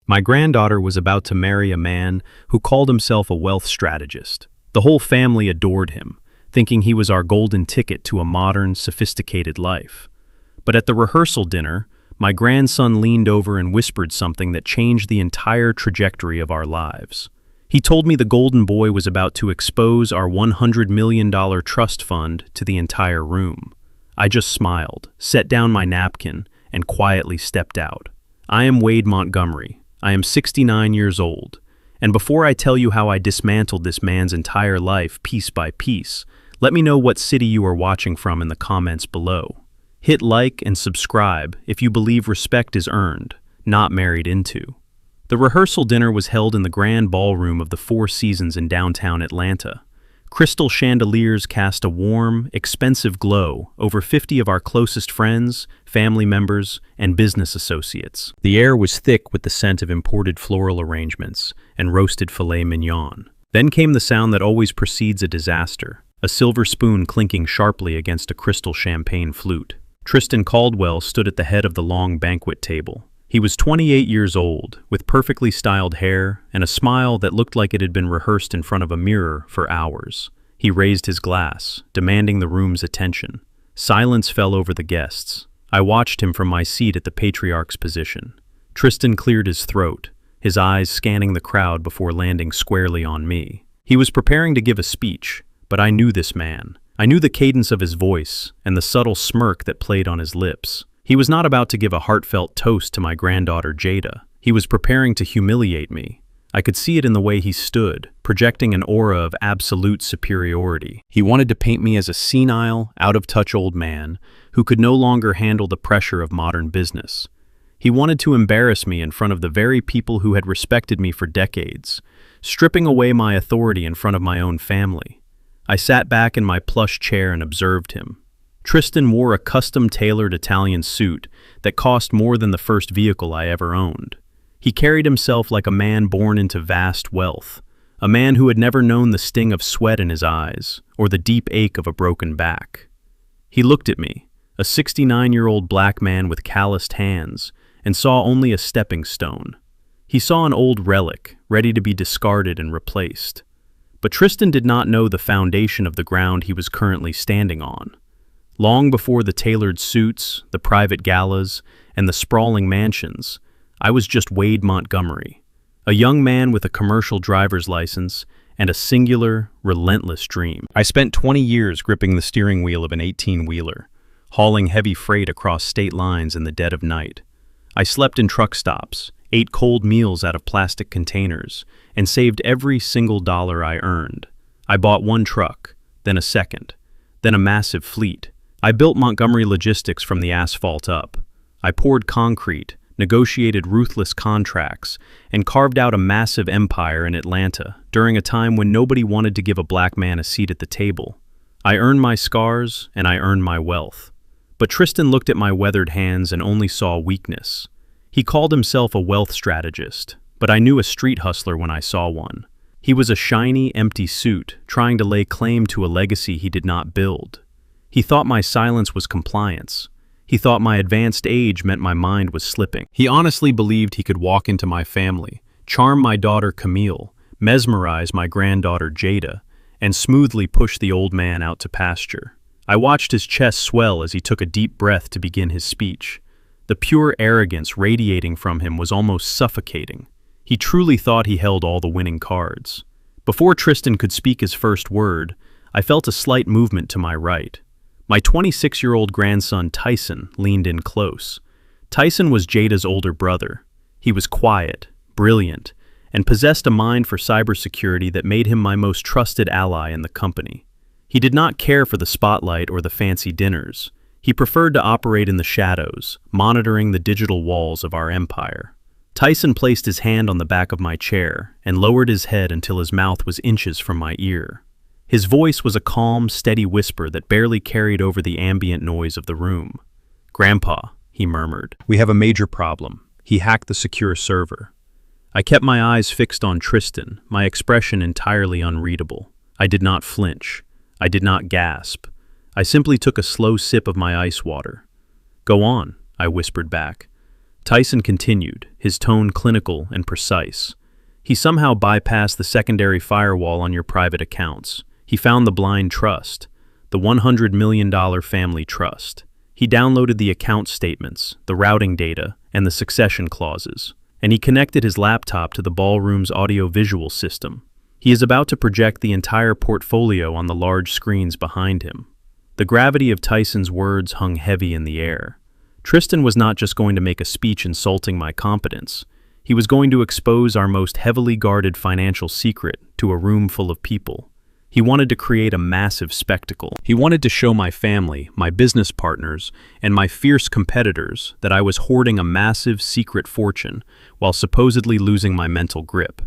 My granddaughter was about to marry a man who called himself a wealth strategist. The whole family adored him, thinking he was our golden ticket to a modern, sophisticated life. But at the rehearsal dinner, my grandson leaned over and whispered something that changed the entire trajectory of our lives. He told me the golden boy was about to expose our $100 million trust fund to the entire room. I just smiled, set down my napkin, and quietly stepped out. I am Wade Montgomery. I am 69 years old. And before I tell you how I dismantled this man's entire life piece by piece, let me know what city you are watching from in the comments below. Hit like and subscribe if you believe respect is earned, not married into. The rehearsal dinner was held in the grand ballroom of the Four Seasons in downtown Atlanta. Crystal chandeliers cast a warm, expensive glow over 50 of our closest friends, family members, and business associates. The air was thick with the scent of imported floral arrangements and roasted filet mignon. Then came the sound that always precedes a disaster, a silver spoon clinking sharply against a crystal champagne flute. Tristan Caldwell stood at the head of the long banquet table. He was 28 years old, with perfectly styled hair and a smile that looked like it had been rehearsed in front of a mirror for hours. He raised his glass, demanding the room's attention. Silence fell over the guests. I watched him from my seat at the patriarch's position. Tristan cleared his throat, his eyes scanning the crowd before landing squarely on me. He was preparing to give a speech, but I knew this man. I knew the cadence of his voice and the subtle smirk that played on his lips. He was not about to give a heartfelt toast to my granddaughter Jada. He was preparing to humiliate me. I could see it in the way he stood, projecting an aura of absolute superiority. He wanted to paint me as a senile, out-of-touch old man who could no longer handle the pressure of modern business. He wanted to embarrass me in front of the very people who had respected me for decades, stripping away my authority in front of my own family. I sat back in my plush chair and observed him. Tristan wore a custom-tailored Italian suit that cost more than the first vehicle I ever owned. He carried himself like a man born into vast wealth, a man who had never known the sting of sweat in his eyes or the deep ache of a broken back. He looked at me, a 69-year-old black man with calloused hands, and saw only a stepping stone. He saw an old relic, ready to be discarded and replaced. But Tristan did not know the foundation of the ground he was currently standing on. Long before the tailored suits, the private galas, and the sprawling mansions, I was just Wade Montgomery, a young man with a commercial driver's license and a singular, relentless dream. I spent 20 years gripping the steering wheel of an 18-wheeler, hauling heavy freight across state lines in the dead of night. I slept in truck stops, ate cold meals out of plastic containers, and saved every single dollar I earned. I bought one truck, then a second, then a massive fleet. I built Montgomery Logistics from the asphalt up. I poured concrete, negotiated ruthless contracts, and carved out a massive empire in Atlanta during a time when nobody wanted to give a black man a seat at the table. I earned my scars, and I earned my wealth. But Tristan looked at my weathered hands and only saw weakness. He called himself a wealth strategist, but I knew a street hustler when I saw one. He was a shiny, empty suit, trying to lay claim to a legacy he did not build. He thought my silence was compliance. He thought my advanced age meant my mind was slipping. He honestly believed he could walk into my family, charm my daughter Camille, mesmerize my granddaughter Jada, and smoothly push the old man out to pasture. I watched his chest swell as he took a deep breath to begin his speech. The pure arrogance radiating from him was almost suffocating. He truly thought he held all the winning cards. Before Tristan could speak his first word, I felt a slight movement to my right. My 26-year-old grandson Tyson leaned in close. Tyson was Jada's older brother. He was quiet, brilliant, and possessed a mind for cybersecurity that made him my most trusted ally in the company. He did not care for the spotlight or the fancy dinners. He preferred to operate in the shadows, monitoring the digital walls of our empire. Tyson placed his hand on the back of my chair and lowered his head until his mouth was inches from my ear. His voice was a calm, steady whisper that barely carried over the ambient noise of the room. "Grandpa," he murmured, "we have a major problem. He hacked the secure server." I kept my eyes fixed on Tristan, my expression entirely unreadable. I did not flinch. I did not gasp. I simply took a slow sip of my ice water. "Go on," I whispered back. Tyson continued, his tone clinical and precise. He somehow bypassed the secondary firewall on your private accounts. He found the blind trust, the $100 million family trust. He downloaded the account statements, the routing data, and the succession clauses. And he connected his laptop to the ballroom's audio-visual system. He is about to project the entire portfolio on the large screens behind him. The gravity of Tyson's words hung heavy in the air. Tristan was not just going to make a speech insulting my competence. He was going to expose our most heavily guarded financial secret to a room full of people. He wanted to create a massive spectacle. He wanted to show my family, my business partners, and my fierce competitors that I was hoarding a massive secret fortune while supposedly losing my mental grip.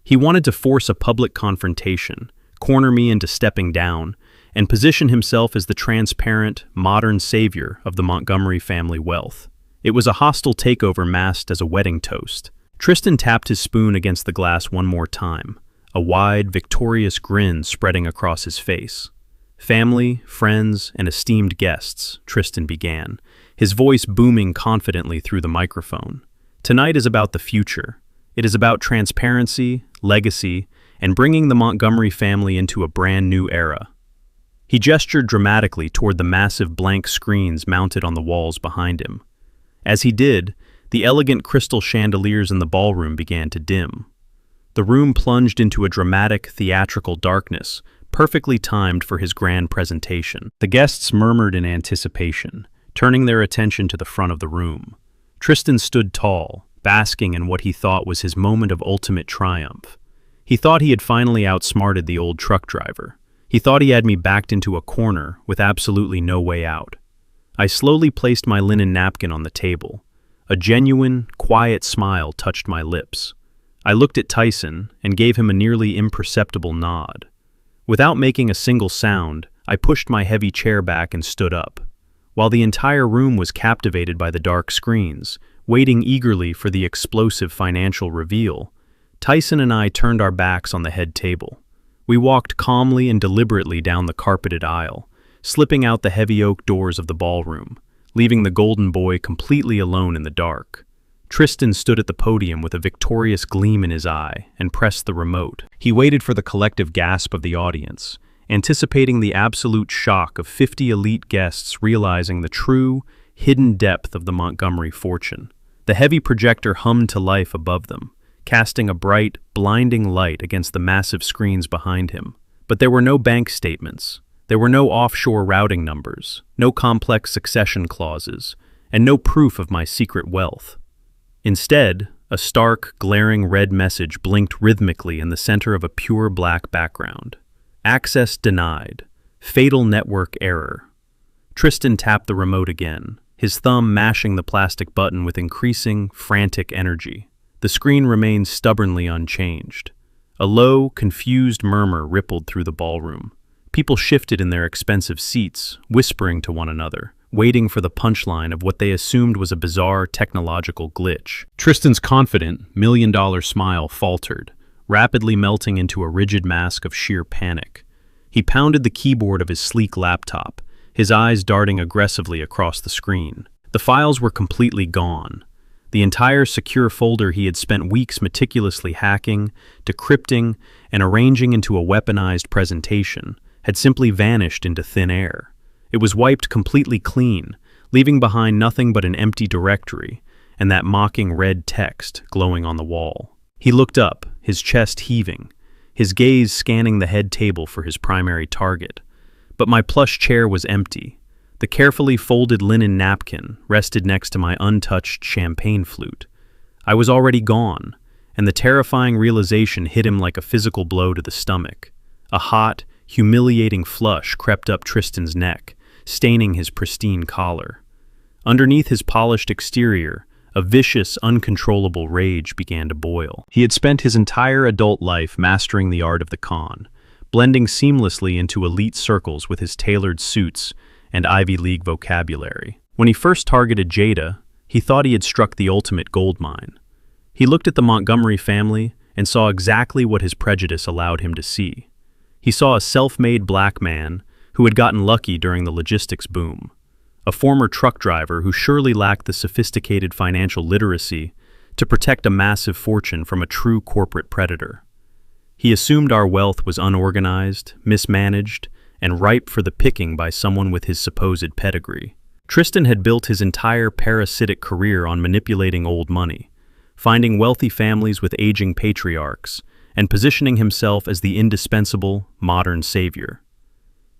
He wanted to force a public confrontation, corner me into stepping down, and position himself as the transparent, modern savior of the Montgomery family wealth. It was a hostile takeover masked as a wedding toast. Tristan tapped his spoon against the glass one more time, a wide, victorious grin spreading across his face. "Family, friends, and esteemed guests," Tristan began, his voice booming confidently through the microphone. "Tonight is about the future. It is about transparency, legacy, and bringing the Montgomery family into a brand new era." He gestured dramatically toward the massive blank screens mounted on the walls behind him. As he did, the elegant crystal chandeliers in the ballroom began to dim. The room plunged into a dramatic, theatrical darkness, perfectly timed for his grand presentation. The guests murmured in anticipation, turning their attention to the front of the room. Tristan stood tall, basking in what he thought was his moment of ultimate triumph. He thought he had finally outsmarted the old truck driver. He thought he had me backed into a corner with absolutely no way out. I slowly placed my linen napkin on the table. A genuine, quiet smile touched my lips. I looked at Tyson and gave him a nearly imperceptible nod. Without making a single sound, I pushed my heavy chair back and stood up. While the entire room was captivated by the dark screens, waiting eagerly for the explosive financial reveal, Tyson and I turned our backs on the head table. We walked calmly and deliberately down the carpeted aisle, slipping out the heavy oak doors of the ballroom, leaving the golden boy completely alone in the dark. Tristan stood at the podium with a victorious gleam in his eye and pressed the remote. He waited for the collective gasp of the audience, anticipating the absolute shock of 50 elite guests realizing the true, hidden depth of the Montgomery fortune. The heavy projector hummed to life above them, casting a bright, blinding light against the massive screens behind him. But there were no bank statements. There were no offshore routing numbers, no complex succession clauses, and no proof of my secret wealth. Instead, a stark, glaring red message blinked rhythmically in the center of a pure black background. "Access denied. Fatal network error." Tristan tapped the remote again, his thumb mashing the plastic button with increasing, frantic energy. The screen remained stubbornly unchanged. A low, confused murmur rippled through the ballroom. People shifted in their expensive seats, whispering to one another, waiting for the punchline of what they assumed was a bizarre technological glitch. Tristan's confident, million-dollar smile faltered, rapidly melting into a rigid mask of sheer panic. He pounded the keyboard of his sleek laptop, his eyes darting aggressively across the screen. The files were completely gone. The entire secure folder he had spent weeks meticulously hacking, decrypting, and arranging into a weaponized presentation had simply vanished into thin air. It was wiped completely clean, leaving behind nothing but an empty directory and that mocking red text glowing on the wall. He looked up, his chest heaving, his gaze scanning the head table for his primary target. But my plush chair was empty. The carefully folded linen napkin rested next to my untouched champagne flute. I was already gone, and the terrifying realization hit him like a physical blow to the stomach. A hot, humiliating flush crept up Tristan's neck, staining his pristine collar. Underneath his polished exterior, a vicious, uncontrollable rage began to boil. He had spent his entire adult life mastering the art of the con, blending seamlessly into elite circles with his tailored suits and Ivy League vocabulary. When he first targeted Jada, he thought he had struck the ultimate gold mine. He looked at the Montgomery family and saw exactly what his prejudice allowed him to see. He saw a self-made black man who had gotten lucky during the logistics boom. a former truck driver who surely lacked the sophisticated financial literacy to protect a massive fortune from a true corporate predator. He assumed our wealth was unorganized, mismanaged, and ripe for the picking by someone with his supposed pedigree. Tristan had built his entire parasitic career on manipulating old money, finding wealthy families with aging patriarchs, and positioning himself as the indispensable, modern savior.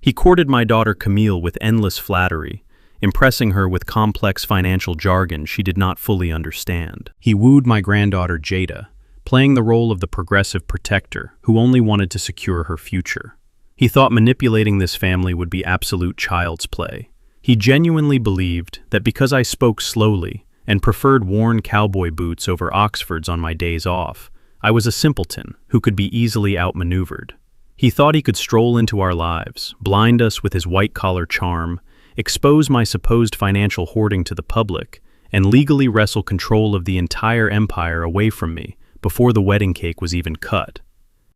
He courted my daughter Camille with endless flattery, impressing her with complex financial jargon she did not fully understand. He wooed my granddaughter Jada, playing the role of the progressive protector who only wanted to secure her future. He thought manipulating this family would be absolute child's play. He genuinely believed that because I spoke slowly and preferred worn cowboy boots over Oxfords on my days off, I was a simpleton who could be easily outmaneuvered. He thought he could stroll into our lives, blind us with his white-collar charm, expose my supposed financial hoarding to the public, and legally wrestle control of the entire empire away from me before the wedding cake was even cut.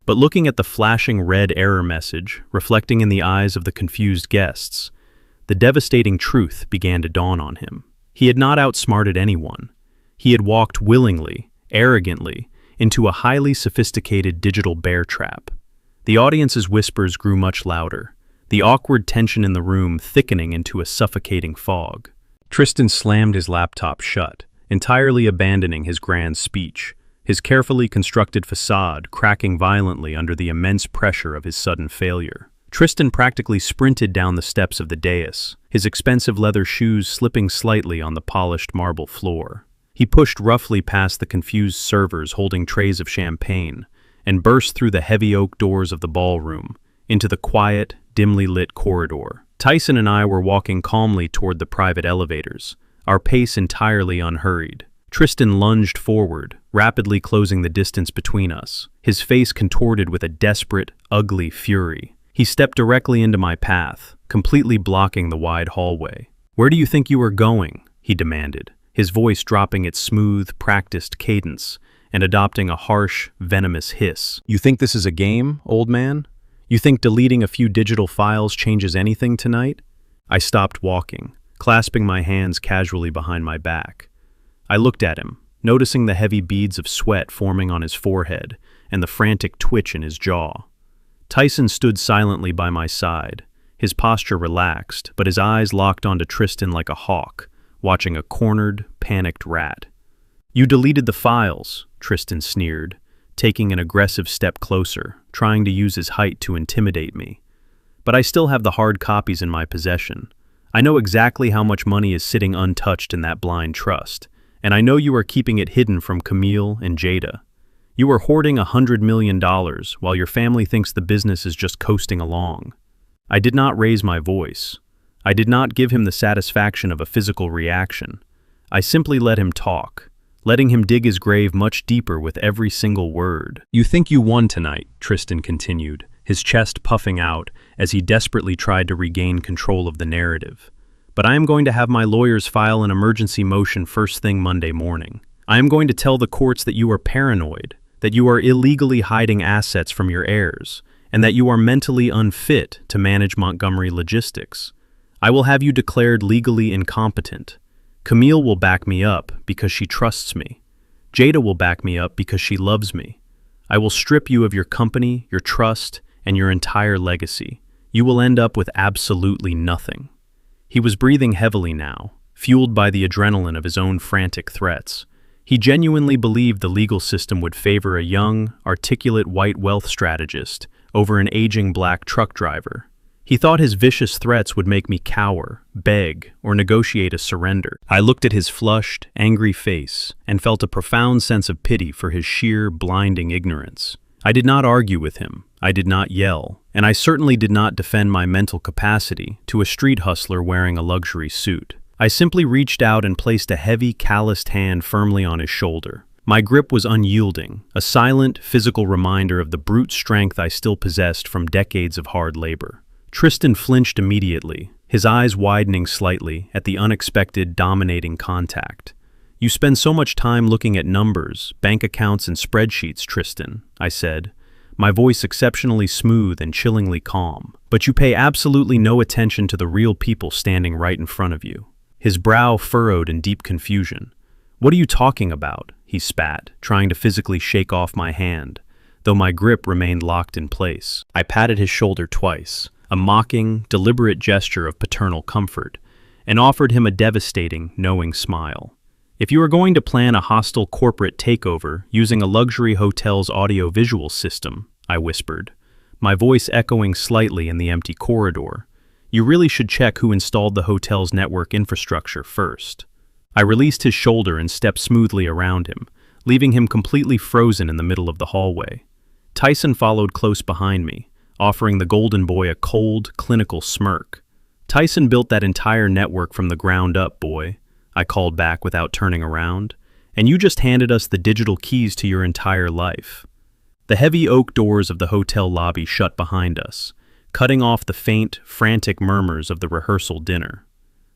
But looking at the flashing red error message reflecting in the eyes of the confused guests, the devastating truth began to dawn on him. He had not outsmarted anyone. He had walked willingly, arrogantly, into a highly sophisticated digital bear trap. The audience's whispers grew much louder, the awkward tension in the room thickening into a suffocating fog. Tristan slammed his laptop shut, entirely abandoning his grand speech, his carefully constructed facade cracking violently under the immense pressure of his sudden failure. Tristan practically sprinted down the steps of the dais, his expensive leather shoes slipping slightly on the polished marble floor. He pushed roughly past the confused servers holding trays of champagne and burst through the heavy oak doors of the ballroom into the quiet, dimly lit corridor. Tyson and I were walking calmly toward the private elevators, our pace entirely unhurried. Tristan lunged forward, rapidly closing the distance between us, his face contorted with a desperate, ugly fury. He stepped directly into my path, completely blocking the wide hallway. "Where do you think you are going?" he demanded, his voice dropping its smooth, practiced cadence and adopting a harsh, venomous hiss. "You think this is a game, old man? You think deleting a few digital files changes anything tonight?" I stopped walking, clasping my hands casually behind my back. I looked at him, noticing the heavy beads of sweat forming on his forehead and the frantic twitch in his jaw. Tyson stood silently by my side, his posture relaxed, but his eyes locked onto Tristan like a hawk, watching a cornered, panicked rat. "You deleted the files," Tristan sneered, taking an aggressive step closer, trying to use his height to intimidate me. "But I still have the hard copies in my possession. I know exactly how much money is sitting untouched in that blind trust, and I know you are keeping it hidden from Camille and Jada. You are hoarding $100 million while your family thinks the business is just coasting along." I did not raise my voice. I did not give him the satisfaction of a physical reaction. I simply let him talk, letting him dig his grave much deeper with every single word. "You think you won tonight," Tristan continued, his chest puffing out as he desperately tried to regain control of the narrative. "But I am going to have my lawyers file an emergency motion first thing Monday morning. I am going to tell the courts that you are paranoid, that you are illegally hiding assets from your heirs, and that you are mentally unfit to manage Montgomery logistics. I will have you declared legally incompetent. Camille will back me up because she trusts me. Jada will back me up because she loves me. I will strip you of your company, your trust, and your entire legacy. You will end up with absolutely nothing." He was breathing heavily now, fueled by the adrenaline of his own frantic threats. He genuinely believed the legal system would favor a young, articulate white wealth strategist over an aging black truck driver. He thought his vicious threats would make me cower, beg, or negotiate a surrender. I looked at his flushed, angry face and felt a profound sense of pity for his sheer, blinding ignorance. I did not argue with him, I did not yell, and I certainly did not defend my mental capacity to a street hustler wearing a luxury suit. I simply reached out and placed a heavy, calloused hand firmly on his shoulder. My grip was unyielding, a silent, physical reminder of the brute strength I still possessed from decades of hard labor. Tristan flinched immediately, his eyes widening slightly at the unexpected, dominating contact. "You spend so much time looking at numbers, bank accounts, and spreadsheets, Tristan," I said, my voice exceptionally smooth and chillingly calm. But you pay absolutely no attention to the real people standing right in front of you. His brow furrowed in deep confusion. "What are you talking about?" he spat, trying to physically shake off my hand, though my grip remained locked in place. I patted his shoulder twice, a mocking, deliberate gesture of paternal comfort, and offered him a devastating, knowing smile. "If you are going to plan a hostile corporate takeover using a luxury hotel's audio-visual system," I whispered, my voice echoing slightly in the empty corridor, "you really should check who installed the hotel's network infrastructure first." I released his shoulder and stepped smoothly around him, leaving him completely frozen in the middle of the hallway. Tyson followed close behind me, offering the golden boy a cold, clinical smirk. "Tyson built that entire network from the ground up, boy," I called back without turning around, "and you just handed us the digital keys to your entire life." The heavy oak doors of the hotel lobby shut behind us, cutting off the faint, frantic murmurs of the rehearsal dinner.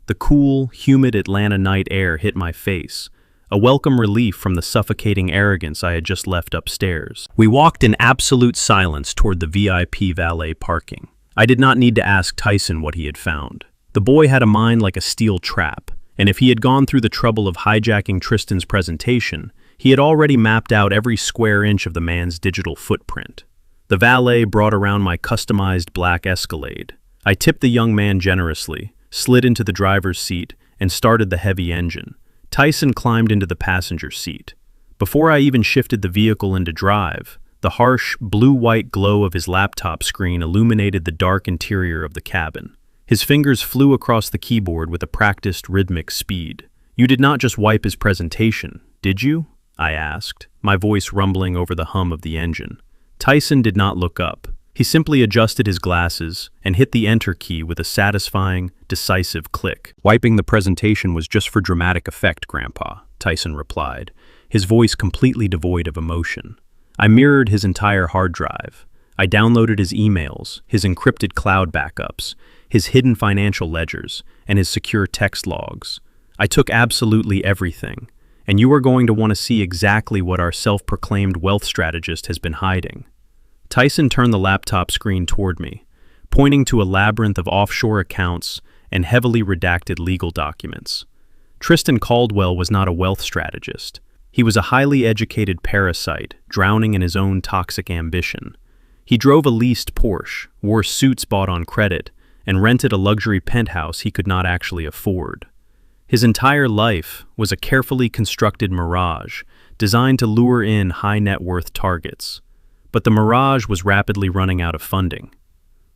The cool, humid Atlanta night air hit my face, a welcome relief from the suffocating arrogance I had just left upstairs. We walked in absolute silence toward the VIP valet parking. I did not need to ask Tyson what he had found. The boy had a mind like a steel trap, and if he had gone through the trouble of hijacking Tristan's presentation, he had already mapped out every square inch of the man's digital footprint. The valet brought around my customized black Escalade. I tipped the young man generously, slid into the driver's seat, and started the heavy engine. Tyson climbed into the passenger seat. Before I even shifted the vehicle into drive, the harsh, blue-white glow of his laptop screen illuminated the dark interior of the cabin. His fingers flew across the keyboard with a practiced, rhythmic speed. "You did not just wipe his presentation, did you?" I asked, my voice rumbling over the hum of the engine. Tyson did not look up. He simply adjusted his glasses and hit the enter key with a satisfying, decisive click. "Wiping the presentation was just for dramatic effect, Grandpa," Tyson replied, his voice completely devoid of emotion. I mirrored his entire hard drive. I downloaded his emails, his encrypted cloud backups, his hidden financial ledgers, and his secure text logs. I took absolutely everything, and you are going to want to see exactly what our self-proclaimed wealth strategist has been hiding. Tyson turned the laptop screen toward me, pointing to a labyrinth of offshore accounts and heavily redacted legal documents. Tristan Caldwell was not a wealth strategist. He was a highly educated parasite, drowning in his own toxic ambition. He drove a leased Porsche, wore suits bought on credit, and rented a luxury penthouse he could not actually afford. His entire life was a carefully constructed mirage, designed to lure in high-net-worth targets. But the mirage was rapidly running out of funding.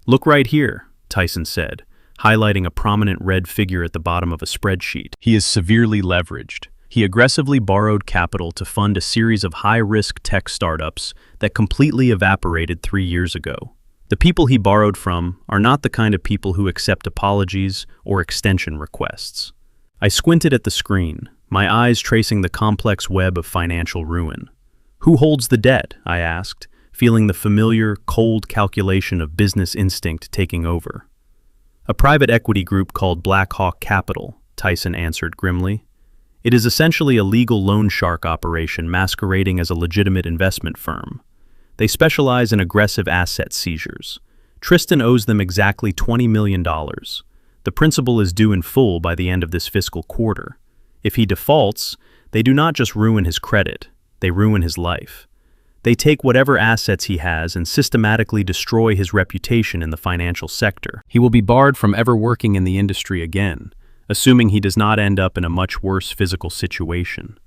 "Look right here," Tyson said, highlighting a prominent red figure at the bottom of a spreadsheet. "He is severely leveraged. He aggressively borrowed capital to fund a series of high-risk tech startups that completely evaporated 3 years ago. The people he borrowed from are not the kind of people who accept apologies or extension requests." I squinted at the screen, my eyes tracing the complex web of financial ruin. "Who holds the debt?" I asked, feeling the familiar, cold calculation of business instinct taking over. "A private equity group called Black Hawk Capital," Tyson answered grimly. "It is essentially a legal loan shark operation masquerading as a legitimate investment firm. They specialize in aggressive asset seizures. Tristan owes them exactly $20 million. The principal is due in full by the end of this fiscal quarter. If he defaults, they do not just ruin his credit, they ruin his life. They take whatever assets he has and systematically destroy his reputation in the financial sector. He will be barred from ever working in the industry again, assuming he does not end up in a much worse physical situation."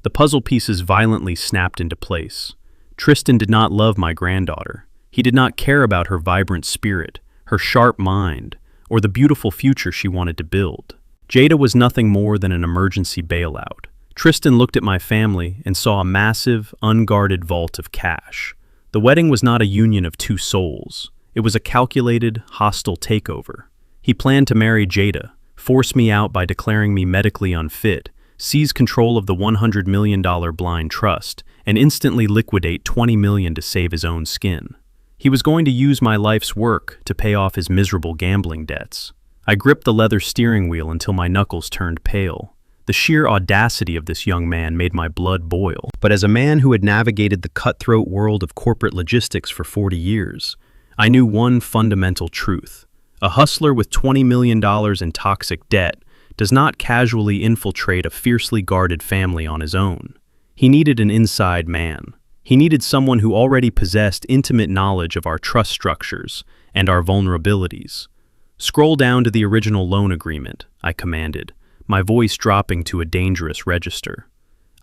The puzzle pieces violently snapped into place. Tristan did not love my granddaughter. He did not care about her vibrant spirit, her sharp mind, or the beautiful future she wanted to build. Jada was nothing more than an emergency bailout. Tristan looked at my family and saw a massive, unguarded vault of cash. The wedding was not a union of two souls. It was a calculated, hostile takeover. He planned to marry Jada, force me out by declaring me medically unfit, seize control of the $100 million blind trust, and instantly liquidate $20 million to save his own skin. He was going to use my life's work to pay off his miserable gambling debts. I gripped the leather steering wheel until my knuckles turned pale. The sheer audacity of this young man made my blood boil. But as a man who had navigated the cutthroat world of corporate logistics for 40 years, I knew one fundamental truth. A hustler with $20 million in toxic debt does not casually infiltrate a fiercely guarded family on his own. He needed an inside man. He needed someone who already possessed intimate knowledge of our trust structures and our vulnerabilities. "Scroll down to the original loan agreement," I commanded, my voice dropping to a dangerous register.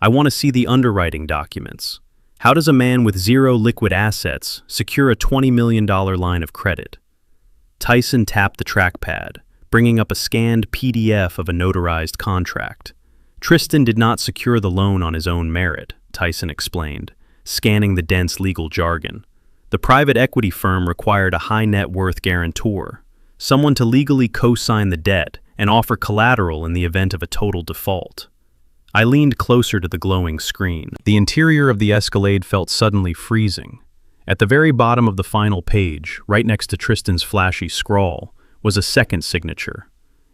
"I want to see the underwriting documents. How does a man with zero liquid assets secure a $20 million line of credit?" Tyson tapped the trackpad, bringing up a scanned PDF of a notarized contract. "Tristan did not secure the loan on his own merit," Tyson explained, scanning the dense legal jargon. "The private equity firm required a high net worth guarantor, someone to legally co-sign the debt and offer collateral in the event of a total default." I leaned closer to the glowing screen. The interior of the Escalade felt suddenly freezing. At the very bottom of the final page, right next to Tristan's flashy scrawl, was a second signature.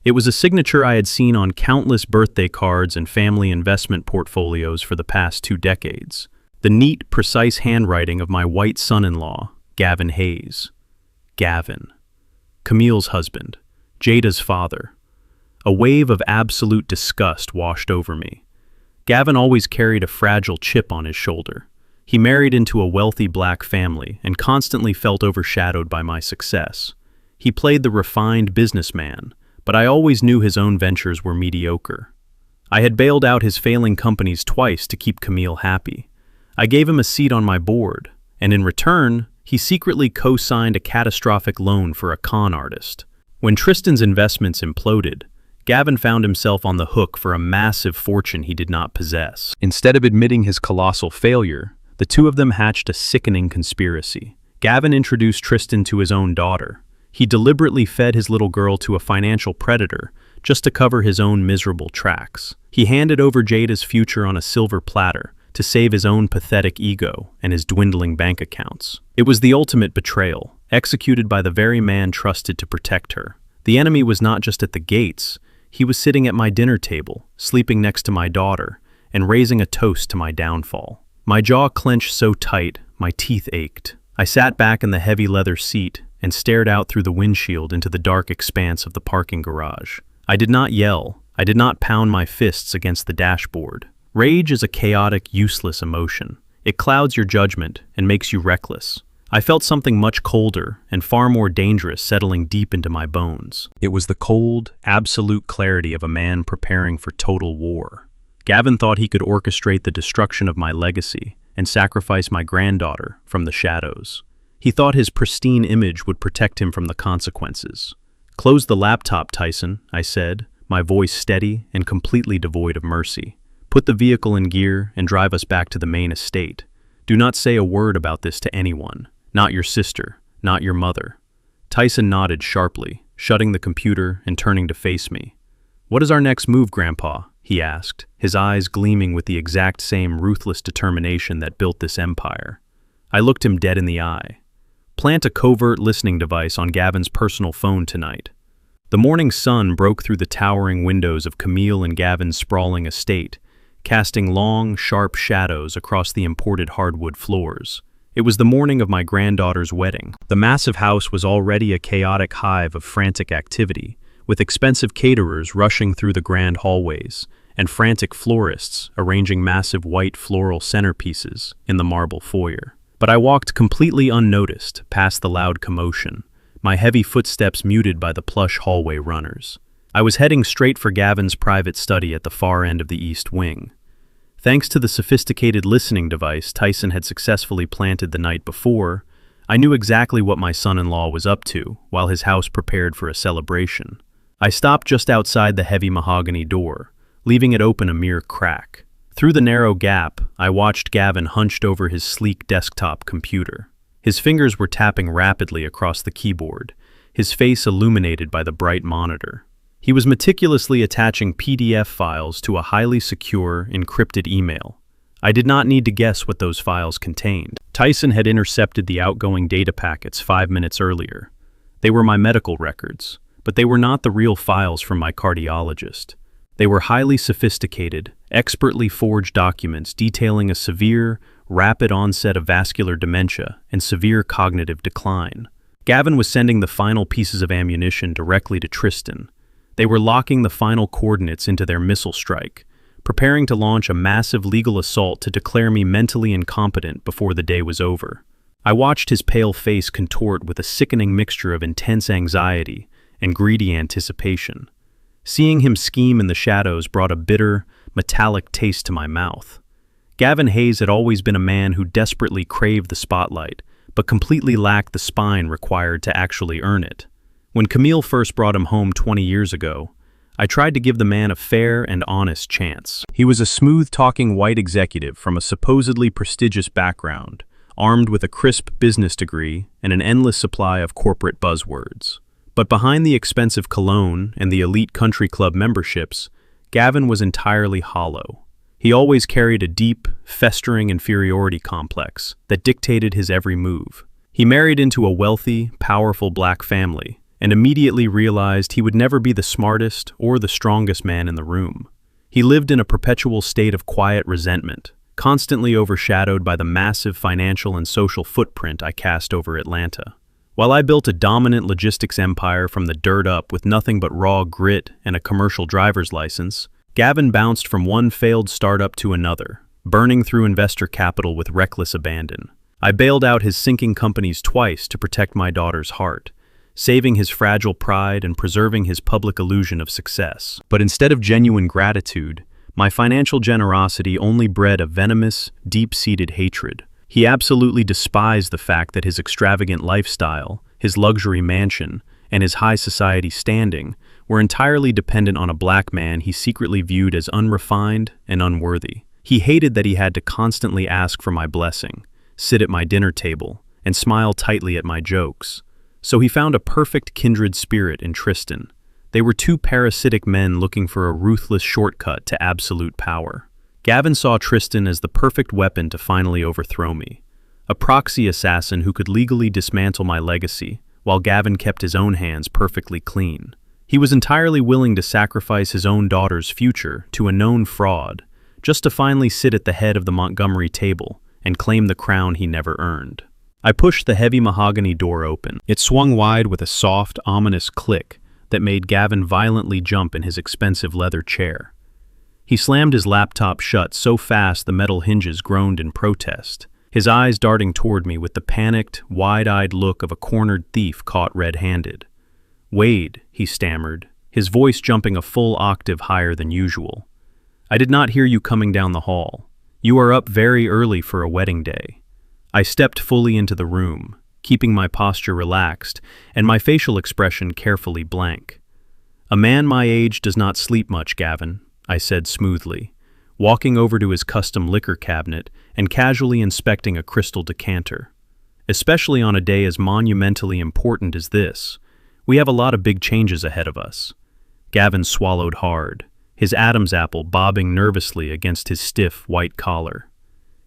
It was a signature I had seen on countless birthday cards and family investment portfolios for the past 2 decades. The neat, precise handwriting of my white son-in-law, Gavin Hayes. Gavin. Camille's husband. Jada's father. A wave of absolute disgust washed over me. Gavin always carried a fragile chip on his shoulder. He married into a wealthy black family and constantly felt overshadowed by my success. He played the refined businessman, but I always knew his own ventures were mediocre. I had bailed out his failing companies twice to keep Camille happy. I gave him a seat on my board, and in return, he secretly co-signed a catastrophic loan for a con artist. When Tristan's investments imploded, Gavin found himself on the hook for a massive fortune he did not possess. Instead of admitting his colossal failure, the two of them hatched a sickening conspiracy. Gavin introduced Tristan to his own daughter. He deliberately fed his little girl to a financial predator just to cover his own miserable tracks. He handed over Jada's future on a silver platter to save his own pathetic ego and his dwindling bank accounts. It was the ultimate betrayal, executed by the very man trusted to protect her. The enemy was not just at the gates. He was sitting at my dinner table, sleeping next to my daughter, and raising a toast to my downfall. My jaw clenched so tight, my teeth ached. I sat back in the heavy leather seat and stared out through the windshield into the dark expanse of the parking garage. I did not yell. I did not pound my fists against the dashboard. Rage is a chaotic, useless emotion. It clouds your judgment and makes you reckless. I felt something much colder and far more dangerous settling deep into my bones. It was the cold, absolute clarity of a man preparing for total war. Gavin thought he could orchestrate the destruction of my legacy and sacrifice my granddaughter from the shadows. He thought his pristine image would protect him from the consequences. "Close the laptop, Tyson," I said, my voice steady and completely devoid of mercy. "Put the vehicle in gear and drive us back to the main estate. Do not say a word about this to anyone. Not your sister, not your mother." Tyson nodded sharply, shutting the computer and turning to face me. "What is our next move, Grandpa?" he asked, his eyes gleaming with the exact same ruthless determination that built this empire. I looked him dead in the eye. "Plant a covert listening device on Gavin's personal phone tonight." The morning sun broke through the towering windows of Camille and Gavin's sprawling estate, casting long, sharp shadows across the imported hardwood floors. It was the morning of my granddaughter's wedding. The massive house was already a chaotic hive of frantic activity, with expensive caterers rushing through the grand hallways and frantic florists arranging massive white floral centerpieces in the marble foyer. But I walked completely unnoticed past the loud commotion, my heavy footsteps muted by the plush hallway runners. I was heading straight for Gavin's private study at the far end of the East Wing. Thanks to the sophisticated listening device Tyson had successfully planted the night before, I knew exactly what my son-in-law was up to while his house prepared for a celebration. I stopped just outside the heavy mahogany door, leaving it open a mere crack. Through the narrow gap, I watched Gavin hunched over his sleek desktop computer. His fingers were tapping rapidly across the keyboard, his face illuminated by the bright monitor. He was meticulously attaching PDF files to a highly secure, encrypted email. I did not need to guess what those files contained. Tyson had intercepted the outgoing data packets 5 minutes earlier. They were my medical records, but they were not the real files from my cardiologist. They were highly sophisticated, expertly forged documents detailing a severe, rapid onset of vascular dementia and severe cognitive decline. Gavin was sending the final pieces of ammunition directly to Tristan. They were locking the final coordinates into their missile strike, preparing to launch a massive legal assault to declare me mentally incompetent before the day was over. I watched his pale face contort with a sickening mixture of intense anxiety and greedy anticipation. Seeing him scheme in the shadows brought a bitter, metallic taste to my mouth. Gavin Hayes had always been a man who desperately craved the spotlight, but completely lacked the spine required to actually earn it. When Camille first brought him home 20 years ago, I tried to give the man a fair and honest chance. He was a smooth-talking white executive from a supposedly prestigious background, armed with a crisp business degree and an endless supply of corporate buzzwords. But behind the expensive cologne and the elite country club memberships, Gavin was entirely hollow. He always carried a deep, festering inferiority complex that dictated his every move. He married into a wealthy, powerful black family, and immediately realized he would never be the smartest or the strongest man in the room. He lived in a perpetual state of quiet resentment, constantly overshadowed by the massive financial and social footprint I cast over Atlanta. While I built a dominant logistics empire from the dirt up with nothing but raw grit and a commercial driver's license, Gavin bounced from one failed startup to another, burning through investor capital with reckless abandon. I bailed out his sinking companies twice to protect my daughter's heart, saving his fragile pride and preserving his public illusion of success. But instead of genuine gratitude, my financial generosity only bred a venomous, deep-seated hatred. He absolutely despised the fact that his extravagant lifestyle, his luxury mansion, and his high society standing were entirely dependent on a black man he secretly viewed as unrefined and unworthy. He hated that he had to constantly ask for my blessing, sit at my dinner table, and smile tightly at my jokes. So he found a perfect kindred spirit in Tristan. They were two parasitic men looking for a ruthless shortcut to absolute power. Gavin saw Tristan as the perfect weapon to finally overthrow me, a proxy assassin who could legally dismantle my legacy, while Gavin kept his own hands perfectly clean. He was entirely willing to sacrifice his own daughter's future to a known fraud, just to finally sit at the head of the Montgomery table and claim the crown he never earned. I pushed the heavy mahogany door open. It swung wide with a soft, ominous click that made Gavin violently jump in his expensive leather chair. He slammed his laptop shut so fast the metal hinges groaned in protest, his eyes darting toward me with the panicked, wide-eyed look of a cornered thief caught red-handed. "Wade," he stammered, his voice jumping a full octave higher than usual. "I did not hear you coming down the hall. You are up very early for a wedding day." I stepped fully into the room, keeping my posture relaxed and my facial expression carefully blank. "A man my age does not sleep much, Gavin," I said smoothly, walking over to his custom liquor cabinet and casually inspecting a crystal decanter. "Especially on a day as monumentally important as this. We have a lot of big changes ahead of us." Gavin swallowed hard, his Adam's apple bobbing nervously against his stiff white collar.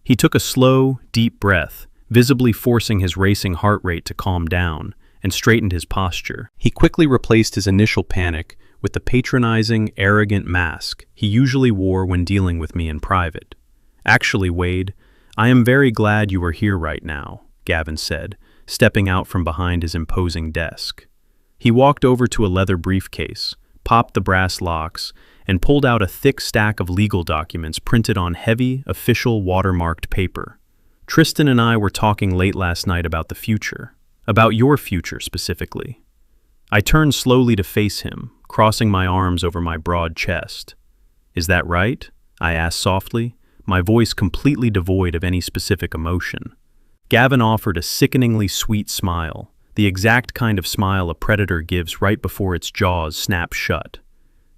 He took a slow, deep breath, visibly forcing his racing heart rate to calm down, and straightened his posture. He quickly replaced his initial panic with the patronizing, arrogant mask he usually wore when dealing with me in private. "Actually, Wade, I am very glad you are here right now," Gavin said, stepping out from behind his imposing desk. He walked over to a leather briefcase, popped the brass locks, and pulled out a thick stack of legal documents printed on heavy, official, watermarked paper. "Tristan and I were talking late last night about the future, about your future specifically." I turned slowly to face him, crossing my arms over my broad chest. "Is that right?" I asked softly, my voice completely devoid of any specific emotion. Gavin offered a sickeningly sweet smile, the exact kind of smile a predator gives right before its jaws snap shut.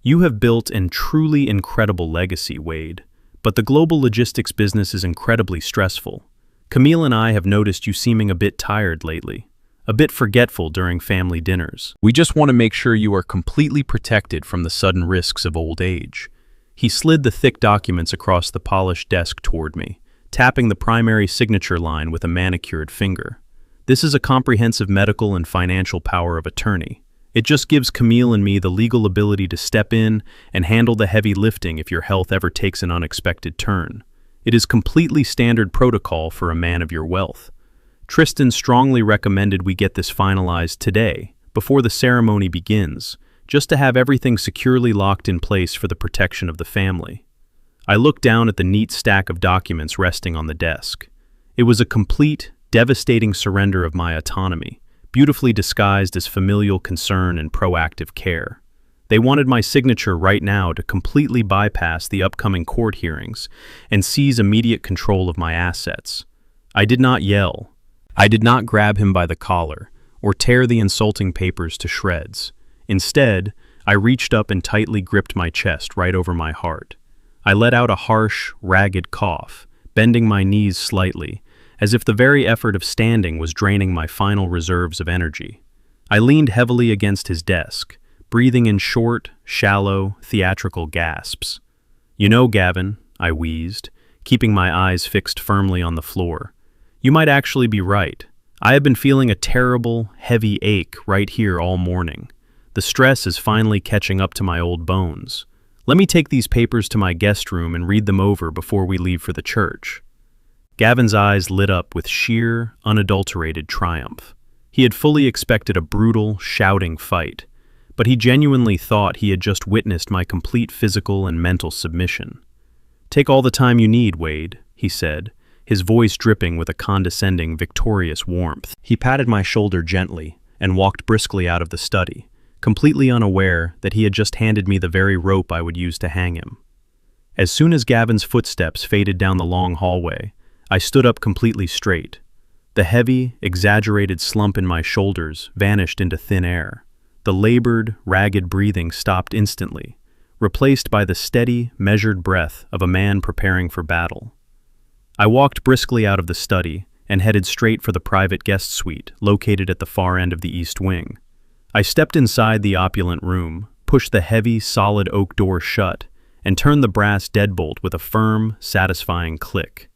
"You have built a truly incredible legacy, Wade, but the global logistics business is incredibly stressful. Camille and I have noticed you seeming a bit tired lately, a bit forgetful during family dinners. We just want to make sure you are completely protected from the sudden risks of old age." He slid the thick documents across the polished desk toward me, tapping the primary signature line with a manicured finger. "This is a comprehensive medical and financial power of attorney. It just gives Camille and me the legal ability to step in and handle the heavy lifting if your health ever takes an unexpected turn. It is completely standard protocol for a man of your wealth. Tristan strongly recommended we get this finalized today, before the ceremony begins, just to have everything securely locked in place for the protection of the family. I looked down at the neat stack of documents resting on the desk. It was a complete, devastating surrender of my autonomy, beautifully disguised as familial concern and proactive care. They wanted my signature right now to completely bypass the upcoming court hearings and seize immediate control of my assets. I did not yell. I did not grab him by the collar or tear the insulting papers to shreds. Instead, I reached up and tightly gripped my chest right over my heart. I let out a harsh, ragged cough, bending my knees slightly, as if the very effort of standing was draining my final reserves of energy. I leaned heavily against his desk, breathing in short, shallow, theatrical gasps. "You know, Gavin," I wheezed, keeping my eyes fixed firmly on the floor, "you might actually be right. I have been feeling a terrible, heavy ache right here all morning. The stress is finally catching up to my old bones. Let me take these papers to my guest room and read them over before we leave for the church." Gavin's eyes lit up with sheer, unadulterated triumph. He had fully expected a brutal, shouting fight, but he genuinely thought he had just witnessed my complete physical and mental submission. "Take all the time you need, Wade," he said, his voice dripping with a condescending, victorious warmth. He patted my shoulder gently and walked briskly out of the study, completely unaware that he had just handed me the very rope I would use to hang him. As soon as Gavin's footsteps faded down the long hallway, I stood up completely straight. The heavy, exaggerated slump in my shoulders vanished into thin air. The labored, ragged breathing stopped instantly, replaced by the steady, measured breath of a man preparing for battle. I walked briskly out of the study and headed straight for the private guest suite located at the far end of the east wing. I stepped inside the opulent room, pushed the heavy, solid oak door shut, and turned the brass deadbolt with a firm, satisfying click.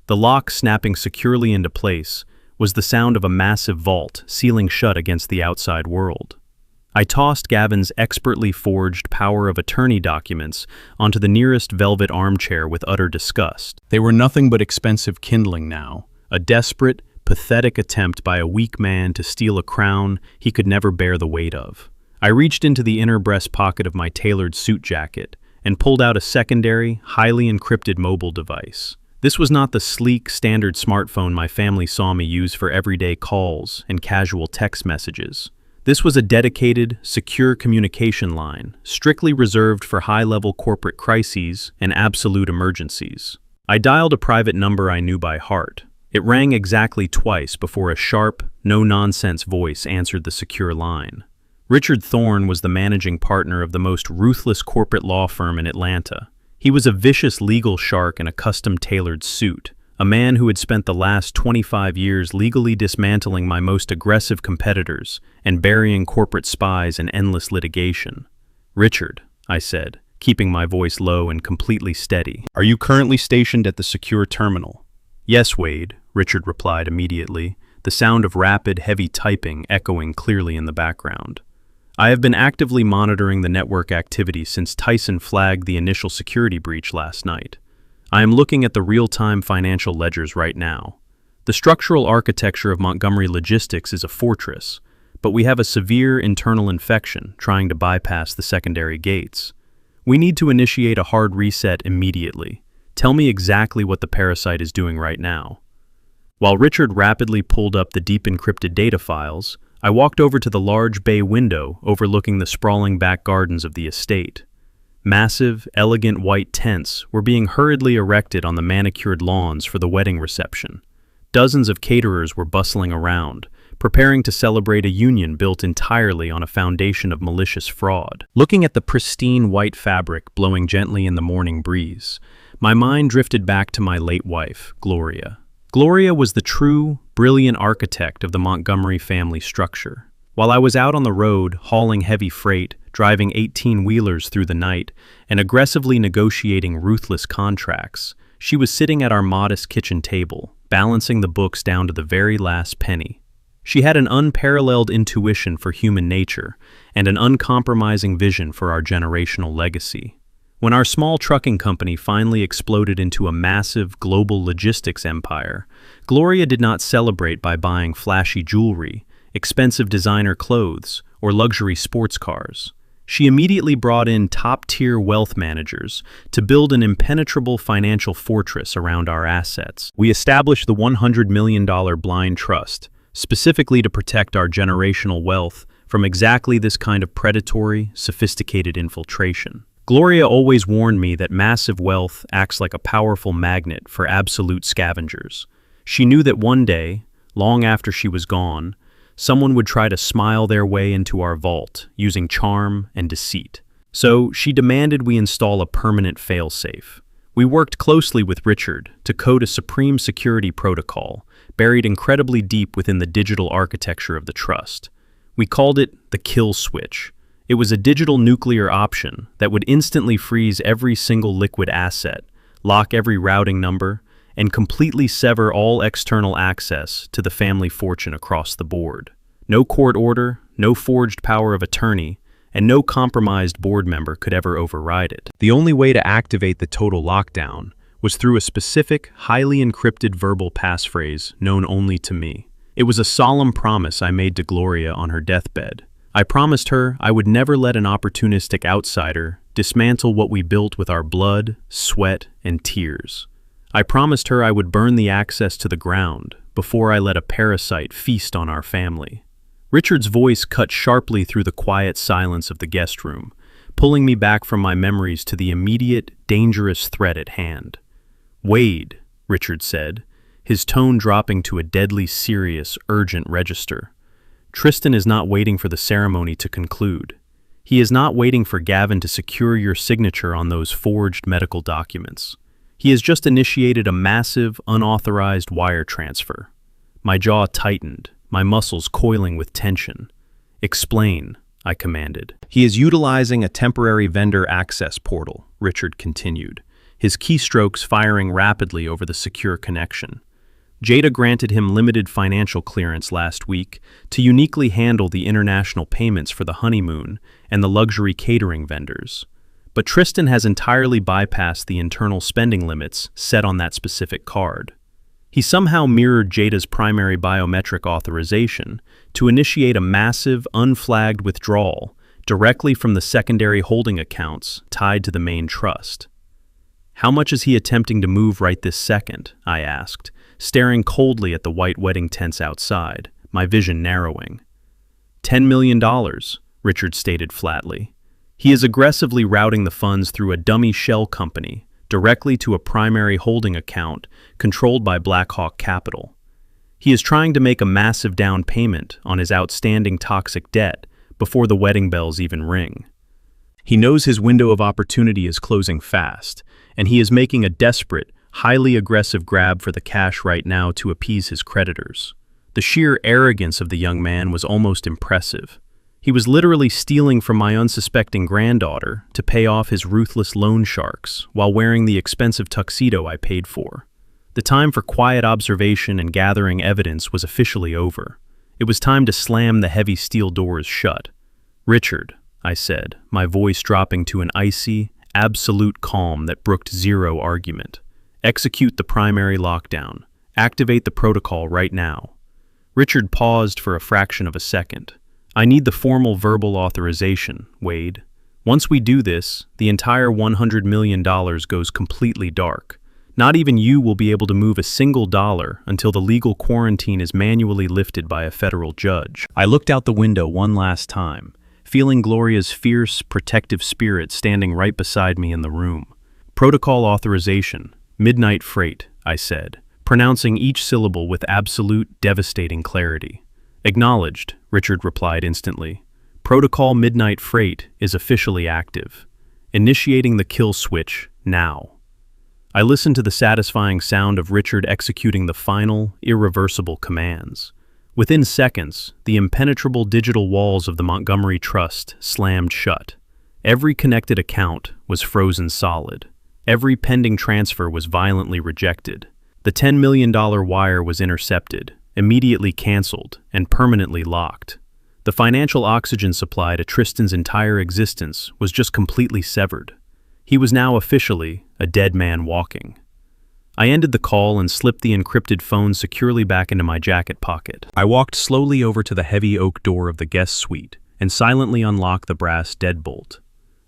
The lock snapping securely into place was the sound of a massive vault sealing shut against the outside world. I tossed Gavin's expertly forged power of attorney documents onto the nearest velvet armchair with utter disgust. They were nothing but expensive kindling now, a desperate, pathetic attempt by a weak man to steal a crown he could never bear the weight of. I reached into the inner breast pocket of my tailored suit jacket and pulled out a secondary, highly encrypted mobile device. This was not the sleek, standard smartphone my family saw me use for everyday calls and casual text messages. This was a dedicated, secure communication line, strictly reserved for high-level corporate crises and absolute emergencies. I dialed a private number I knew by heart. It rang exactly twice before a sharp, no-nonsense voice answered the secure line. Richard Thorne was the managing partner of the most ruthless corporate law firm in Atlanta. He was a vicious legal shark in a custom-tailored suit, a man who had spent the last 25 years legally dismantling my most aggressive competitors and burying corporate spies in endless litigation. "Richard," I said, keeping my voice low and completely steady, "are you currently stationed at the secure terminal?" "Yes, Wade," Richard replied immediately, the sound of rapid, heavy typing echoing clearly in the background. "I have been actively monitoring the network activity since Tyson flagged the initial security breach last night. I am looking at the real-time financial ledgers right now. The structural architecture of Montgomery Logistics is a fortress, but we have a severe internal infection trying to bypass the secondary gates. We need to initiate a hard reset immediately. Tell me exactly what the parasite is doing right now." While Richard rapidly pulled up the deep encrypted data files, I walked over to the large bay window overlooking the sprawling back gardens of the estate. Massive, elegant white tents were being hurriedly erected on the manicured lawns for the wedding reception. Dozens of caterers were bustling around, preparing to celebrate a union built entirely on a foundation of malicious fraud. Looking at the pristine white fabric blowing gently in the morning breeze, my mind drifted back to my late wife, Gloria. Gloria was the true, brilliant architect of the Montgomery family structure. While I was out on the road, hauling heavy freight, driving 18-wheelers through the night, and aggressively negotiating ruthless contracts, she was sitting at our modest kitchen table, balancing the books down to the very last penny. She had an unparalleled intuition for human nature and an uncompromising vision for our generational legacy. When our small trucking company finally exploded into a massive global logistics empire, Gloria did not celebrate by buying flashy jewelry, expensive designer clothes, or luxury sports cars. She immediately brought in top-tier wealth managers to build an impenetrable financial fortress around our assets. We established the $100 million blind trust, specifically to protect our generational wealth from exactly this kind of predatory, sophisticated infiltration. Gloria always warned me that massive wealth acts like a powerful magnet for absolute scavengers. She knew that one day, long after she was gone, someone would try to smile their way into our vault using charm and deceit. So she demanded we install a permanent failsafe. We worked closely with Richard to code a supreme security protocol buried incredibly deep within the digital architecture of the trust. We called it the kill switch. It was a digital nuclear option that would instantly freeze every single liquid asset, lock every routing number, and completely sever all external access to the family fortune across the board. No court order, no forged power of attorney, and no compromised board member could ever override it. The only way to activate the total lockdown was through a specific, highly encrypted verbal passphrase known only to me. It was a solemn promise I made to Gloria on her deathbed. I promised her I would never let an opportunistic outsider dismantle what we built with our blood, sweat, and tears. I promised her I would burn the access to the ground before I let a parasite feast on our family. Richard's voice cut sharply through the quiet silence of the guest room, pulling me back from my memories to the immediate, dangerous threat at hand. "Wade," Richard said, his tone dropping to a deadly serious, urgent register. "Tristan is not waiting for the ceremony to conclude. He is not waiting for Gavin to secure your signature on those forged medical documents. He has just initiated a massive, unauthorized wire transfer." My jaw tightened, my muscles coiling with tension. "Explain," I commanded. "He is utilizing a temporary vendor access portal," Richard continued, his keystrokes firing rapidly over the secure connection. Jada granted him limited financial clearance last week to uniquely handle the international payments for the honeymoon and the luxury catering vendors. But Tristan has entirely bypassed the internal spending limits set on that specific card. He somehow mirrored Jada's primary biometric authorization to initiate a massive, unflagged withdrawal directly from the secondary holding accounts tied to the main trust. "How much is he attempting to move right this second?" I asked, staring coldly at the white wedding tents outside, my vision narrowing. $10 million, Richard stated flatly. He is aggressively routing the funds through a dummy shell company directly to a primary holding account controlled by Blackhawk Capital. He is trying to make a massive down payment on his outstanding toxic debt before the wedding bells even ring. He knows his window of opportunity is closing fast, and he is making a desperate, highly aggressive grab for the cash right now to appease his creditors. The sheer arrogance of the young man was almost impressive. He was literally stealing from my unsuspecting granddaughter to pay off his ruthless loan sharks while wearing the expensive tuxedo I paid for. The time for quiet observation and gathering evidence was officially over. It was time to slam the heavy steel doors shut. "Richard," I said, my voice dropping to an icy, absolute calm that brooked zero argument. "Execute the primary lockdown. Activate the protocol right now." Richard paused for a fraction of a second. "I need the formal verbal authorization, Wade. Once we do this, the entire $100 million goes completely dark. Not even you will be able to move a single dollar until the legal quarantine is manually lifted by a federal judge." I looked out the window one last time, feeling Gloria's fierce, protective spirit standing right beside me in the room. "Protocol authorization. Midnight freight," I said, pronouncing each syllable with absolute, devastating clarity. "Acknowledged," Richard replied instantly. "Protocol Midnight Freight is officially active. Initiating the kill switch now." I listened to the satisfying sound of Richard executing the final, irreversible commands. Within seconds, the impenetrable digital walls of the Montgomery Trust slammed shut. Every connected account was frozen solid. Every pending transfer was violently rejected. The $10 million wire was intercepted, immediately canceled and permanently locked. The financial oxygen supply to Tristan's entire existence was just completely severed. He was now officially a dead man walking. I ended the call and slipped the encrypted phone securely back into my jacket pocket. I walked slowly over to the heavy oak door of the guest suite and silently unlocked the brass deadbolt.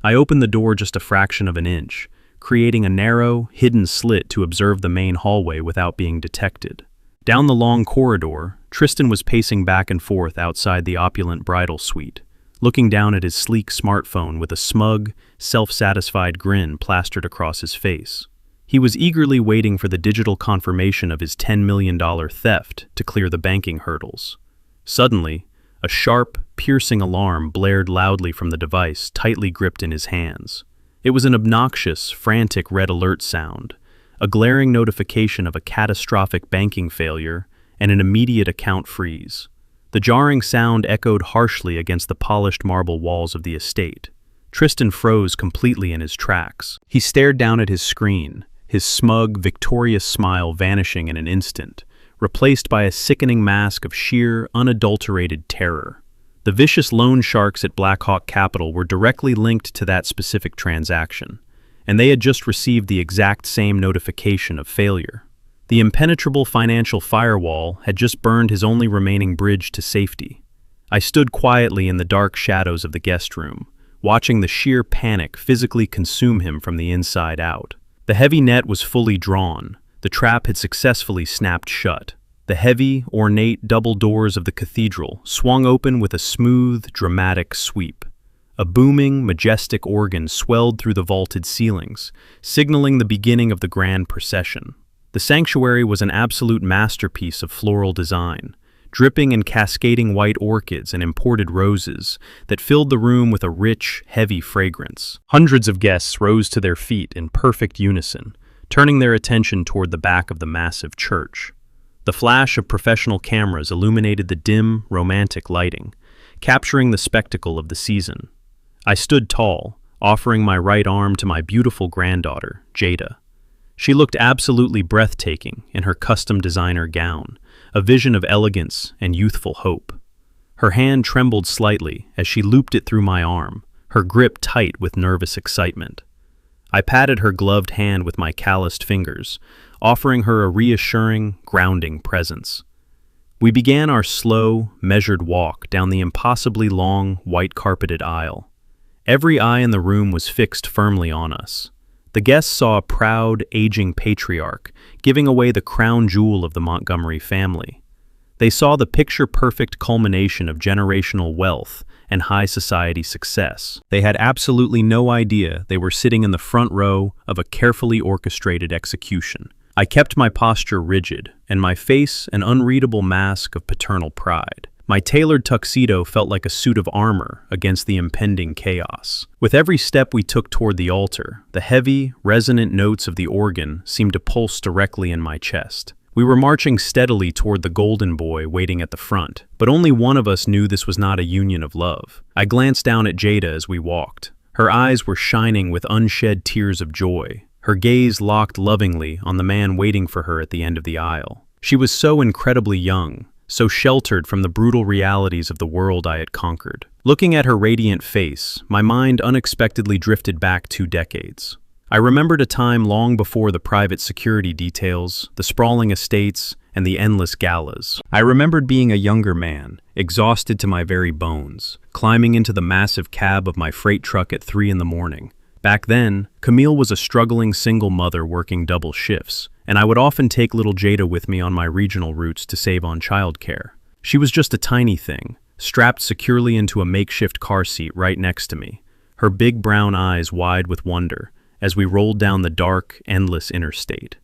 I opened the door just a fraction of an inch, creating a narrow, hidden slit to observe the main hallway without being detected. Down the long corridor, Tristan was pacing back and forth outside the opulent bridal suite, looking down at his sleek smartphone with a smug, self-satisfied grin plastered across his face. He was eagerly waiting for the digital confirmation of his $10 million theft to clear the banking hurdles. Suddenly, a sharp, piercing alarm blared loudly from the device tightly gripped in his hands. It was an obnoxious, frantic red alert sound, a glaring notification of a catastrophic banking failure and an immediate account freeze. The jarring sound echoed harshly against the polished marble walls of the estate. Tristan froze completely in his tracks. He stared down at his screen, his smug, victorious smile vanishing in an instant, replaced by a sickening mask of sheer, unadulterated terror. The vicious loan sharks at Blackhawk Capital were directly linked to that specific transaction, and they had just received the exact same notification of failure. The impenetrable financial firewall had just burned his only remaining bridge to safety. I stood quietly in the dark shadows of the guest room, watching the sheer panic physically consume him from the inside out. The heavy net was fully drawn. The trap had successfully snapped shut. The heavy, ornate double doors of the cathedral swung open with a smooth, dramatic sweep. A booming, majestic organ swelled through the vaulted ceilings, signaling the beginning of the grand procession. The sanctuary was an absolute masterpiece of floral design, dripping in cascading white orchids and imported roses that filled the room with a rich, heavy fragrance. Hundreds of guests rose to their feet in perfect unison, turning their attention toward the back of the massive church. The flash of professional cameras illuminated the dim, romantic lighting, capturing the spectacle of the season. I stood tall, offering my right arm to my beautiful granddaughter, Jada. She looked absolutely breathtaking in her custom designer gown, a vision of elegance and youthful hope. Her hand trembled slightly as she looped it through my arm, her grip tight with nervous excitement. I patted her gloved hand with my calloused fingers, offering her a reassuring, grounding presence. We began our slow, measured walk down the impossibly long, white-carpeted aisle. Every eye in the room was fixed firmly on us. The guests saw a proud, aging patriarch, giving away the crown jewel of the Montgomery family. They saw the picture-perfect culmination of generational wealth and high society success. They had absolutely no idea they were sitting in the front row of a carefully orchestrated execution. I kept my posture rigid, and my face an unreadable mask of paternal pride. My tailored tuxedo felt like a suit of armor against the impending chaos. With every step we took toward the altar, the heavy, resonant notes of the organ seemed to pulse directly in my chest. We were marching steadily toward the golden boy waiting at the front, but only one of us knew this was not a union of love. I glanced down at Jada as we walked. Her eyes were shining with unshed tears of joy, her gaze locked lovingly on the man waiting for her at the end of the aisle. She was so incredibly young, so sheltered from the brutal realities of the world I had conquered. Looking at her radiant face, my mind unexpectedly drifted back 2 decades. I remembered a time long before the private security details, the sprawling estates, and the endless galas. I remembered being a younger man, exhausted to my very bones, climbing into the massive cab of my freight truck at 3 in the morning. Back then, Camille was a struggling single mother working double shifts, and I would often take little Jada with me on my regional routes to save on childcare. She was just a tiny thing, strapped securely into a makeshift car seat right next to me, her big brown eyes wide with wonder, as we rolled down the dark, endless interstate.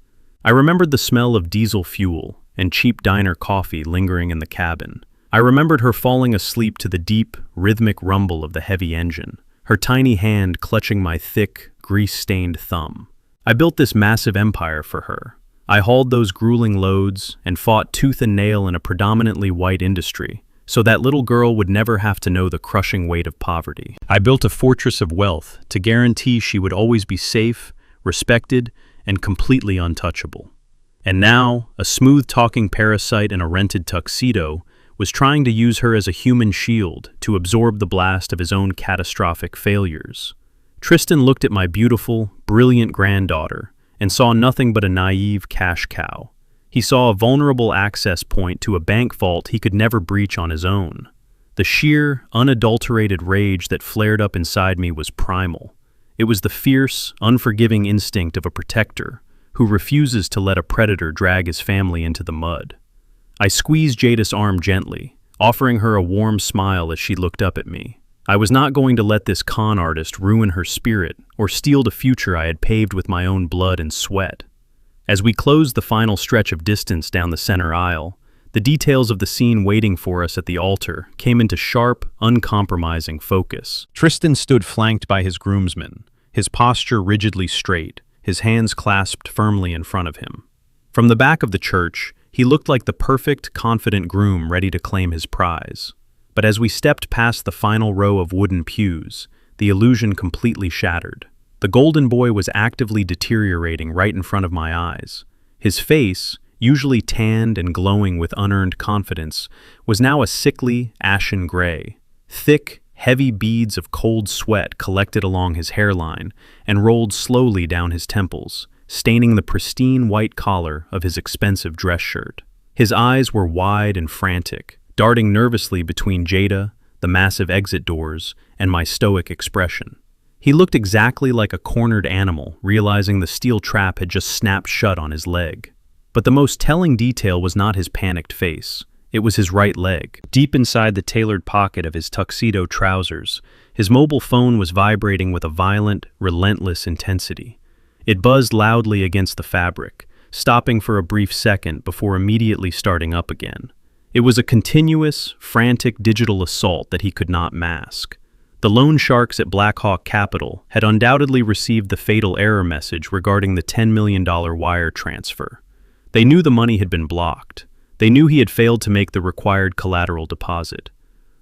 I remembered the smell of diesel fuel and cheap diner coffee lingering in the cabin. I remembered her falling asleep to the deep, rhythmic rumble of the heavy engine, her tiny hand clutching my thick, grease-stained thumb. I built this massive empire for her. I hauled those grueling loads and fought tooth and nail in a predominantly white industry, so that little girl would never have to know the crushing weight of poverty. I built a fortress of wealth to guarantee she would always be safe, respected, and completely untouchable. And now, a smooth-talking parasite in a rented tuxedo was trying to use her as a human shield to absorb the blast of his own catastrophic failures. Tristan looked at my beautiful, brilliant granddaughter and saw nothing but a naive cash cow. He saw a vulnerable access point to a bank vault he could never breach on his own. The sheer, unadulterated rage that flared up inside me was primal. It was the fierce, unforgiving instinct of a protector who refuses to let a predator drag his family into the mud. I squeezed Jada's arm gently, offering her a warm smile as she looked up at me. I was not going to let this con artist ruin her spirit or steal the future I had paved with my own blood and sweat. As we closed the final stretch of distance down the center aisle, the details of the scene waiting for us at the altar came into sharp, uncompromising focus. Tristan stood flanked by his groomsmen, his posture rigidly straight, his hands clasped firmly in front of him. From the back of the church, he looked like the perfect, confident groom ready to claim his prize. But as we stepped past the final row of wooden pews, the illusion completely shattered. The golden boy was actively deteriorating right in front of my eyes. His face, usually tanned and glowing with unearned confidence, was now a sickly, ashen gray. Thick, heavy beads of cold sweat collected along his hairline and rolled slowly down his temples, staining the pristine white collar of his expensive dress shirt. His eyes were wide and frantic, darting nervously between Jada, the massive exit doors, and my stoic expression. He looked exactly like a cornered animal, realizing the steel trap had just snapped shut on his leg. But the most telling detail was not his panicked face. It was his right leg. Deep inside the tailored pocket of his tuxedo trousers, his mobile phone was vibrating with a violent, relentless intensity. It buzzed loudly against the fabric, stopping for a brief second before immediately starting up again. It was a continuous, frantic digital assault that he could not mask. The loan sharks at Blackhawk Capital had undoubtedly received the fatal error message regarding the $10 million wire transfer. They knew the money had been blocked. They knew he had failed to make the required collateral deposit.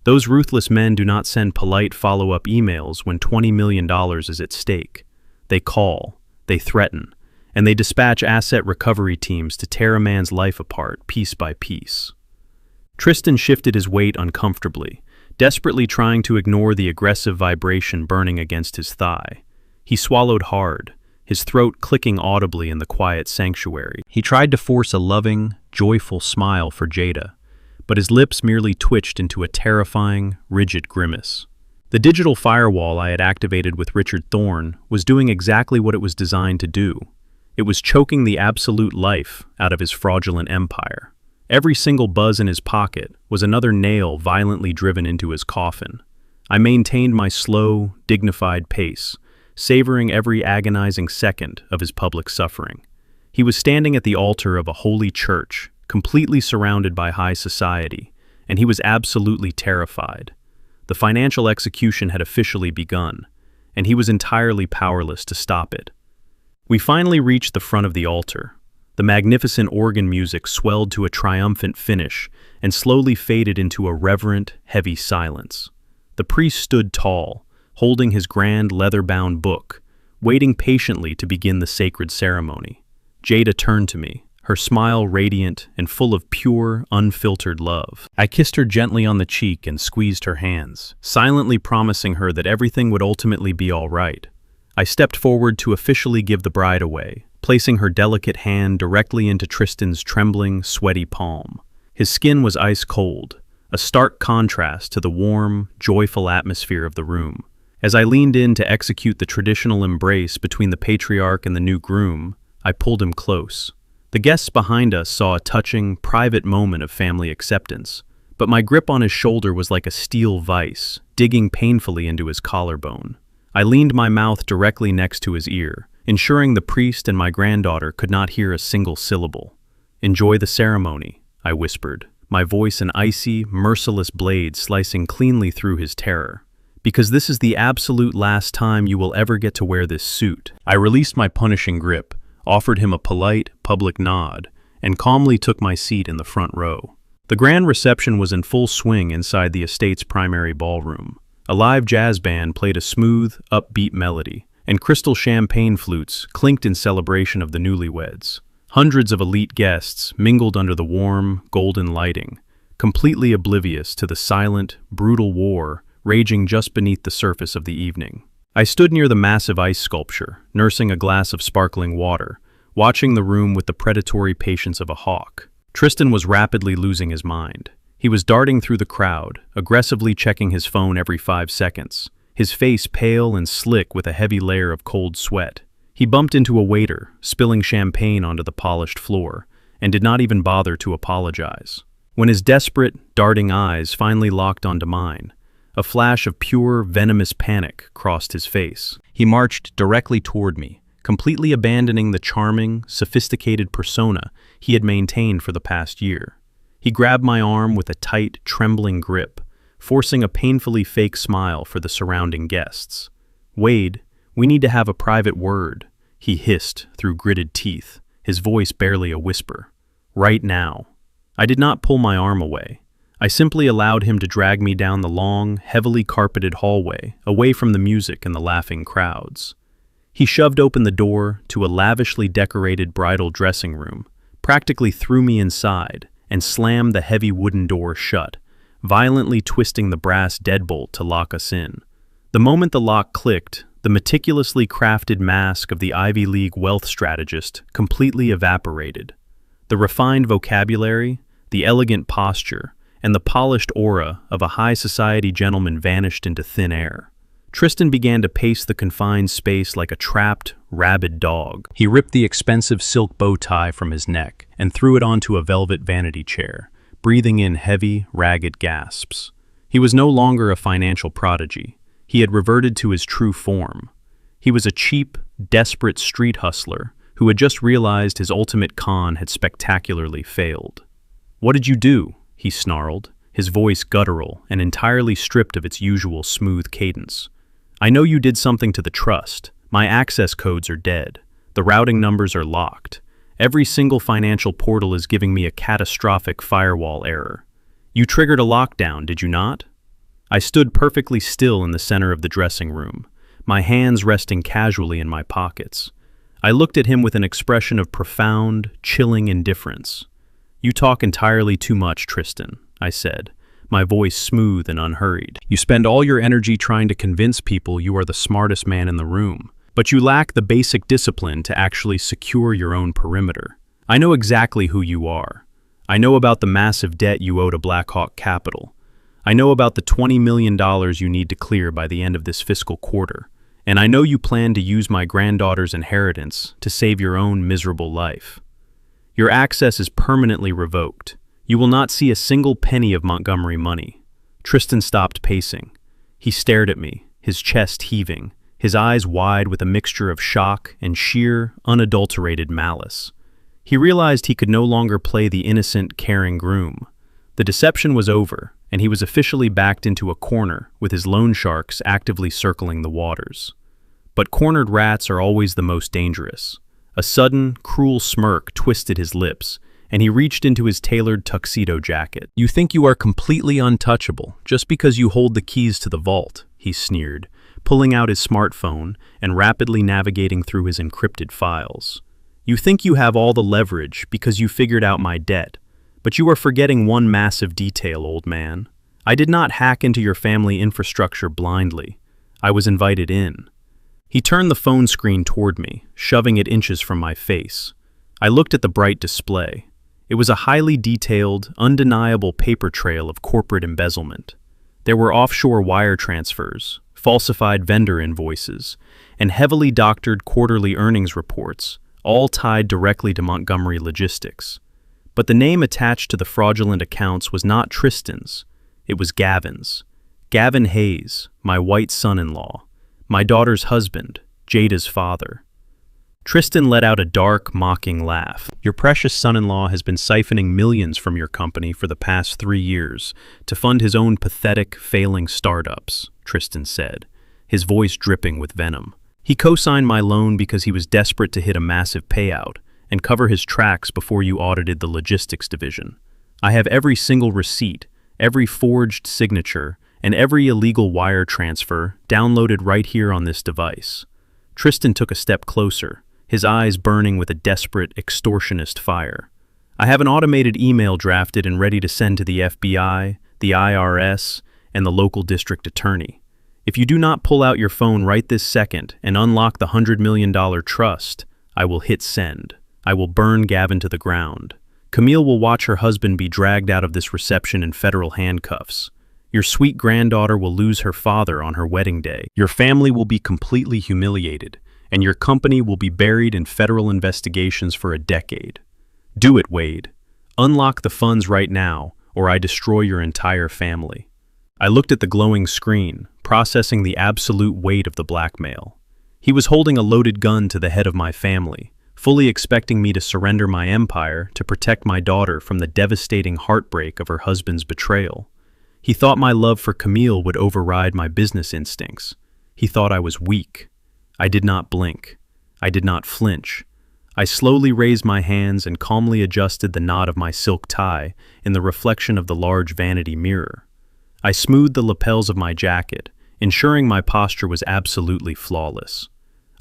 Those ruthless men do not send polite follow-up emails when $20 million is at stake. They call, they threaten, and they dispatch asset recovery teams to tear a man's life apart piece by piece. Tristan shifted his weight uncomfortably, desperately trying to ignore the aggressive vibration burning against his thigh. He swallowed hard, his throat clicking audibly in the quiet sanctuary. He tried to force a loving, joyful smile for Jada, but his lips merely twitched into a terrifying, rigid grimace. The digital firewall I had activated with Richard Thorne was doing exactly what it was designed to do. It was choking the absolute life out of his fraudulent empire. Every single buzz in his pocket was another nail violently driven into his coffin. I maintained my slow, dignified pace, savoring every agonizing second of his public suffering. He was standing at the altar of a holy church, completely surrounded by high society, and he was absolutely terrified. The financial execution had officially begun, and he was entirely powerless to stop it. We finally reached the front of the altar. The magnificent organ music swelled to a triumphant finish and slowly faded into a reverent, heavy silence. The priest stood tall, holding his grand leather-bound book, waiting patiently to begin the sacred ceremony. Jada turned to me, her smile radiant and full of pure, unfiltered love. I kissed her gently on the cheek and squeezed her hands, silently promising her that everything would ultimately be all right. I stepped forward to officially give the bride away, placing her delicate hand directly into Tristan's trembling, sweaty palm. His skin was ice cold, a stark contrast to the warm, joyful atmosphere of the room. As I leaned in to execute the traditional embrace between the patriarch and the new groom, I pulled him close. The guests behind us saw a touching, private moment of family acceptance, but my grip on his shoulder was like a steel vice, digging painfully into his collarbone. I leaned my mouth directly next to his ear, ensuring the priest and my granddaughter could not hear a single syllable. "Enjoy the ceremony," I whispered, my voice an icy, merciless blade slicing cleanly through his terror. "Because this is the absolute last time you will ever get to wear this suit." I released my punishing grip, offered him a polite, public nod, and calmly took my seat in the front row. The grand reception was in full swing inside the estate's primary ballroom. A live jazz band played a smooth, upbeat melody, and crystal champagne flutes clinked in celebration of the newlyweds. Hundreds of elite guests mingled under the warm, golden lighting, completely oblivious to the silent, brutal war raging just beneath the surface of the evening. I stood near the massive ice sculpture, nursing a glass of sparkling water, watching the room with the predatory patience of a hawk. Tristan was rapidly losing his mind. He was darting through the crowd, aggressively checking his phone every 5 seconds, his face pale and slick with a heavy layer of cold sweat. He bumped into a waiter, spilling champagne onto the polished floor, and did not even bother to apologize. When his desperate, darting eyes finally locked onto mine, a flash of pure, venomous panic crossed his face. He marched directly toward me, completely abandoning the charming, sophisticated persona he had maintained for the past year. He grabbed my arm with a tight, trembling grip, forcing a painfully fake smile for the surrounding guests. "Wade, we need to have a private word," he hissed through gritted teeth, his voice barely a whisper. "Right now." I did not pull my arm away. I simply allowed him to drag me down the long, heavily carpeted hallway, away from the music and the laughing crowds. He shoved open the door to a lavishly decorated bridal dressing room, practically threw me inside, and slammed the heavy wooden door shut, violently twisting the brass deadbolt to lock us in. The moment the lock clicked, the meticulously crafted mask of the Ivy League wealth strategist completely evaporated. The refined vocabulary, the elegant posture, and the polished aura of a high society gentleman vanished into thin air. Tristan began to pace the confined space like a trapped, rabid dog. He ripped the expensive silk bow tie from his neck and threw it onto a velvet vanity chair, breathing in heavy, ragged gasps. He was no longer a financial prodigy. He had reverted to his true form. He was a cheap, desperate street hustler who had just realized his ultimate con had spectacularly failed. "What did you do?" he snarled, his voice guttural and entirely stripped of its usual smooth cadence. "I know you did something to the trust. My access codes are dead. The routing numbers are locked. Every single financial portal is giving me a catastrophic firewall error. You triggered a lockdown, did you not?" I stood perfectly still in the center of the dressing room, my hands resting casually in my pockets. I looked at him with an expression of profound, chilling indifference. "You talk entirely too much, Tristan," I said, my voice smooth and unhurried. "You spend all your energy trying to convince people you are the smartest man in the room, but you lack the basic discipline to actually secure your own perimeter. I know exactly who you are. I know about the massive debt you owe to Blackhawk Capital. I know about the $20 million you need to clear by the end of this fiscal quarter, and I know you plan to use my granddaughter's inheritance to save your own miserable life. Your access is permanently revoked. You will not see a single penny of Montgomery money." Tristan stopped pacing. He stared at me, his chest heaving, his eyes wide with a mixture of shock and sheer, unadulterated malice. He realized he could no longer play the innocent, caring groom. The deception was over, and he was officially backed into a corner with his loan sharks actively circling the waters. But cornered rats are always the most dangerous. A sudden, cruel smirk twisted his lips, and he reached into his tailored tuxedo jacket. "You think you are completely untouchable just because you hold the keys to the vault," he sneered, pulling out his smartphone and rapidly navigating through his encrypted files. "You think you have all the leverage because you figured out my debt, but you are forgetting one massive detail, old man. I did not hack into your family infrastructure blindly. I was invited in." He turned the phone screen toward me, shoving it inches from my face. I looked at the bright display. It was a highly detailed, undeniable paper trail of corporate embezzlement. There were offshore wire transfers, falsified vendor invoices, and heavily doctored quarterly earnings reports, all tied directly to Montgomery Logistics. But the name attached to the fraudulent accounts was not Tristan's. It was Gavin's. Gavin Hayes, my white son-in-law. My daughter's husband, Jada's father. Tristan let out a dark, mocking laugh. "Your precious son-in-law has been siphoning millions from your company for the past 3 years to fund his own pathetic, failing startups," Tristan said, his voice dripping with venom. "He co-signed my loan because he was desperate to hit a massive payout and cover his tracks before you audited the logistics division. I have every single receipt, every forged signature, and every illegal wire transfer downloaded right here on this device." Tristan took a step closer, his eyes burning with a desperate, extortionist fire. "I have an automated email drafted and ready to send to the FBI, the IRS, and the local district attorney. If you do not pull out your phone right this second and unlock the $100 million trust, I will hit send. I will burn Gavin to the ground. Camille will watch her husband be dragged out of this reception in federal handcuffs. Your sweet granddaughter will lose her father on her wedding day. Your family will be completely humiliated, and your company will be buried in federal investigations for a decade. Do it, Wade. Unlock the funds right now, or I destroy your entire family." I looked at the glowing screen, processing the absolute weight of the blackmail. He was holding a loaded gun to the head of my family, fully expecting me to surrender my empire to protect my daughter from the devastating heartbreak of her husband's betrayal. He thought my love for Camille would override my business instincts. He thought I was weak. I did not blink. I did not flinch. I slowly raised my hands and calmly adjusted the knot of my silk tie in the reflection of the large vanity mirror. I smoothed the lapels of my jacket, ensuring my posture was absolutely flawless.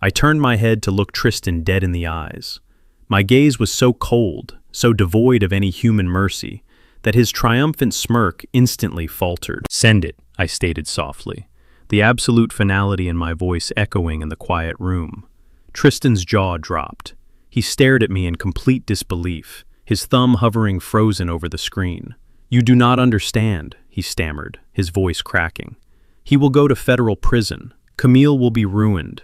I turned my head to look Tristan dead in the eyes. My gaze was so cold, so devoid of any human mercy, that his triumphant smirk instantly faltered. "Send it," I stated softly, the absolute finality in my voice echoing in the quiet room. Tristan's jaw dropped. He stared at me in complete disbelief, his thumb hovering frozen over the screen. "You do not understand," he stammered, his voice cracking. "He will go to federal prison. Camille will be ruined."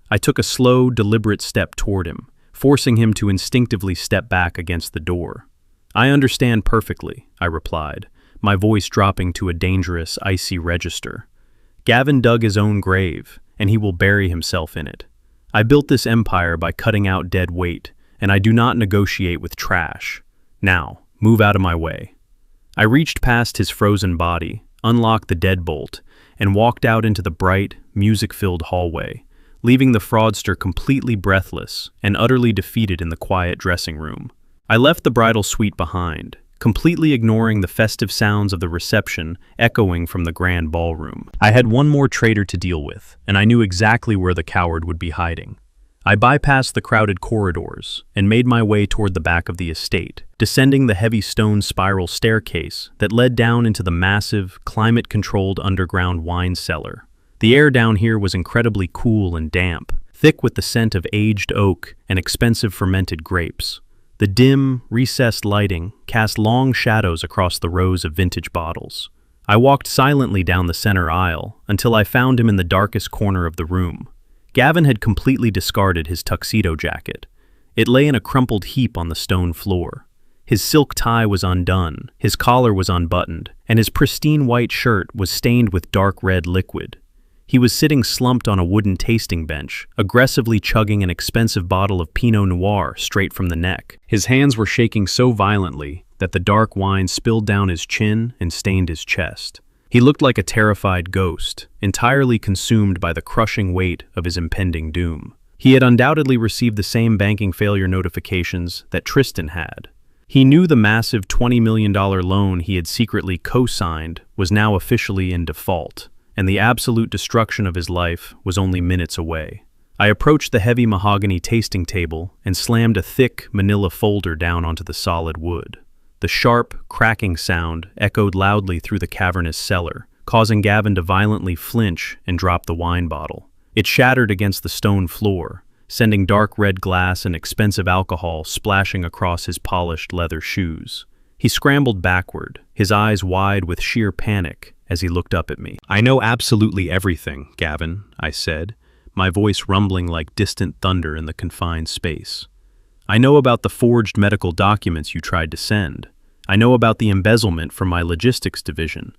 I took a slow, deliberate step toward him, forcing him to instinctively step back against the door. "I understand perfectly," I replied, my voice dropping to a dangerous, icy register. "Gavin dug his own grave, and he will bury himself in it. I built this empire by cutting out dead weight, and I do not negotiate with trash. Now, move out of my way." I reached past his frozen body, unlocked the deadbolt, and walked out into the bright, music-filled hallway, leaving the fraudster completely breathless and utterly defeated in the quiet dressing room. I left the bridal suite behind, completely ignoring the festive sounds of the reception echoing from the grand ballroom. I had one more traitor to deal with, and I knew exactly where the coward would be hiding. I bypassed the crowded corridors and made my way toward the back of the estate, descending the heavy stone spiral staircase that led down into the massive, climate-controlled underground wine cellar. The air down here was incredibly cool and damp, thick with the scent of aged oak and expensive fermented grapes. The dim, recessed lighting cast long shadows across the rows of vintage bottles. I walked silently down the center aisle until I found him in the darkest corner of the room. Gavin had completely discarded his tuxedo jacket. It lay in a crumpled heap on the stone floor. His silk tie was undone, his collar was unbuttoned, and his pristine white shirt was stained with dark red liquid. He was sitting slumped on a wooden tasting bench, aggressively chugging an expensive bottle of Pinot Noir straight from the neck. His hands were shaking so violently that the dark wine spilled down his chin and stained his chest. He looked like a terrified ghost, entirely consumed by the crushing weight of his impending doom. He had undoubtedly received the same banking failure notifications that Tristan had. He knew the massive $20 million loan he had secretly co-signed was now officially in default, and the absolute destruction of his life was only minutes away. I approached the heavy mahogany tasting table and slammed a thick manila folder down onto the solid wood. The sharp, cracking sound echoed loudly through the cavernous cellar, causing Gavin to violently flinch and drop the wine bottle. It shattered against the stone floor, sending dark red glass and expensive alcohol splashing across his polished leather shoes. He scrambled backward, his eyes wide with sheer panic, as he looked up at me. "I know absolutely everything, Gavin," I said, my voice rumbling like distant thunder in the confined space. "I know about the forged medical documents you tried to send. I know about the embezzlement from my logistics division.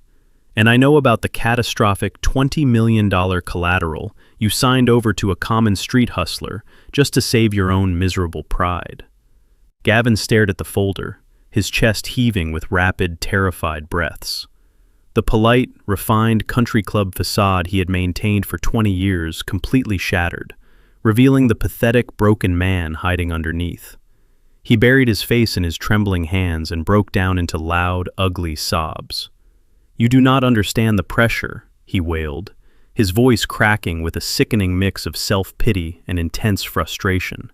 And I know about the catastrophic $20 million collateral you signed over to a common street hustler just to save your own miserable pride." Gavin stared at the folder, his chest heaving with rapid, terrified breaths. The polite, refined country club facade he had maintained for 20 years completely shattered, revealing the pathetic, broken man hiding underneath. He buried his face in his trembling hands and broke down into loud, ugly sobs. "You do not understand the pressure," he wailed, his voice cracking with a sickening mix of self-pity and intense frustration.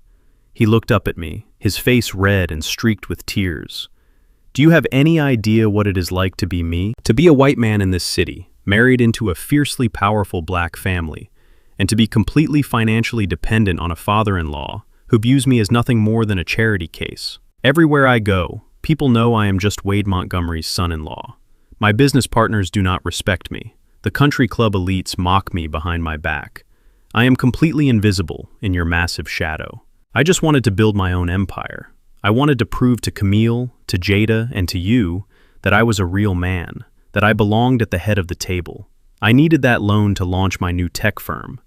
He looked up at me, his face red and streaked with tears. Do you have any idea what it is like to be me? To be a white man in this city, married into a fiercely powerful black family, and to be completely financially dependent on a father-in-law who views me as nothing more than a charity case. Everywhere I go, people know I am just Wade Montgomery's son-in-law. My business partners do not respect me. The country club elites mock me behind my back. I am completely invisible in your massive shadow. I just wanted to build my own empire. I wanted to prove to Camille, to Jada, and to you that I was a real man, that I belonged at the head of the table. I needed that loan to launch my new tech firm,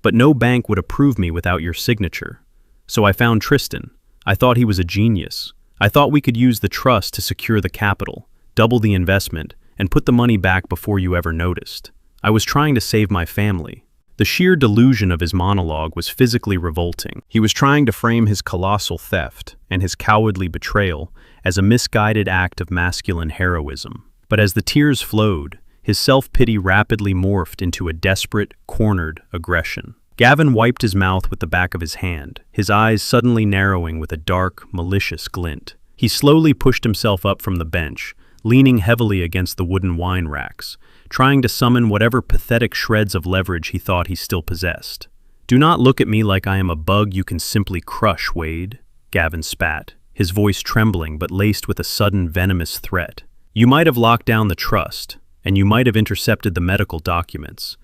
but no bank would approve me without your signature. So I found Tristan. I thought he was a genius. I thought we could use the trust to secure the capital, double the investment, and put the money back before you ever noticed. I was trying to save my family. The sheer delusion of his monologue was physically revolting. He was trying to frame his colossal theft and his cowardly betrayal as a misguided act of masculine heroism. But as the tears flowed, his self-pity rapidly morphed into a desperate, cornered aggression. Gavin wiped his mouth with the back of his hand, his eyes suddenly narrowing with a dark, malicious glint. He slowly pushed himself up from the bench, leaning heavily against the wooden wine racks, trying to summon whatever pathetic shreds of leverage he thought he still possessed. Do not look at me like I am a bug you can simply crush, Wade, Gavin spat, his voice trembling but laced with a sudden venomous threat. You might have locked down the trust, and you might have intercepted the medical documents,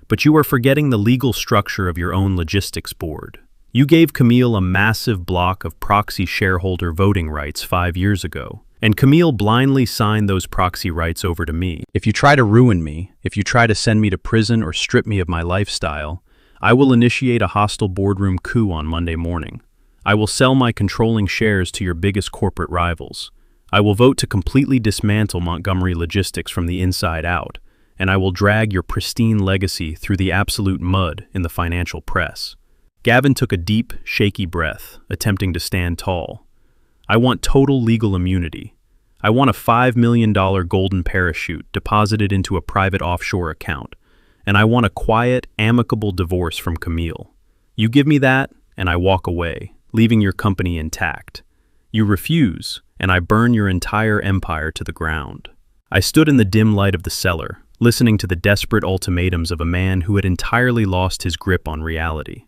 but you are forgetting the legal structure of your own logistics board. You gave Camille a massive block of proxy shareholder voting rights 5 years ago, and Camille blindly signed those proxy rights over to me. If you try to ruin me, if you try to send me to prison or strip me of my lifestyle, I will initiate a hostile boardroom coup on Monday morning. I will sell my controlling shares to your biggest corporate rivals. I will vote to completely dismantle Montgomery Logistics from the inside out, and I will drag your pristine legacy through the absolute mud in the financial press. Gavin took a deep, shaky breath, attempting to stand tall. I want total legal immunity. I want a $5 million golden parachute deposited into a private offshore account, and I want a quiet, amicable divorce from Camille. You give me that, and I walk away, leaving your company intact. You refuse, and I burn your entire empire to the ground. I stood in the dim light of the cellar, listening to the desperate ultimatums of a man who had entirely lost his grip on reality.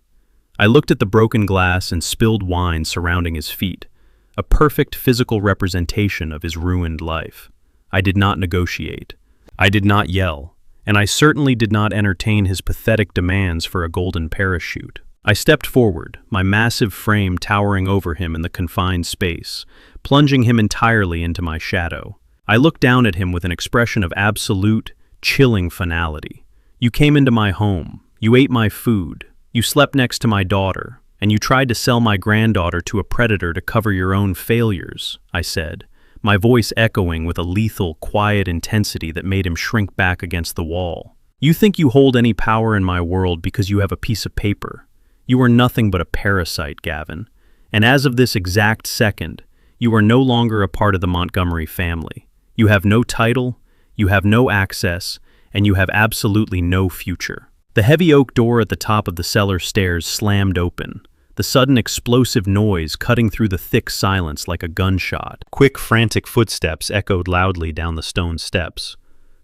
I looked at the broken glass and spilled wine surrounding his feet, a perfect physical representation of his ruined life. I did not negotiate. I did not yell, and I certainly did not entertain his pathetic demands for a golden parachute. I stepped forward, my massive frame towering over him in the confined space, plunging him entirely into my shadow. I looked down at him with an expression of absolute, chilling finality. You came into my home, you ate my food, you slept next to my daughter, and you tried to sell my granddaughter to a predator to cover your own failures, I said, my voice echoing with a lethal, quiet intensity that made him shrink back against the wall. You think you hold any power in my world because you have a piece of paper. You are nothing but a parasite, Gavin, and as of this exact second, you are no longer a part of the Montgomery family. You have no title, you have no access, and you have absolutely no future. The heavy oak door at the top of the cellar stairs slammed open, the sudden explosive noise cutting through the thick silence like a gunshot. Quick, frantic footsteps echoed loudly down the stone steps.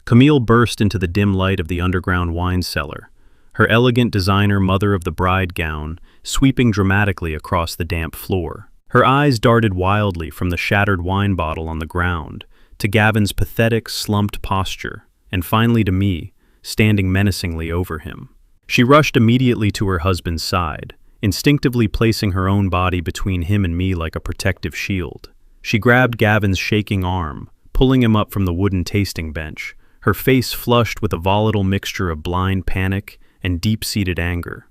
Camille burst into the dim light of the underground wine cellar, her elegant designer mother-of-the-bride gown sweeping dramatically across the damp floor. Her eyes darted wildly from the shattered wine bottle on the ground to Gavin's pathetic, slumped posture, and finally to me, standing menacingly over him. She rushed immediately to her husband's side, instinctively placing her own body between him and me like a protective shield. She grabbed Gavin's shaking arm, pulling him up from the wooden tasting bench, her face flushed with a volatile mixture of blind panic and deep-seated anger.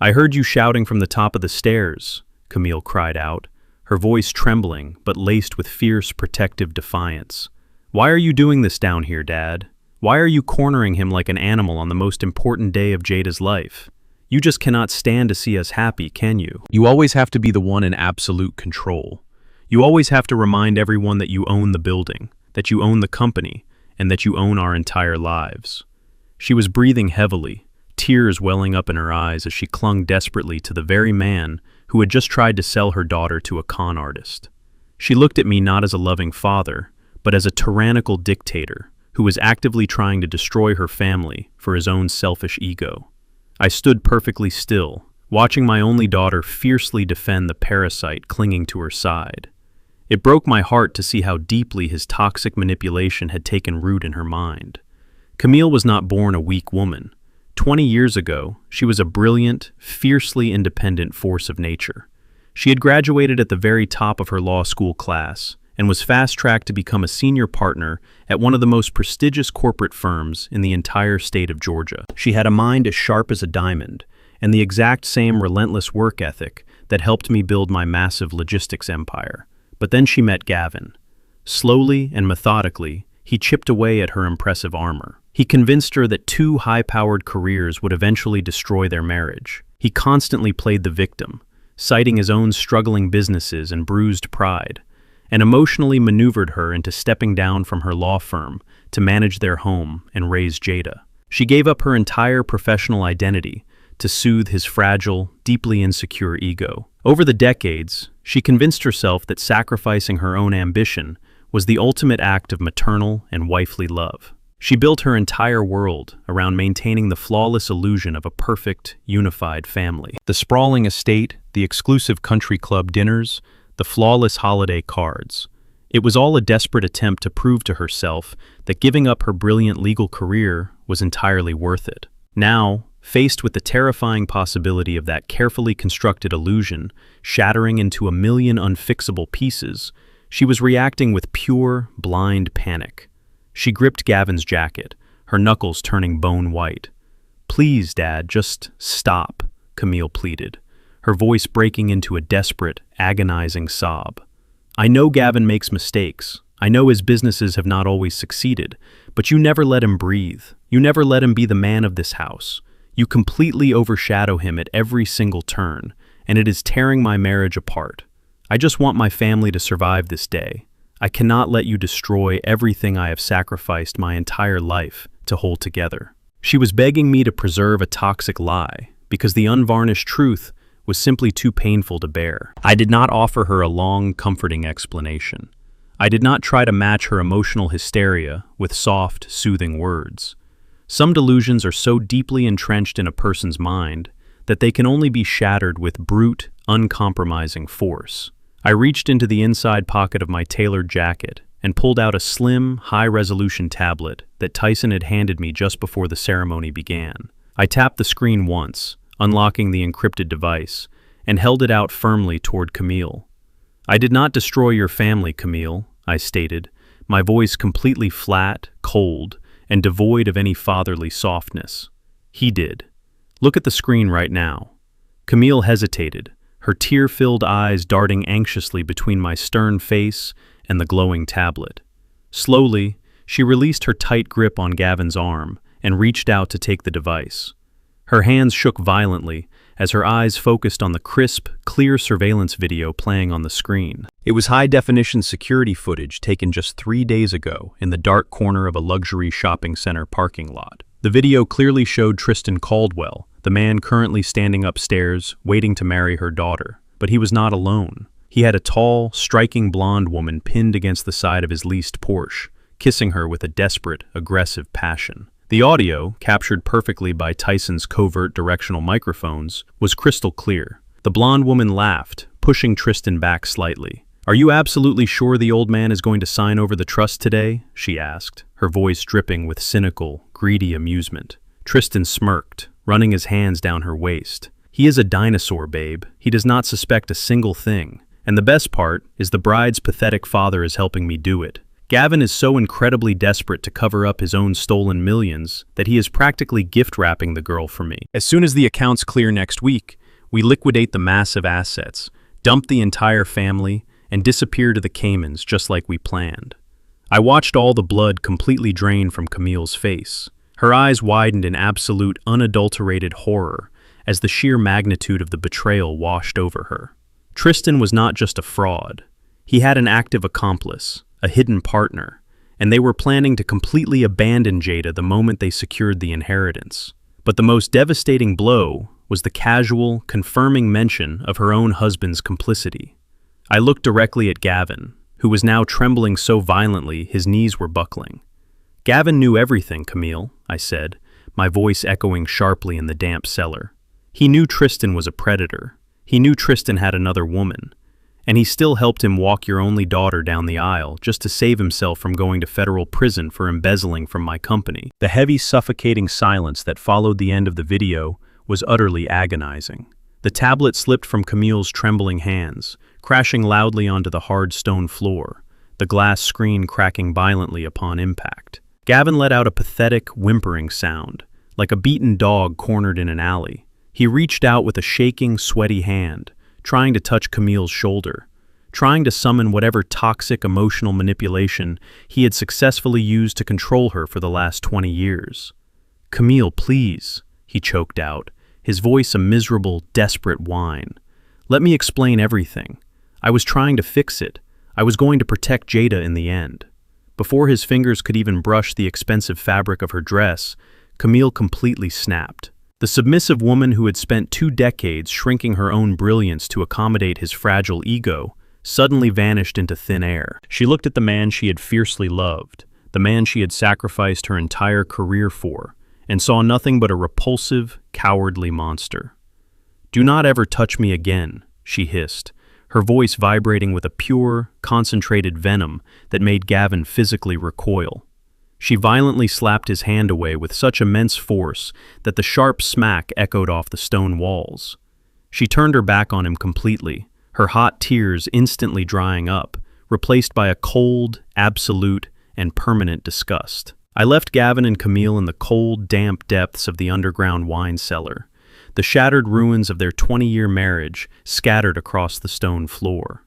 "I heard you shouting from the top of the stairs," Camille cried out, her voice trembling but laced with fierce, protective defiance. "Why are you doing this down here, Dad? Why are you cornering him like an animal on the most important day of Jada's life? You just cannot stand to see us happy, can you? You always have to be the one in absolute control. You always have to remind everyone that you own the building, that you own the company, and that you own our entire lives." She was breathing heavily, tears welling up in her eyes as she clung desperately to the very man who had just tried to sell her daughter to a con artist. She looked at me not as a loving father, but as a tyrannical dictator who was actively trying to destroy her family for his own selfish ego. I stood perfectly still, watching my only daughter fiercely defend the parasite clinging to her side. It broke my heart to see how deeply his toxic manipulation had taken root in her mind. Camille was not born a weak woman. 20 years ago, she was a brilliant, fiercely independent force of nature. She had graduated at the very top of her law school class and was fast-tracked to become a senior partner at one of the most prestigious corporate firms in the entire state of Georgia. She had a mind as sharp as a diamond and the exact same relentless work ethic that helped me build my massive logistics empire. But then she met Gavin. Slowly and methodically, he chipped away at her impressive armor. He convinced her that two high-powered careers would eventually destroy their marriage. He constantly played the victim, citing his own struggling businesses and bruised pride, and emotionally maneuvered her into stepping down from her law firm to manage their home and raise Jada. She gave up her entire professional identity to soothe his fragile, deeply insecure ego. Over the decades, she convinced herself that sacrificing her own ambition was the ultimate act of maternal and wifely love. She built her entire world around maintaining the flawless illusion of a perfect, unified family. The sprawling estate, the exclusive country club dinners, the flawless holiday cards. It was all a desperate attempt to prove to herself that giving up her brilliant legal career was entirely worth it. Now, faced with the terrifying possibility of that carefully constructed illusion shattering into a million unfixable pieces, she was reacting with pure, blind panic. She gripped Gavin's jacket, her knuckles turning bone white. "Please, Dad, just stop," Camille pleaded, her voice breaking into a desperate, agonizing sob. "I know Gavin makes mistakes. I know his businesses have not always succeeded, but you never let him breathe. You never let him be the man of this house. You completely overshadow him at every single turn, and it is tearing my marriage apart. I just want my family to survive this day. I cannot let you destroy everything I have sacrificed my entire life to hold together." She was begging me to preserve a toxic lie, because the unvarnished truth was simply too painful to bear. I did not offer her a long, comforting explanation. I did not try to match her emotional hysteria with soft, soothing words. Some delusions are so deeply entrenched in a person's mind that they can only be shattered with brute, uncompromising force. I reached into the inside pocket of my tailored jacket and pulled out a slim, high-resolution tablet that Tyson had handed me just before the ceremony began. I tapped the screen once, unlocking the encrypted device, and held it out firmly toward Camille. "I did not destroy your family, Camille," I stated, my voice completely flat, cold, and devoid of any fatherly softness. "He did. Look at the screen right now." Camille hesitated, her tear-filled eyes darting anxiously between my stern face and the glowing tablet. Slowly, she released her tight grip on Gavin's arm and reached out to take the device. Her hands shook violently as her eyes focused on the crisp, clear surveillance video playing on the screen. It was high-definition security footage taken just 3 days ago in the dark corner of a luxury shopping center parking lot. The video clearly showed Tristan Caldwell, the man currently standing upstairs, waiting to marry her daughter. But he was not alone. He had a tall, striking blonde woman pinned against the side of his leased Porsche, kissing her with a desperate, aggressive passion. The audio, captured perfectly by Tyson's covert directional microphones, was crystal clear. The blonde woman laughed, pushing Tristan back slightly. "Are you absolutely sure the old man is going to sign over the trust today?" she asked, her voice dripping with cynical, greedy amusement. Tristan smirked, running his hands down her waist. "He is a dinosaur, babe. He does not suspect a single thing. And the best part is the bride's pathetic father is helping me do it. Gavin is so incredibly desperate to cover up his own stolen millions that he is practically gift-wrapping the girl for me. As soon as the accounts clear next week, we liquidate the massive assets, dump the entire family, and disappear to the Caymans just like we planned." I watched all the blood completely drain from Camille's face. Her eyes widened in absolute, unadulterated horror as the sheer magnitude of the betrayal washed over her. Tristan was not just a fraud. He had an active accomplice, a hidden partner, and they were planning to completely abandon Jada the moment they secured the inheritance. But the most devastating blow was the casual, confirming mention of her own husband's complicity. I looked directly at Gavin, who was now trembling so violently his knees were buckling. "Gavin knew everything, Camille," I said, my voice echoing sharply in the damp cellar. "He knew Tristan was a predator. He knew Tristan had another woman. And he still helped him walk your only daughter down the aisle just to save himself from going to federal prison for embezzling from my company." The heavy, suffocating silence that followed the end of the video was utterly agonizing. The tablet slipped from Camille's trembling hands, crashing loudly onto the hard stone floor, the glass screen cracking violently upon impact. Gavin let out a pathetic, whimpering sound, like a beaten dog cornered in an alley. He reached out with a shaking, sweaty hand, trying to touch Camille's shoulder, trying to summon whatever toxic emotional manipulation he had successfully used to control her for the last 20 years. "Camille, please," he choked out, his voice a miserable, desperate whine. "Let me explain everything. I was trying to fix it. I was going to protect Jada in the end." Before his fingers could even brush the expensive fabric of her dress, Camille completely snapped. The submissive woman who had spent 2 decades shrinking her own brilliance to accommodate his fragile ego suddenly vanished into thin air. She looked at the man she had fiercely loved, the man she had sacrificed her entire career for, and saw nothing but a repulsive, cowardly monster. "Do not ever touch me again," she hissed, her voice vibrating with a pure, concentrated venom that made Gavin physically recoil. She violently slapped his hand away with such immense force that the sharp smack echoed off the stone walls. She turned her back on him completely, her hot tears instantly drying up, replaced by a cold, absolute, and permanent disgust. I left Gavin and Camille in the cold, damp depths of the underground wine cellar, the shattered ruins of their 20-year marriage scattered across the stone floor.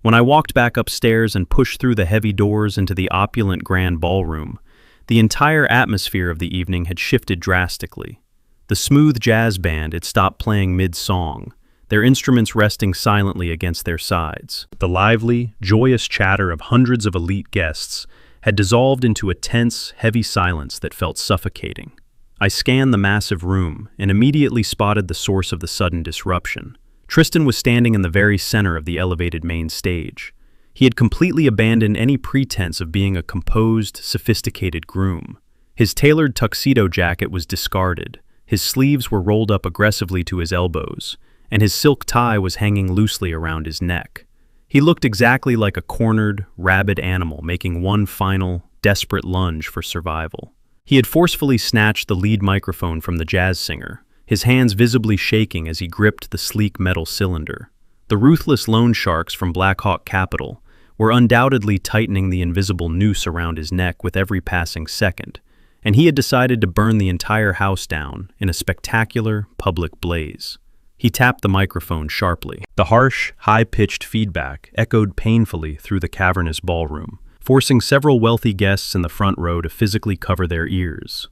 When I walked back upstairs and pushed through the heavy doors into the opulent grand ballroom, the entire atmosphere of the evening had shifted drastically. The smooth jazz band had stopped playing mid-song, their instruments resting silently against their sides. The lively, joyous chatter of hundreds of elite guests had dissolved into a tense, heavy silence that felt suffocating. I scanned the massive room and immediately spotted the source of the sudden disruption. Tristan was standing in the very center of the elevated main stage. He had completely abandoned any pretense of being a composed, sophisticated groom. His tailored tuxedo jacket was discarded, his sleeves were rolled up aggressively to his elbows, and his silk tie was hanging loosely around his neck. He looked exactly like a cornered, rabid animal making one final, desperate lunge for survival. He had forcefully snatched the lead microphone from the jazz singer, his hands visibly shaking as he gripped the sleek metal cylinder. The ruthless loan sharks from Black Hawk Capital were undoubtedly tightening the invisible noose around his neck with every passing second, and he had decided to burn the entire house down in a spectacular public blaze. He tapped the microphone sharply. The harsh, high-pitched feedback echoed painfully through the cavernous ballroom, forcing several wealthy guests in the front row to physically cover their ears.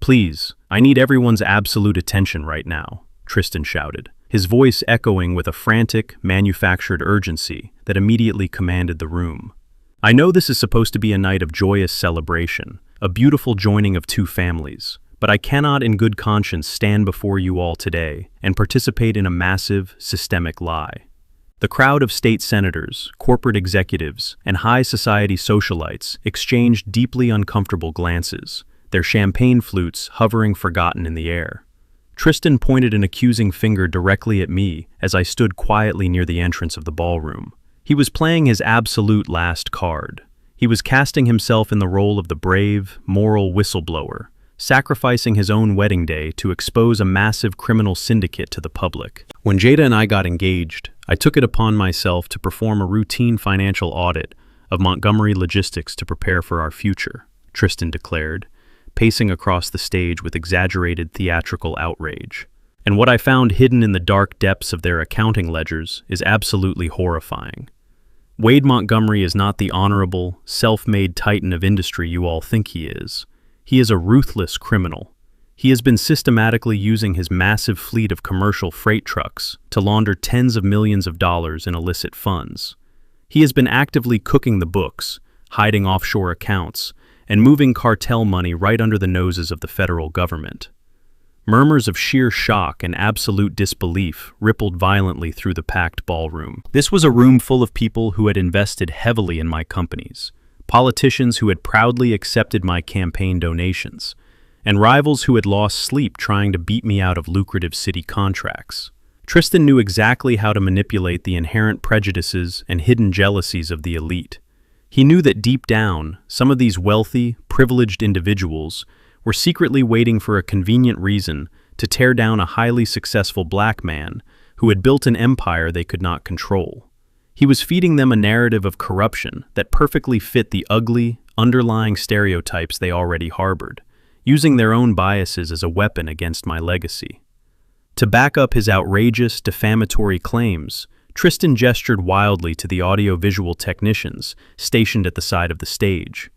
"Please, I need everyone's absolute attention right now," Tristan shouted, his voice echoing with a frantic, manufactured urgency that immediately commanded the room. "I know this is supposed to be a night of joyous celebration, a beautiful joining of 2 families, but I cannot in good conscience stand before you all today and participate in a massive, systemic lie." The crowd of state senators, corporate executives, and high society socialites exchanged deeply uncomfortable glances, their champagne flutes hovering forgotten in the air. Tristan pointed an accusing finger directly at me as I stood quietly near the entrance of the ballroom. He was playing his absolute last card. He was casting himself in the role of the brave, moral whistleblower, sacrificing his own wedding day to expose a massive criminal syndicate to the public. When Jada and I got engaged, I took it upon myself to perform a routine financial audit of Montgomery Logistics to prepare for our future, Tristan declared, pacing across the stage with exaggerated theatrical outrage. And what I found hidden in the dark depths of their accounting ledgers is absolutely horrifying. Wade Montgomery is not the honorable, self-made titan of industry you all think he is. He is a ruthless criminal. He has been systematically using his massive fleet of commercial freight trucks to launder tens of millions of dollars in illicit funds. He has been actively cooking the books, hiding offshore accounts, and moving cartel money right under the noses of the federal government. Murmurs of sheer shock and absolute disbelief rippled violently through the packed ballroom. This was a room full of people who had invested heavily in my companies, politicians who had proudly accepted my campaign donations, and rivals who had lost sleep trying to beat me out of lucrative city contracts. Tristan knew exactly how to manipulate the inherent prejudices and hidden jealousies of the elite. He knew that deep down, some of these wealthy, privileged individuals were secretly waiting for a convenient reason to tear down a highly successful black man who had built an empire they could not control. He was feeding them a narrative of corruption that perfectly fit the ugly, underlying stereotypes they already harbored, using their own biases as a weapon against my legacy. To back up his outrageous, defamatory claims, Tristan gestured wildly to the audio-visual technicians stationed at the side of the stage.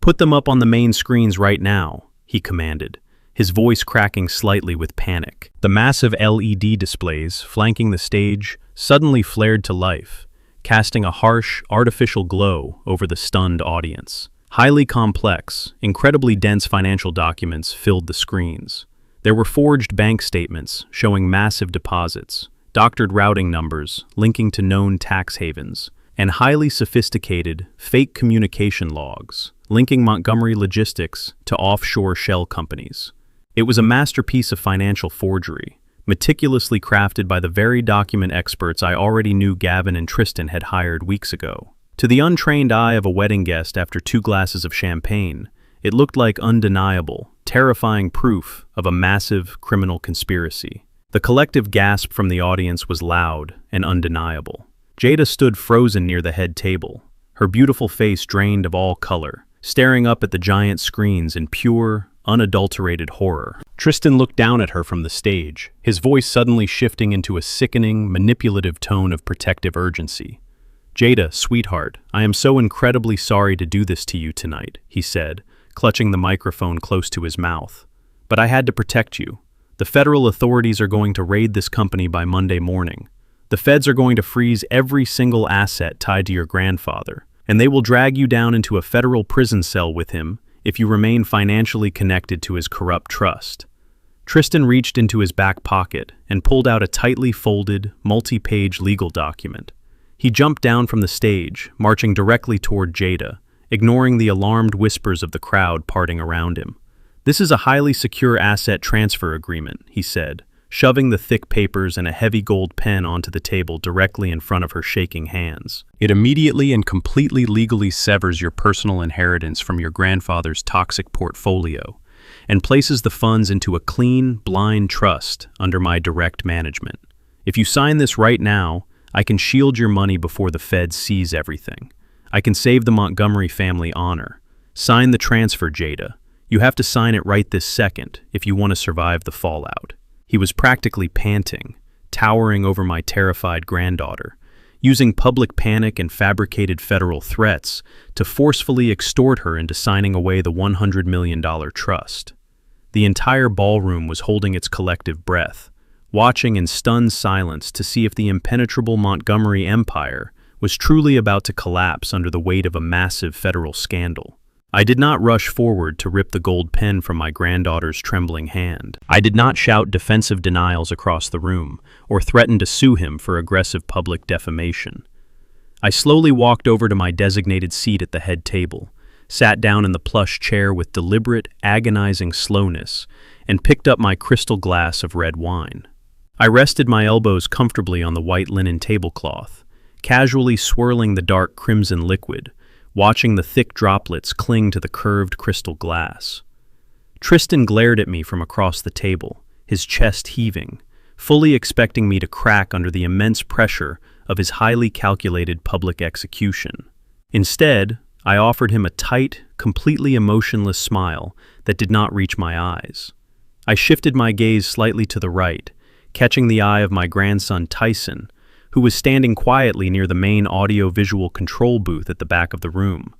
"Put them up on the main screens right now," he commanded, his voice cracking slightly with panic. The massive LED displays flanking the stage suddenly flared to life, casting a harsh, artificial glow over the stunned audience. Highly complex, incredibly dense financial documents filled the screens. There were forged bank statements showing massive deposits, doctored routing numbers linking to known tax havens, and highly sophisticated, fake communication logs linking Montgomery Logistics to offshore shell companies. It was a masterpiece of financial forgery, meticulously crafted by the very document experts I already knew Gavin and Tristan had hired weeks ago. To the untrained eye of a wedding guest after 2 glasses of champagne, it looked like undeniable, terrifying proof of a massive criminal conspiracy. The collective gasp from the audience was loud and undeniable. Jada stood frozen near the head table, her beautiful face drained of all color, staring up at the giant screens in pure, unadulterated horror. Tristan looked down at her from the stage, his voice suddenly shifting into a sickening, manipulative tone of protective urgency. "Jada, sweetheart, I am so incredibly sorry to do this to you tonight," he said, clutching the microphone close to his mouth. "But I had to protect you. The federal authorities are going to raid this company by Monday morning. The feds are going to freeze every single asset tied to your grandfather, and they will drag you down into a federal prison cell with him if you remain financially connected to his corrupt trust." Tristan reached into his back pocket and pulled out a tightly folded, multi-page legal document. He jumped down from the stage, marching directly toward Jada, ignoring the alarmed whispers of the crowd parting around him. "This is a highly secure asset transfer agreement," he said, shoving the thick papers and a heavy gold pen onto the table directly in front of her shaking hands. "It immediately and completely legally severs your personal inheritance from your grandfather's toxic portfolio and places the funds into a clean, blind trust under my direct management. If you sign this right now, I can shield your money before the feds seize everything. I can save the Montgomery family honor. Sign the transfer, Jada. You have to sign it right this second if you want to survive the fallout." He was practically panting, towering over my terrified granddaughter, using public panic and fabricated federal threats to forcefully extort her into signing away the $100 million trust. The entire ballroom was holding its collective breath, watching in stunned silence to see if the impenetrable Montgomery empire was truly about to collapse under the weight of a massive federal scandal. I did not rush forward to rip the gold pen from my granddaughter's trembling hand. I did not shout defensive denials across the room or threaten to sue him for aggressive public defamation. I slowly walked over to my designated seat at the head table, sat down in the plush chair with deliberate, agonizing slowness, and picked up my crystal glass of red wine. I rested my elbows comfortably on the white linen tablecloth, casually swirling the dark crimson liquid, watching the thick droplets cling to the curved crystal glass. Tristan glared at me from across the table, his chest heaving, fully expecting me to crack under the immense pressure of his highly calculated public execution. Instead, I offered him a tight, completely emotionless smile that did not reach my eyes. I shifted my gaze slightly to the right, catching the eye of my grandson Tyson, who was standing quietly near the main audio-visual control booth at the back of the room.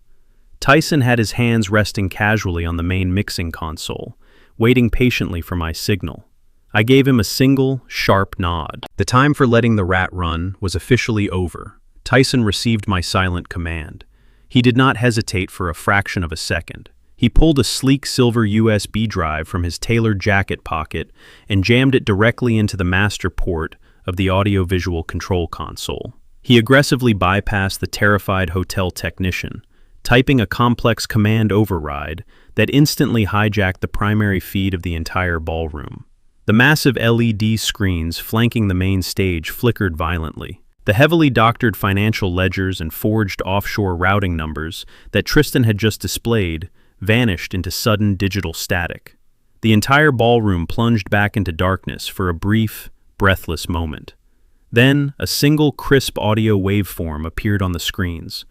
Tyson had his hands resting casually on the main mixing console, waiting patiently for my signal. I gave him a single, sharp nod. The time for letting the rat run was officially over. Tyson received my silent command. He did not hesitate for a fraction of a second. He pulled a sleek silver USB drive from his tailored jacket pocket and jammed it directly into the master port of the audio-visual control console. He aggressively bypassed the terrified hotel technician, typing a complex command override that instantly hijacked the primary feed of the entire ballroom. The massive LED screens flanking the main stage flickered violently. The heavily doctored financial ledgers and forged offshore routing numbers that Tristan had just displayed vanished into sudden digital static. The entire ballroom plunged back into darkness for a brief, breathless moment. Then, a single crisp audio waveform appeared on the screens,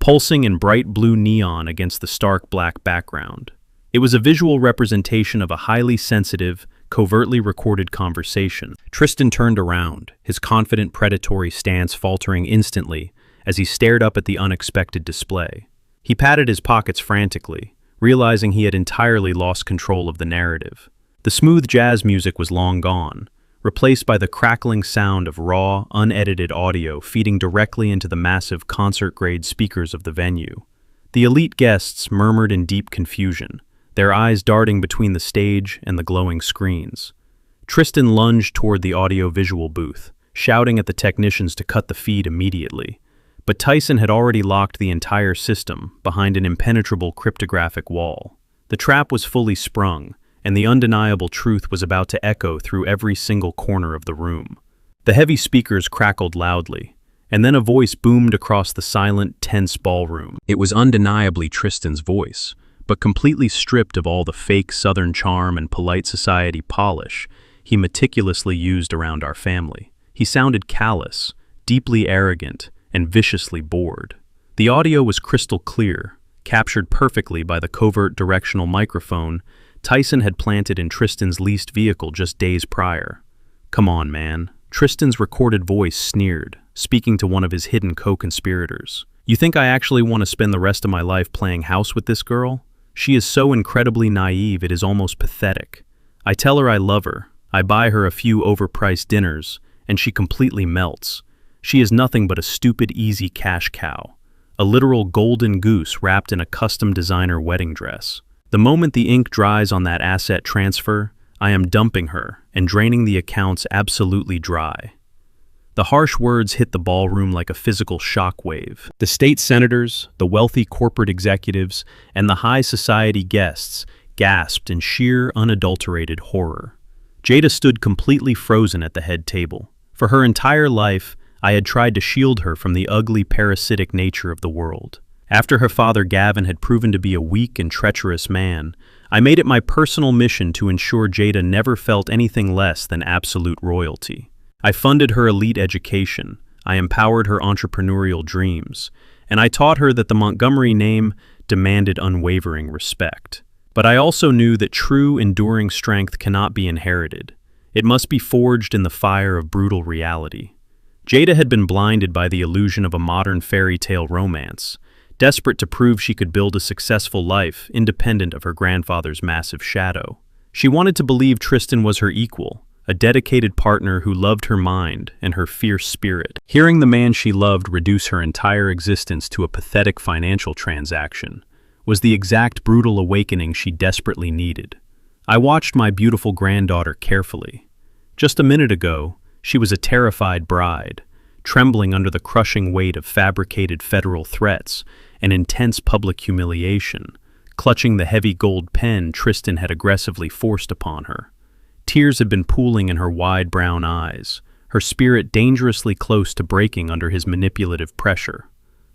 pulsing in bright blue neon against the stark black background. It was a visual representation of a highly sensitive, covertly recorded conversation. Tristan turned around, his confident predatory stance faltering instantly as he stared up at the unexpected display. He patted his pockets frantically, realizing he had entirely lost control of the narrative. The smooth jazz music was long gone, replaced by the crackling sound of raw, unedited audio feeding directly into the massive concert-grade speakers of the venue. The elite guests murmured in deep confusion, their eyes darting between the stage and the glowing screens. Tristan lunged toward the audio-visual booth, shouting at the technicians to cut the feed immediately. But Tyson had already locked the entire system behind an impenetrable cryptographic wall. The trap was fully sprung, and the undeniable truth was about to echo through every single corner of the room. The heavy speakers crackled loudly, and then a voice boomed across the silent, tense ballroom. It was undeniably Tristan's voice, but completely stripped of all the fake Southern charm and polite society polish he meticulously used around our family. He sounded callous, deeply arrogant, and viciously bored. The audio was crystal clear, captured perfectly by the covert directional microphone Tyson had planted in Tristan's leased vehicle just days prior. "Come on, man." Tristan's recorded voice sneered, speaking to one of his hidden co-conspirators. "You think I actually want to spend the rest of my life playing house with this girl? She is so incredibly naive it is almost pathetic. I tell her I love her, I buy her a few overpriced dinners, and she completely melts. She is nothing but a stupid easy cash cow, a literal golden goose wrapped in a custom designer wedding dress. The moment the ink dries on that asset transfer, I am dumping her and draining the accounts absolutely dry." The harsh words hit the ballroom like a physical shockwave. The state senators, the wealthy corporate executives, and the high society guests gasped in sheer, unadulterated horror. Jada stood completely frozen at the head table. For her entire life, I had tried to shield her from the ugly, parasitic nature of the world. After her father Gavin had proven to be a weak and treacherous man, I made it my personal mission to ensure Jada never felt anything less than absolute royalty. I funded her elite education, I empowered her entrepreneurial dreams, and I taught her that the Montgomery name demanded unwavering respect. But I also knew that true, enduring strength cannot be inherited. It must be forged in the fire of brutal reality. Jada had been blinded by the illusion of a modern fairy tale romance, desperate to prove she could build a successful life independent of her grandfather's massive shadow. She wanted to believe Tristan was her equal, a dedicated partner who loved her mind and her fierce spirit. Hearing the man she loved reduce her entire existence to a pathetic financial transaction was the exact brutal awakening she desperately needed. I watched my beautiful granddaughter carefully. Just a minute ago, she was a terrified bride, trembling under the crushing weight of fabricated federal threats and intense public humiliation, clutching the heavy gold pen Tristan had aggressively forced upon her. Tears had been pooling in her wide brown eyes, her spirit dangerously close to breaking under his manipulative pressure.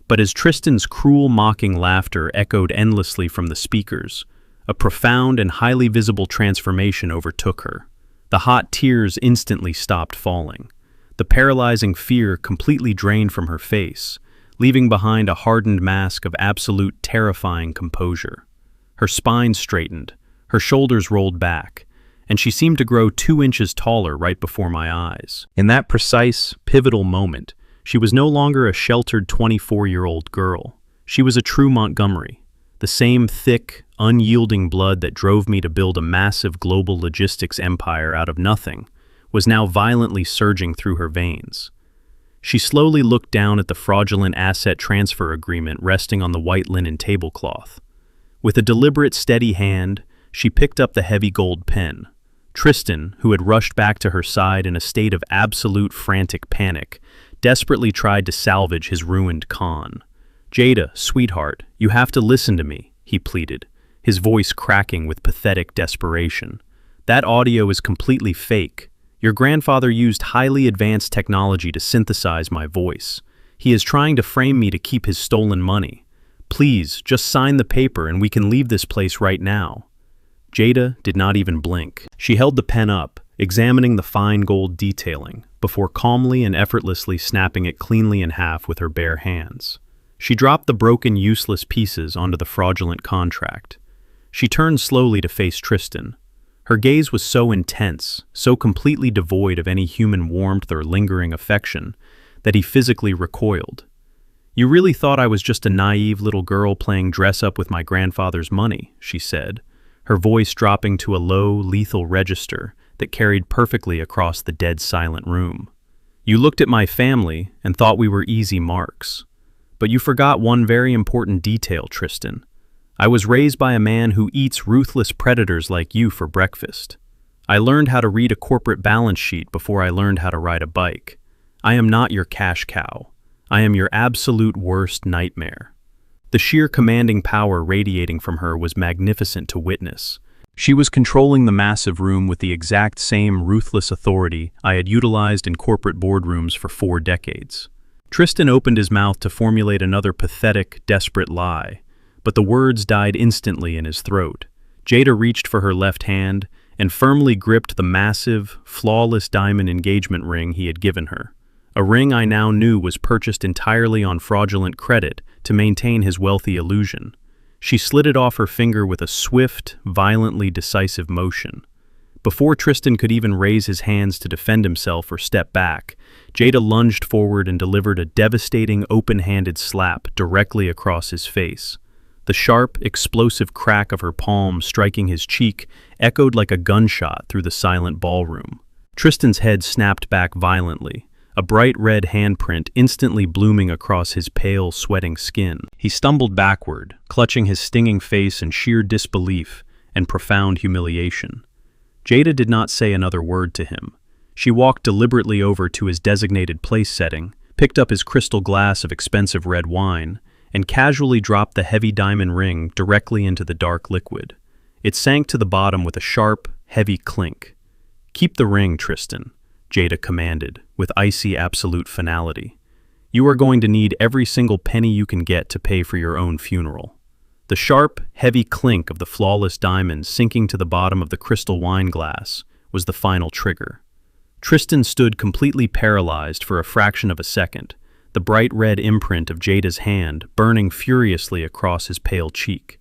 But as Tristan's cruel, mocking laughter echoed endlessly from the speakers, a profound and highly visible transformation overtook her. The hot tears instantly stopped falling. The paralyzing fear completely drained from her face, leaving behind a hardened mask of absolute terrifying composure. Her spine straightened, her shoulders rolled back, and she seemed to grow 2 inches taller right before my eyes. In that precise, pivotal moment, she was no longer a sheltered 24-year-old girl. She was a true Montgomery, the same thick, unyielding blood that drove me to build a massive global logistics empire out of nothing was now violently surging through her veins. She slowly looked down at the fraudulent asset transfer agreement resting on the white linen tablecloth. With a deliberate, steady hand, she picked up the heavy gold pen. Tristan, who had rushed back to her side in a state of absolute frantic panic, desperately tried to salvage his ruined con. "Jada, sweetheart, you have to listen to me," he pleaded, his voice cracking with pathetic desperation. "That audio is completely fake. Your grandfather used highly advanced technology to synthesize my voice. He is trying to frame me to keep his stolen money. Please, just sign the paper and we can leave this place right now." Jada did not even blink. She held the pen up, examining the fine gold detailing, before calmly and effortlessly snapping it cleanly in half with her bare hands. She dropped the broken, useless pieces onto the fraudulent contract. She turned slowly to face Tristan. Her gaze was so intense, so completely devoid of any human warmth or lingering affection, that he physically recoiled. "You really thought I was just a naive little girl playing dress-up with my grandfather's money," she said, her voice dropping to a low, lethal register that carried perfectly across the dead silent room. "You looked at my family and thought we were easy marks. But you forgot one very important detail, Tristan. I was raised by a man who eats ruthless predators like you for breakfast. I learned how to read a corporate balance sheet before I learned how to ride a bike. I am not your cash cow. I am your absolute worst nightmare." The sheer commanding power radiating from her was magnificent to witness. She was controlling the massive room with the exact same ruthless authority I had utilized in corporate boardrooms for 4 decades. Tristan opened his mouth to formulate another pathetic, desperate lie, but the words died instantly in his throat. Jada reached for her left hand and firmly gripped the massive, flawless diamond engagement ring he had given her. A ring I now knew was purchased entirely on fraudulent credit to maintain his wealthy illusion. She slid it off her finger with a swift, violently decisive motion. Before Tristan could even raise his hands to defend himself or step back, Jada lunged forward and delivered a devastating, open-handed slap directly across his face. The sharp, explosive crack of her palm striking his cheek echoed like a gunshot through the silent ballroom. Tristan's head snapped back violently, a bright red handprint instantly blooming across his pale, sweating skin. He stumbled backward, clutching his stinging face in sheer disbelief and profound humiliation. Jada did not say another word to him. She walked deliberately over to his designated place setting, picked up his crystal glass of expensive red wine, and casually dropped the heavy diamond ring directly into the dark liquid. It sank to the bottom with a sharp, heavy clink. "Keep the ring, Tristan," Jada commanded, with icy absolute finality. "You are going to need every single penny you can get to pay for your own funeral." The sharp, heavy clink of the flawless diamond sinking to the bottom of the crystal wine glass was the final trigger. Tristan stood completely paralyzed for a fraction of a second, the bright red imprint of Jada's hand burning furiously across his pale cheek.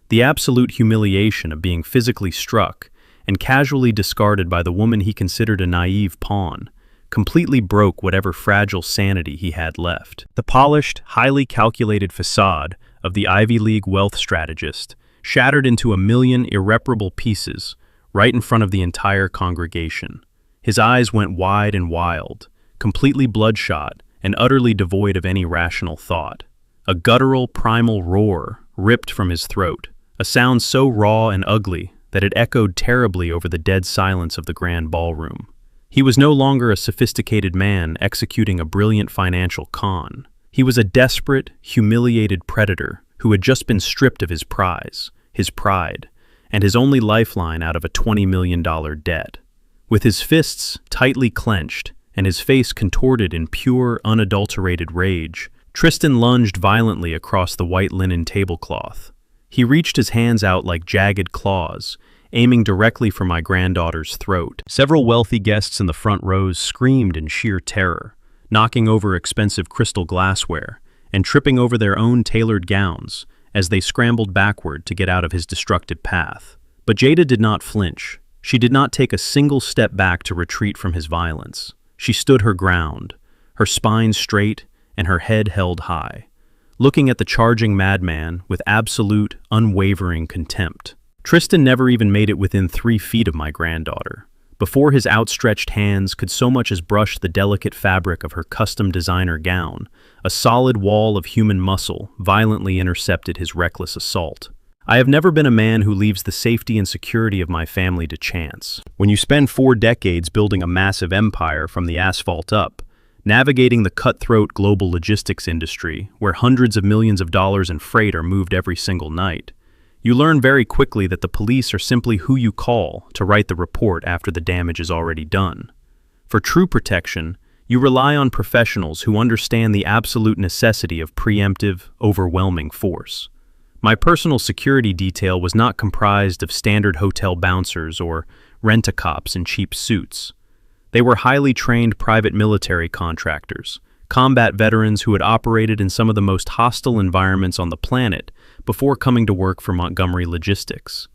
The absolute humiliation of being physically struck and casually discarded by the woman he considered a naive pawn completely broke whatever fragile sanity he had left. The polished, highly calculated facade of the Ivy League wealth strategist shattered into a million irreparable pieces right in front of the entire congregation. His eyes went wide and wild, completely bloodshot and utterly devoid of any rational thought. A guttural, primal roar ripped from his throat, a sound so raw and ugly that it echoed terribly over the dead silence of the grand ballroom. He was no longer a sophisticated man executing a brilliant financial con. He was a desperate, humiliated predator who had just been stripped of his prize, his pride, and his only lifeline out of a $20 million debt. With his fists tightly clenched and his face contorted in pure, unadulterated rage, Tristan lunged violently across the white linen tablecloth. He reached his hands out like jagged claws, aiming directly for my granddaughter's throat. Several wealthy guests in the front rows screamed in sheer terror, knocking over expensive crystal glassware and tripping over their own tailored gowns as they scrambled backward to get out of his destructive path. But Jada did not flinch. She did not take a single step back to retreat from his violence. She stood her ground, her spine straight and her head held high, looking at the charging madman with absolute, unwavering contempt. Tristan never even made it within 3 feet of my granddaughter, before his outstretched hands could so much as brush the delicate fabric of her custom designer gown. A solid wall of human muscle violently intercepted his reckless assault. I have never been a man who leaves the safety and security of my family to chance. When you spend 4 decades building a massive empire from the asphalt up, navigating the cutthroat global logistics industry, where hundreds of millions of dollars in freight are moved every single night, you learn very quickly that the police are simply who you call to write the report after the damage is already done. For true protection, you rely on professionals who understand the absolute necessity of preemptive, overwhelming force. My personal security detail was not comprised of standard hotel bouncers or rent-a-cops in cheap suits. They were highly trained private military contractors, combat veterans who had operated in some of the most hostile environments on the planet before coming to work for Montgomery Logistics.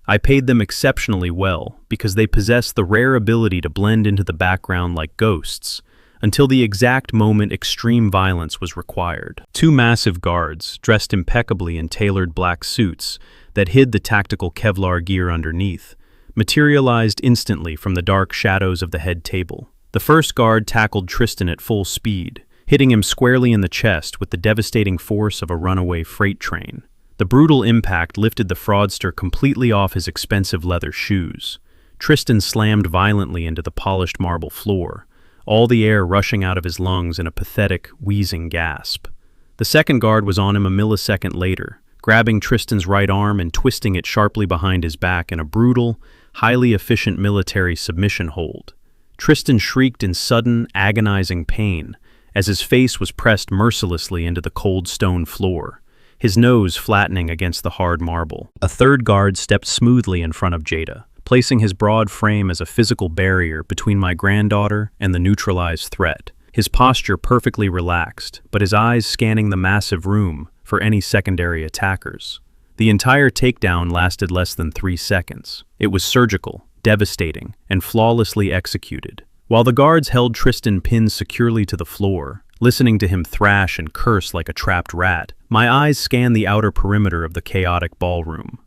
I paid them exceptionally well because they possessed the rare ability to blend into the background like ghosts, until the exact moment extreme violence was required. 2 massive guards, dressed impeccably in tailored black suits that hid the tactical Kevlar gear underneath, materialized instantly from the dark shadows of the head table. The first guard tackled Tristan at full speed, hitting him squarely in the chest with the devastating force of a runaway freight train. The brutal impact lifted the fraudster completely off his expensive leather shoes. Tristan slammed violently into the polished marble floor, all the air rushing out of his lungs in a pathetic, wheezing gasp. The second guard was on him a millisecond later, grabbing Tristan's right arm and twisting it sharply behind his back in a brutal, highly efficient military submission hold. Tristan shrieked in sudden, agonizing pain as his face was pressed mercilessly into the cold stone floor, his nose flattening against the hard marble. A third guard stepped smoothly in front of Jada, placing his broad frame as a physical barrier between my granddaughter and the neutralized threat. His posture perfectly relaxed, but his eyes scanning the massive room for any secondary attackers. The entire takedown lasted less than 3 seconds. It was surgical, devastating, and flawlessly executed. While the guards held Tristan pinned securely to the floor, listening to him thrash and curse like a trapped rat, my eyes scanned the outer perimeter of the chaotic ballroom.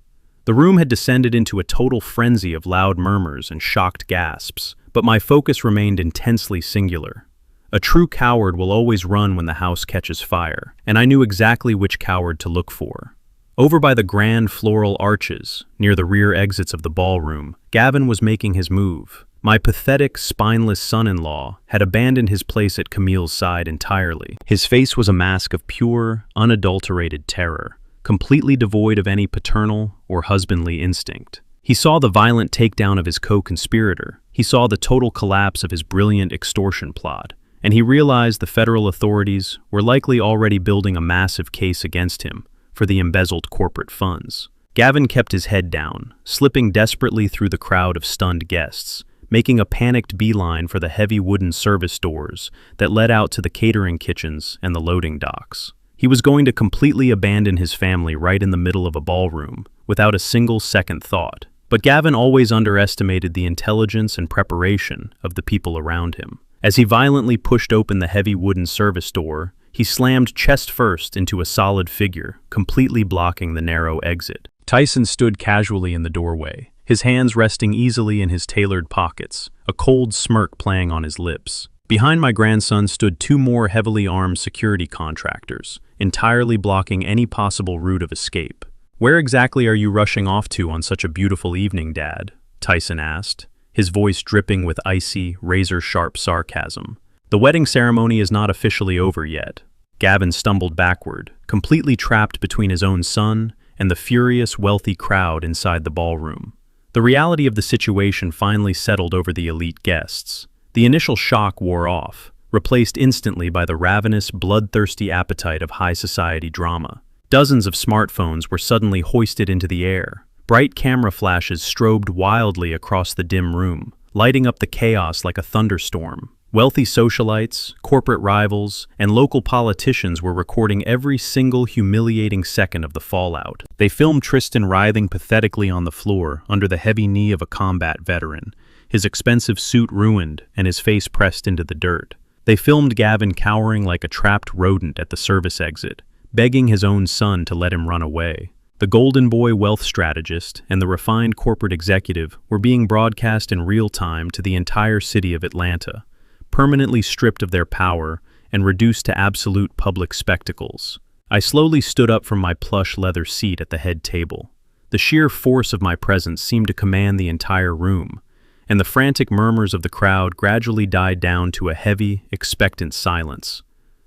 The room had descended into a total frenzy of loud murmurs and shocked gasps, but my focus remained intensely singular. A true coward will always run when the house catches fire, and I knew exactly which coward to look for. Over by the grand floral arches, near the rear exits of the ballroom, Gavin was making his move. My pathetic, spineless son-in-law had abandoned his place at Camille's side entirely. His face was a mask of pure, unadulterated terror, completely devoid of any paternal or husbandly instinct. He saw the violent takedown of his co-conspirator. He saw the total collapse of his brilliant extortion plot, and he realized the federal authorities were likely already building a massive case against him for the embezzled corporate funds. Gavin kept his head down, slipping desperately through the crowd of stunned guests, making a panicked beeline for the heavy wooden service doors that led out to the catering kitchens and the loading docks. He was going to completely abandon his family right in the middle of a ballroom, without a single second thought. But Gavin always underestimated the intelligence and preparation of the people around him. As he violently pushed open the heavy wooden service door, he slammed chest first into a solid figure, completely blocking the narrow exit. Tyson stood casually in the doorway, his hands resting easily in his tailored pockets, a cold smirk playing on his lips. Behind my grandson stood 2 more heavily armed security contractors, entirely blocking any possible route of escape. "Where exactly are you rushing off to on such a beautiful evening, Dad?" Tyson asked, his voice dripping with icy, razor-sharp sarcasm. "The wedding ceremony is not officially over yet." Gavin stumbled backward, completely trapped between his own son and the furious, wealthy crowd inside the ballroom. The reality of the situation finally settled over the elite guests. The initial shock wore off, replaced instantly by the ravenous, bloodthirsty appetite of high society drama. Dozens of smartphones were suddenly hoisted into the air. Bright camera flashes strobed wildly across the dim room, lighting up the chaos like a thunderstorm. Wealthy socialites, corporate rivals, and local politicians were recording every single humiliating second of the fallout. They filmed Tristan writhing pathetically on the floor under the heavy knee of a combat veteran, his expensive suit ruined and his face pressed into the dirt. They filmed Gavin cowering like a trapped rodent at the service exit, begging his own son to let him run away. The Golden Boy wealth strategist and the refined corporate executive were being broadcast in real time to the entire city of Atlanta, permanently stripped of their power and reduced to absolute public spectacles. I slowly stood up from my plush leather seat at the head table. The sheer force of my presence seemed to command the entire room, and the frantic murmurs of the crowd gradually died down to a heavy, expectant silence.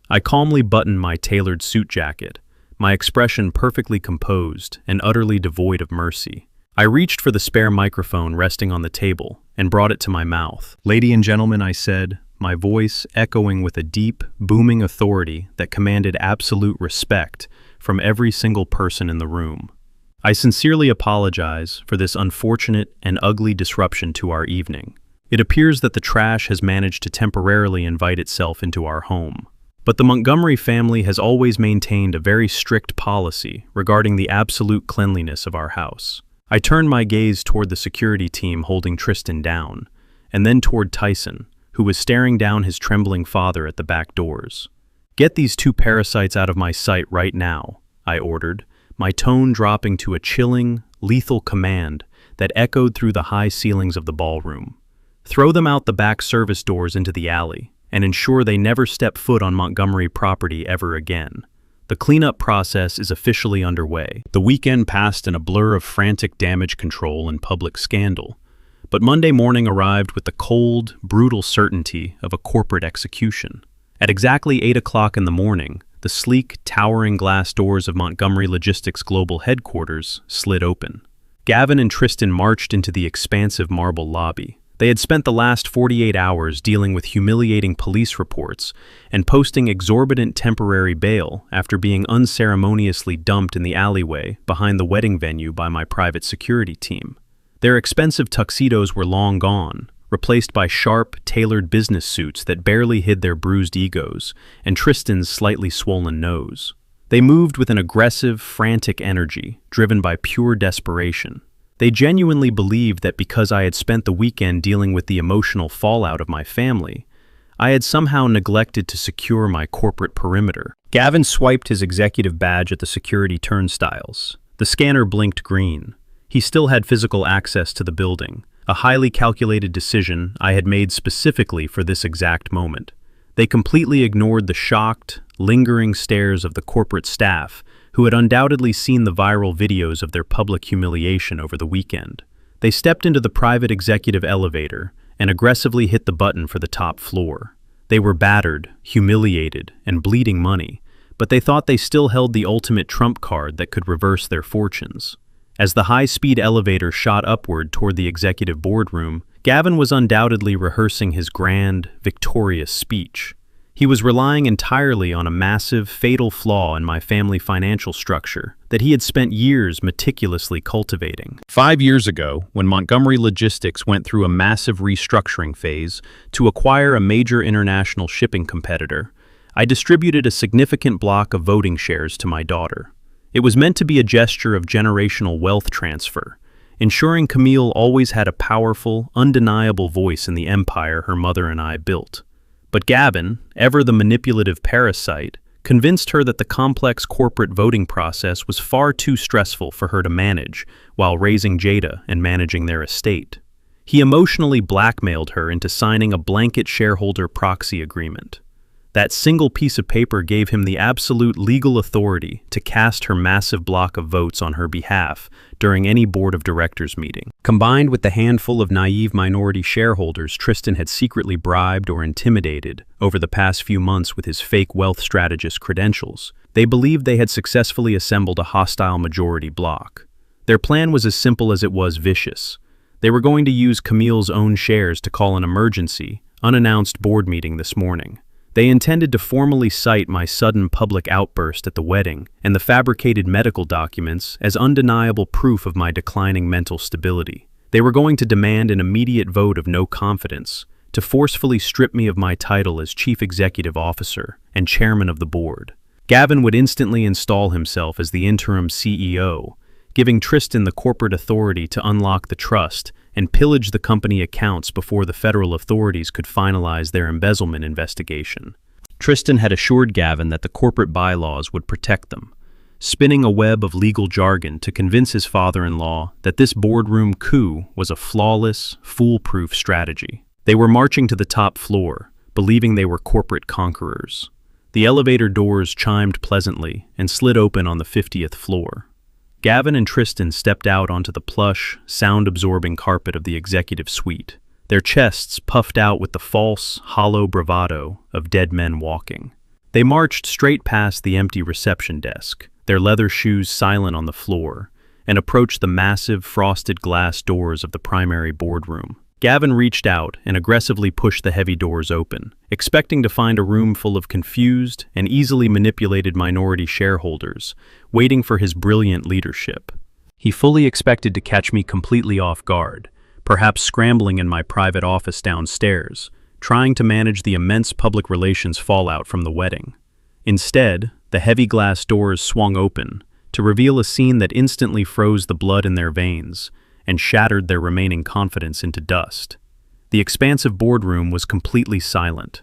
I calmly buttoned my tailored suit jacket, my expression perfectly composed and utterly devoid of mercy. I reached for the spare microphone resting on the table and brought it to my mouth. "Ladies and gentlemen," I said, my voice echoing with a deep, booming authority that commanded absolute respect from every single person in the room. "I sincerely apologize for this unfortunate and ugly disruption to our evening. It appears that the trash has managed to temporarily invite itself into our home. But the Montgomery family has always maintained a very strict policy regarding the absolute cleanliness of our house." I turned my gaze toward the security team holding Tristan down, and then toward Tyson, who was staring down his trembling father at the back doors. "Get these two parasites out of my sight right now," I ordered, my tone dropping to a chilling, lethal command that echoed through the high ceilings of the ballroom. "Throw them out the back service doors into the alley, and ensure they never step foot on Montgomery property ever again. The cleanup process is officially underway." The weekend passed in a blur of frantic damage control and public scandal, but Monday morning arrived with the cold, brutal certainty of a corporate execution. At exactly 8 o'clock in the morning, the sleek, towering glass doors of Montgomery Logistics Global Headquarters slid open. Gavin and Tristan marched into the expansive marble lobby. They had spent the last 48 hours dealing with humiliating police reports and posting exorbitant temporary bail after being unceremoniously dumped in the alleyway behind the wedding venue by my private security team. Their expensive tuxedos were long gone, replaced by sharp, tailored business suits that barely hid their bruised egos and Tristan's slightly swollen nose. They moved with an aggressive, frantic energy, driven by pure desperation. They genuinely believed that because I had spent the weekend dealing with the emotional fallout of my family, I had somehow neglected to secure my corporate perimeter. Gavin swiped his executive badge at the security turnstiles. The scanner blinked green. He still had physical access to the building, a highly calculated decision I had made specifically for this exact moment. They completely ignored the shocked, lingering stares of the corporate staff who had undoubtedly seen the viral videos of their public humiliation over the weekend. They stepped into the private executive elevator and aggressively hit the button for the top floor. They were battered, humiliated, and bleeding money, but they thought they still held the ultimate trump card that could reverse their fortunes. As the high-speed elevator shot upward toward the executive boardroom, Gavin was undoubtedly rehearsing his grand, victorious speech. He was relying entirely on a massive, fatal flaw in my family financial structure that he had spent years meticulously cultivating. 5 years ago, when Montgomery Logistics went through a massive restructuring phase to acquire a major international shipping competitor, I distributed a significant block of voting shares to my daughter. It was meant to be a gesture of generational wealth transfer, ensuring Camille always had a powerful, undeniable voice in the empire her mother and I built. But Gavin, ever the manipulative parasite, convinced her that the complex corporate voting process was far too stressful for her to manage while raising Jada and managing their estate. He emotionally blackmailed her into signing a blanket shareholder proxy agreement. That single piece of paper gave him the absolute legal authority to cast her massive block of votes on her behalf during any board of directors meeting. Combined with the handful of naive minority shareholders Tristan had secretly bribed or intimidated over the past few months with his fake wealth strategist credentials, they believed they had successfully assembled a hostile majority bloc. Their plan was as simple as it was vicious. They were going to use Camille's own shares to call an emergency, unannounced board meeting this morning. They intended to formally cite my sudden public outburst at the wedding and the fabricated medical documents as undeniable proof of my declining mental stability. They were going to demand an immediate vote of no confidence, to forcefully strip me of my title as Chief Executive Officer and Chairman of the Board. Gavin would instantly install himself as the interim CEO, giving Tristan the corporate authority to unlock the trust and pillage the company accounts before the federal authorities could finalize their embezzlement investigation. Tristan had assured Gavin that the corporate bylaws would protect them, spinning a web of legal jargon to convince his father-in-law that this boardroom coup was a flawless, foolproof strategy. They were marching to the top floor, believing they were corporate conquerors. The elevator doors chimed pleasantly and slid open on the 50th floor. Gavin and Tristan stepped out onto the plush, sound-absorbing carpet of the executive suite, their chests puffed out with the false, hollow bravado of dead men walking. They marched straight past the empty reception desk, their leather shoes silent on the floor, and approached the massive, frosted glass doors of the primary boardroom. Gavin reached out and aggressively pushed the heavy doors open, expecting to find a room full of confused and easily manipulated minority shareholders, waiting for his brilliant leadership. He fully expected to catch me completely off guard, perhaps scrambling in my private office downstairs, trying to manage the immense public relations fallout from the wedding. Instead, the heavy glass doors swung open to reveal a scene that instantly froze the blood in their veins and shattered their remaining confidence into dust. The expansive boardroom was completely silent.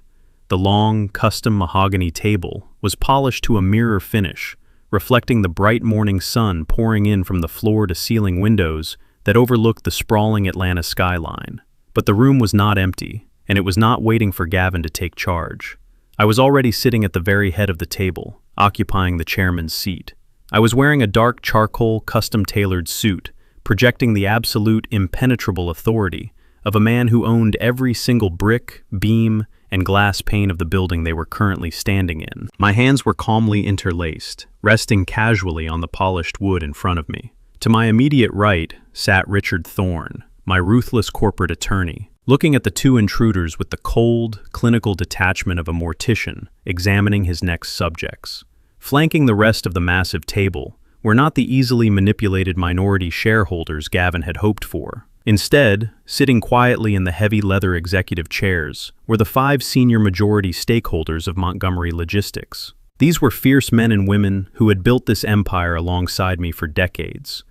The long, custom mahogany table was polished to a mirror finish, reflecting the bright morning sun pouring in from the floor-to-ceiling windows that overlooked the sprawling Atlanta skyline. But the room was not empty, and it was not waiting for Gavin to take charge. I was already sitting at the very head of the table, occupying the chairman's seat. I was wearing a dark charcoal, custom-tailored suit, projecting the absolute impenetrable authority of a man who owned every single brick, beam, and glass pane of the building they were currently standing in. My hands were calmly interlaced, resting casually on the polished wood in front of me. To my immediate right sat Richard Thorne, my ruthless corporate attorney, looking at the two intruders with the cold, clinical detachment of a mortician examining his next subjects. Flanking the rest of the massive table were not the easily manipulated minority shareholders Gavin had hoped for. Instead, sitting quietly in the heavy leather executive chairs were the 5 senior majority stakeholders of Montgomery Logistics. These were fierce men and women who had built this empire alongside me for decades.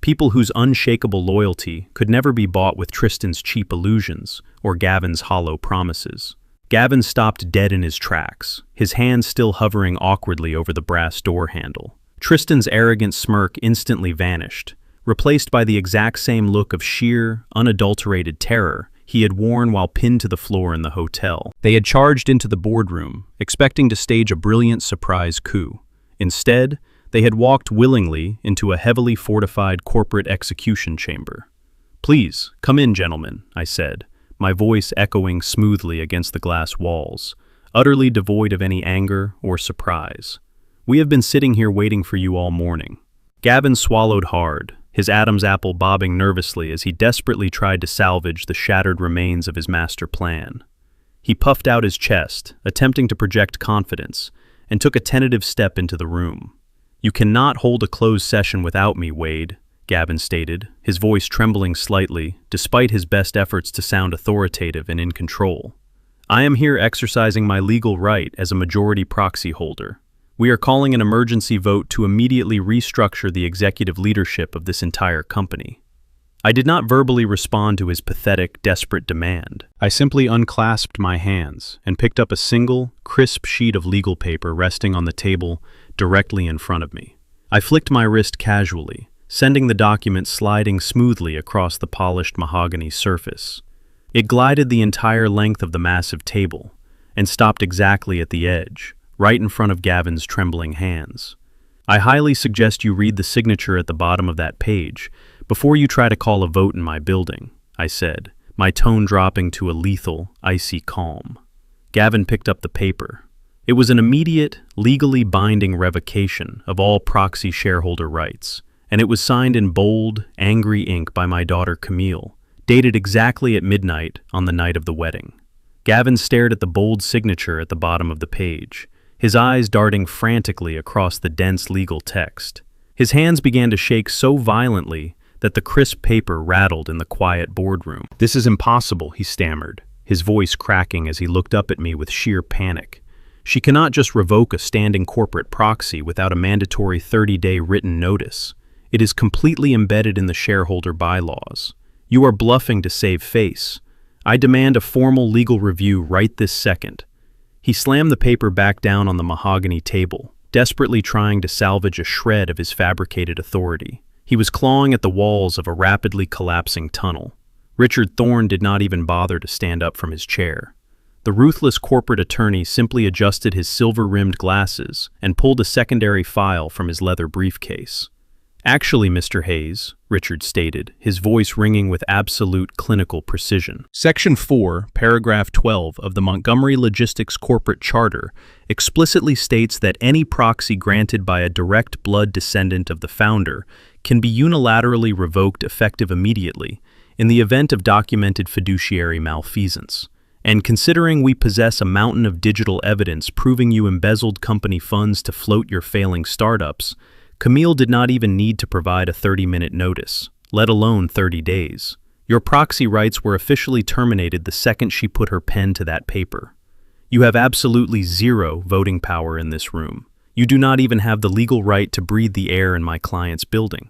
People whose unshakable loyalty could never be bought with Tristan's cheap illusions or Gavin's hollow promises. Gavin stopped dead in his tracks, his hands still hovering awkwardly over the brass door handle. Tristan's arrogant smirk instantly vanished, replaced by the exact same look of sheer, unadulterated terror he had worn while pinned to the floor in the hotel. They had charged into the boardroom, expecting to stage a brilliant surprise coup. Instead, they had walked willingly into a heavily fortified corporate execution chamber. "Please, come in, gentlemen," I said, my voice echoing smoothly against the glass walls, utterly devoid of any anger or surprise. "We have been sitting here waiting for you all morning." Gavin swallowed hard, his Adam's apple bobbing nervously as he desperately tried to salvage the shattered remains of his master plan. He puffed out his chest, attempting to project confidence, and took a tentative step into the room. "You cannot hold a closed session without me, Wade," Gavin stated, his voice trembling slightly, despite his best efforts to sound authoritative and in control. "I am here exercising my legal right as a majority proxy holder. We are calling an emergency vote to immediately restructure the executive leadership of this entire company." I did not verbally respond to his pathetic, desperate demand. I simply unclasped my hands and picked up a single, crisp sheet of legal paper resting on the table directly in front of me. I flicked my wrist casually, sending the document sliding smoothly across the polished mahogany surface. It glided the entire length of the massive table and stopped exactly at the edge, right in front of Gavin's trembling hands. "I highly suggest you read the signature at the bottom of that page before you try to call a vote in my building," I said, my tone dropping to a lethal, icy calm. Gavin picked up the paper. It was an immediate, legally binding revocation of all proxy shareholder rights, and it was signed in bold, angry ink by my daughter Camille, dated exactly at midnight on the night of the wedding. Gavin stared at the bold signature at the bottom of the page, his eyes darting frantically across the dense legal text. His hands began to shake so violently that the crisp paper rattled in the quiet boardroom. "This is impossible," he stammered, his voice cracking as he looked up at me with sheer panic. "She cannot just revoke a standing corporate proxy without a mandatory 30-day written notice. It is completely embedded in the shareholder bylaws. You are bluffing to save face. I demand a formal legal review right this second." He slammed the paper back down on the mahogany table, desperately trying to salvage a shred of his fabricated authority. He was clawing at the walls of a rapidly collapsing tunnel. Richard Thorne did not even bother to stand up from his chair. The ruthless corporate attorney simply adjusted his silver-rimmed glasses and pulled a secondary file from his leather briefcase. "Actually, Mr. Hayes," Richard stated, his voice ringing with absolute clinical precision. Section 4, paragraph 12 of the Montgomery Logistics Corporate Charter explicitly states that any proxy granted by a direct blood descendant of the founder can be unilaterally revoked effective immediately in the event of documented fiduciary malfeasance. And considering we possess a mountain of digital evidence proving you embezzled company funds to float your failing startups, Camille did not even need to provide a 30-minute notice, let alone 30 days. Your proxy rights were officially terminated the second she put her pen to that paper. You have absolutely zero voting power in this room. You do not even have the legal right to breathe the air in my client's building.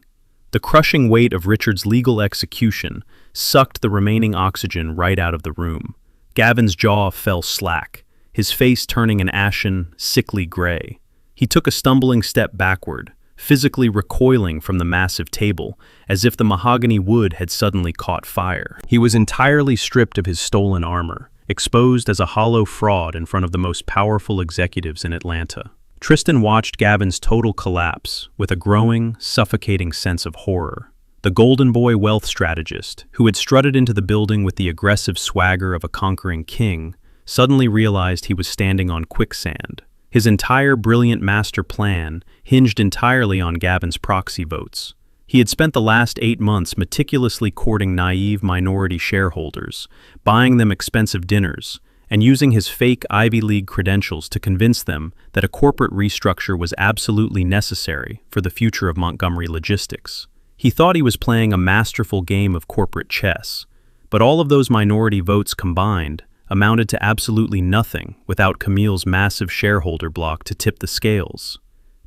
The crushing weight of Richard's legal execution sucked the remaining oxygen right out of the room. Gavin's jaw fell slack, his face turning an ashen, sickly gray. He took a stumbling step backward, physically recoiling from the massive table, as if the mahogany wood had suddenly caught fire. He was entirely stripped of his stolen armor, exposed as a hollow fraud in front of the most powerful executives in Atlanta. Tristan watched Gavin's total collapse with a growing, suffocating sense of horror. The golden boy wealth strategist, who had strutted into the building with the aggressive swagger of a conquering king, suddenly realized he was standing on quicksand. His entire brilliant master plan hinged entirely on Gavin's proxy votes. He had spent the last 8 months meticulously courting naive minority shareholders, buying them expensive dinners, and using his fake Ivy League credentials to convince them that a corporate restructure was absolutely necessary for the future of Montgomery Logistics. He thought he was playing a masterful game of corporate chess, but all of those minority votes combined amounted to absolutely nothing without Camille's massive shareholder block to tip the scales.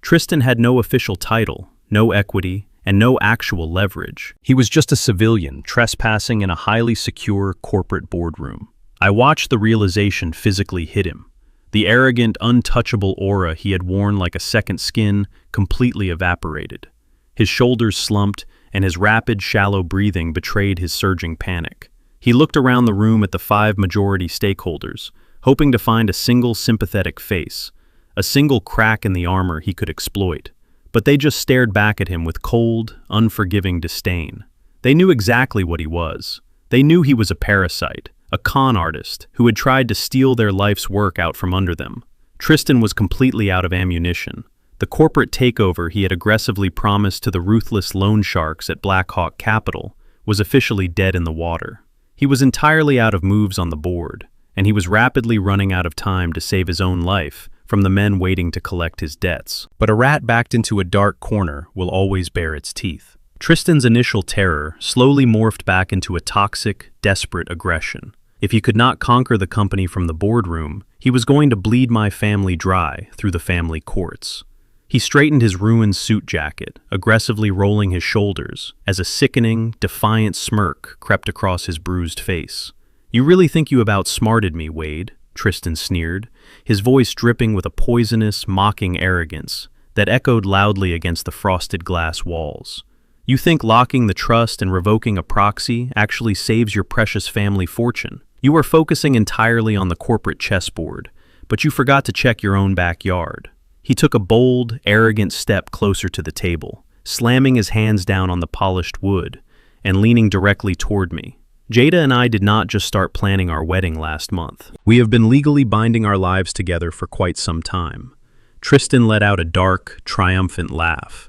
Tristan had no official title, no equity, and no actual leverage. He was just a civilian trespassing in a highly secure corporate boardroom. I watched the realization physically hit him. The arrogant, untouchable aura he had worn like a second skin completely evaporated. His shoulders slumped, and his rapid, shallow breathing betrayed his surging panic. He looked around the room at the 5 majority stakeholders, hoping to find a single sympathetic face, a single crack in the armor he could exploit. But they just stared back at him with cold, unforgiving disdain. They knew exactly what he was. They knew he was a parasite, a con artist who had tried to steal their life's work out from under them. Tristan was completely out of ammunition. The corporate takeover he had aggressively promised to the ruthless loan sharks at Black Hawk Capital was officially dead in the water. He was entirely out of moves on the board, and he was rapidly running out of time to save his own life from the men waiting to collect his debts. But a rat backed into a dark corner will always bare its teeth. Tristan's initial terror slowly morphed back into a toxic, desperate aggression. If he could not conquer the company from the boardroom, he was going to bleed my family dry through the family courts. He straightened his ruined suit jacket, aggressively rolling his shoulders, as a sickening, defiant smirk crept across his bruised face. "You really think you have outsmarted me, Wade?" Tristan sneered, his voice dripping with a poisonous, mocking arrogance that echoed loudly against the frosted glass walls. "You think locking the trust and revoking a proxy actually saves your precious family fortune? You are focusing entirely on the corporate chessboard, but you forgot to check your own backyard." He took a bold, arrogant step closer to the table, slamming his hands down on the polished wood and leaning directly toward me. "Jada and I did not just start planning our wedding last month. We have been legally binding our lives together for quite some time." Tristan let out a dark, triumphant laugh.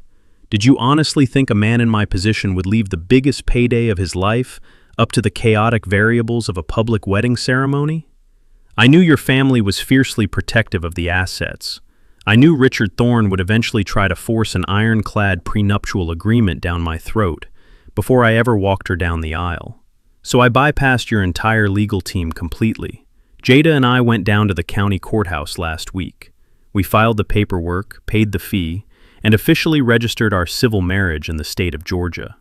"Did you honestly think a man in my position would leave the biggest payday of his life up to the chaotic variables of a public wedding ceremony? I knew your family was fiercely protective of the assets. I knew Richard Thorne would eventually try to force an ironclad prenuptial agreement down my throat before I ever walked her down the aisle. So I bypassed your entire legal team completely. Jada and I went down to the county courthouse last week. We filed the paperwork, paid the fee, and officially registered our civil marriage in the state of Georgia.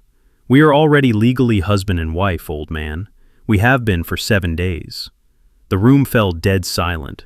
We are already legally husband and wife, old man. We have been for 7 days." The room fell dead silent.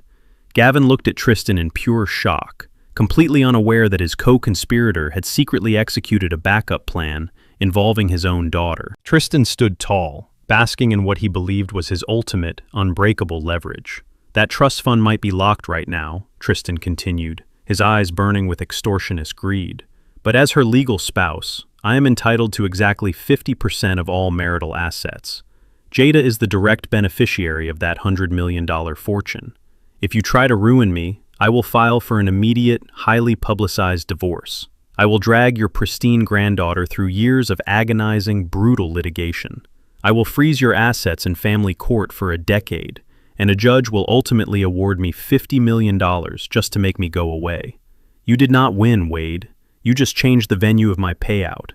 Gavin looked at Tristan in pure shock, completely unaware that his co-conspirator had secretly executed a backup plan involving his own daughter. Tristan stood tall, basking in what he believed was his ultimate, unbreakable leverage. That trust fund might be locked right now, Tristan continued, his eyes burning with extortionist greed. But as her legal spouse, I am entitled to exactly 50% of all marital assets. Jada is the direct beneficiary of that $100 million fortune. If you try to ruin me, I will file for an immediate, highly publicized divorce. I will drag your pristine granddaughter through years of agonizing, brutal litigation. I will freeze your assets in family court for a decade, and a judge will ultimately award me $50 million just to make me go away. You did not win, Wade. You just changed the venue of my payout.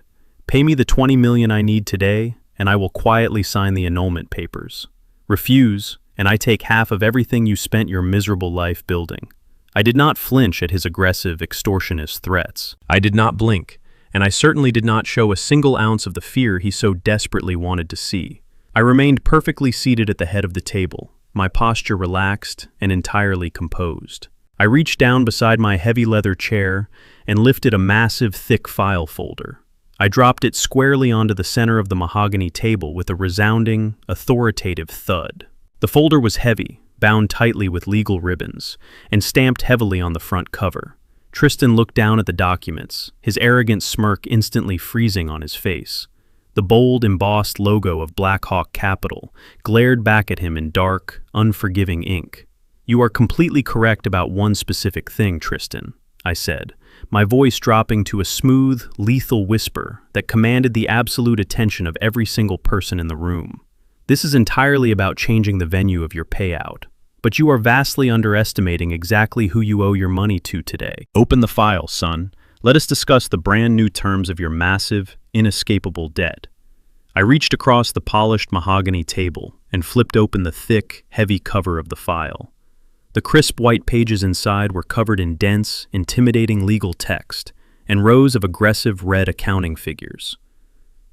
Pay me the $20 million I need today, and I will quietly sign the annulment papers. Refuse, and I take half of everything you spent your miserable life building. I did not flinch at his aggressive, extortionist threats. I did not blink, and I certainly did not show a single ounce of the fear he so desperately wanted to see. I remained perfectly seated at the head of the table, my posture relaxed and entirely composed. I reached down beside my heavy leather chair and lifted a massive, thick file folder. I dropped it squarely onto the center of the mahogany table with a resounding, authoritative thud. The folder was heavy, bound tightly with legal ribbons, and stamped heavily on the front cover. Tristan looked down at the documents, his arrogant smirk instantly freezing on his face. The bold, embossed logo of Black Hawk Capital glared back at him in dark, unforgiving ink. "You are completely correct about one specific thing, Tristan," I said, my voice dropping to a smooth, lethal whisper that commanded the absolute attention of every single person in the room. "This is entirely about changing the venue of your payout. But you are vastly underestimating exactly who you owe your money to today. Open the file, son. Let us discuss the brand new terms of your massive, inescapable debt." I reached across the polished mahogany table and flipped open the thick, heavy cover of the file. The crisp white pages inside were covered in dense, intimidating legal text and rows of aggressive red accounting figures.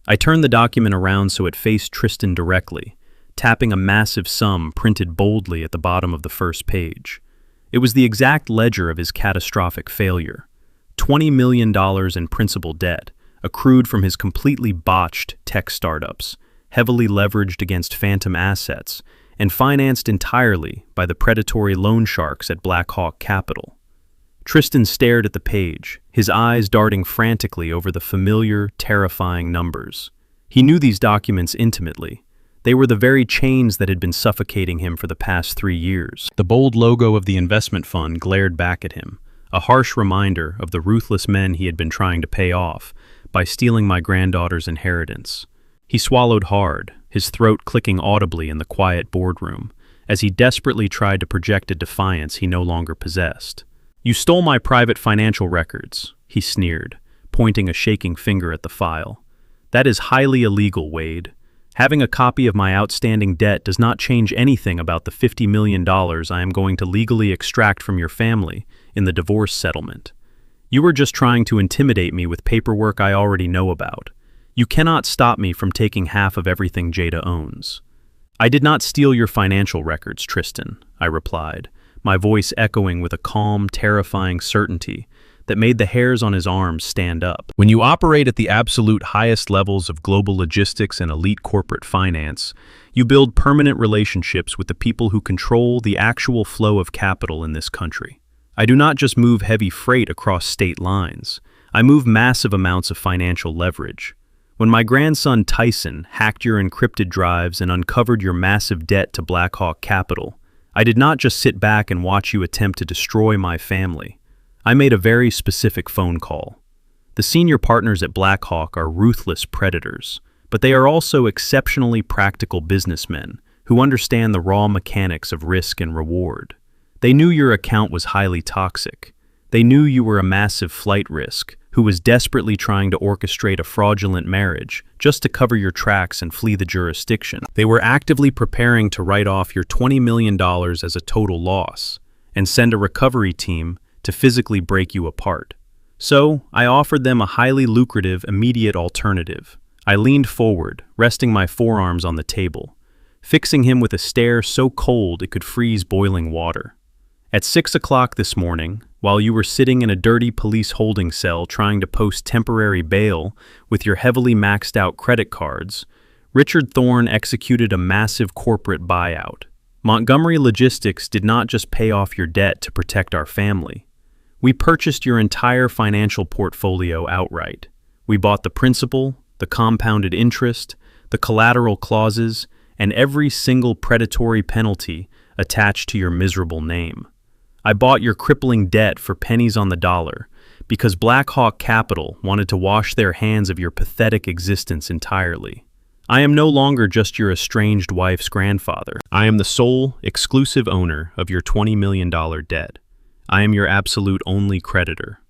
I turned the document around so it faced Tristan directly, tapping a massive sum printed boldly at the bottom of the first page. It was the exact ledger of his catastrophic failure. $20 million in principal debt, accrued from his completely botched tech startups, heavily leveraged against phantom assets, and financed entirely by the predatory loan sharks at Black Hawk Capital. Tristan stared at the page, his eyes darting frantically over the familiar, terrifying numbers. He knew these documents intimately. They were the very chains that had been suffocating him for the past 3 years. The bold logo of the investment fund glared back at him, a harsh reminder of the ruthless men he had been trying to pay off by stealing my granddaughter's inheritance. He swallowed hard, his throat clicking audibly in the quiet boardroom, as he desperately tried to project a defiance he no longer possessed. "You stole my private financial records," he sneered, pointing a shaking finger at the file. "That is highly illegal, Wade. Having a copy of my outstanding debt does not change anything about the $50 million I am going to legally extract from your family in the divorce settlement. You are just trying to intimidate me with paperwork I already know about. You cannot stop me from taking half of everything Jada owns." "I did not steal your financial records, Tristan," I replied, my voice echoing with a calm, terrifying certainty that made the hairs on his arms stand up. "When you operate at the absolute highest levels of global logistics and elite corporate finance, you build permanent relationships with the people who control the actual flow of capital in this country. I do not just move heavy freight across state lines. I move massive amounts of financial leverage. When my grandson Tyson hacked your encrypted drives and uncovered your massive debt to Black Hawk Capital, I did not just sit back and watch you attempt to destroy my family. I made a very specific phone call. The senior partners at Black Hawk are ruthless predators, but they are also exceptionally practical businessmen who understand the raw mechanics of risk and reward. They knew your account was highly toxic. They knew you were a massive flight risk who was desperately trying to orchestrate a fraudulent marriage just to cover your tracks and flee the jurisdiction. They were actively preparing to write off your $20 million as a total loss and send a recovery team to physically break you apart. So, I offered them a highly lucrative, immediate alternative. I leaned forward, resting my forearms on the table, fixing him with a stare so cold it could freeze boiling water. At 6 o'clock this morning, while you were sitting in a dirty police holding cell trying to post temporary bail with your heavily maxed out credit cards, Richard Thorne executed a massive corporate buyout. Montgomery Logistics did not just pay off your debt to protect our family. We purchased your entire financial portfolio outright. We bought the principal, the compounded interest, the collateral clauses, and every single predatory penalty attached to your miserable name. I bought your crippling debt for pennies on the dollar because Black Hawk Capital wanted to wash their hands of your pathetic existence entirely. I am no longer just your estranged wife's grandfather. I am the sole, exclusive owner of your $20 million debt. I am your absolute only creditor.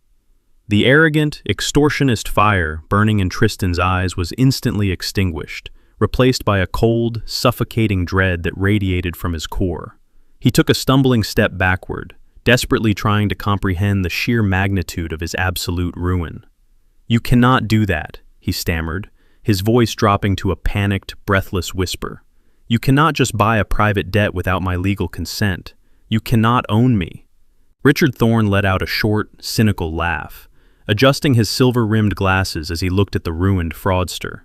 The arrogant, extortionist fire burning in Tristan's eyes was instantly extinguished, replaced by a cold, suffocating dread that radiated from his core. He took a stumbling step backward, desperately trying to comprehend the sheer magnitude of his absolute ruin. "You cannot do that," he stammered, his voice dropping to a panicked, breathless whisper. "You cannot just buy a private debt without my legal consent. You cannot own me." Richard Thorne let out a short, cynical laugh, adjusting his silver-rimmed glasses as he looked at the ruined fraudster.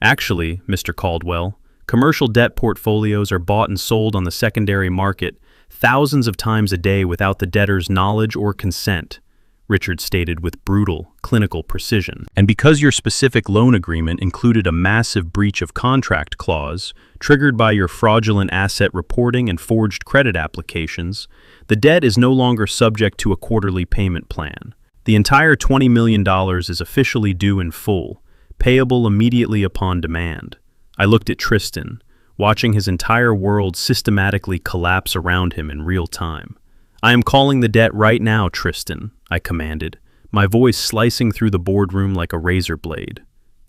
"Actually, Mr. Caldwell, commercial debt portfolios are bought and sold on the secondary market thousands of times a day without the debtor's knowledge or consent," Richard stated with brutal, clinical precision. "And because your specific loan agreement included a massive breach of contract clause, triggered by your fraudulent asset reporting and forged credit applications, the debt is no longer subject to a quarterly payment plan. The entire $20 million is officially due in full, payable immediately upon demand." I looked at Tristan, watching his entire world systematically collapse around him in real time. "I am calling the debt right now, Tristan," I commanded, my voice slicing through the boardroom like a razor blade.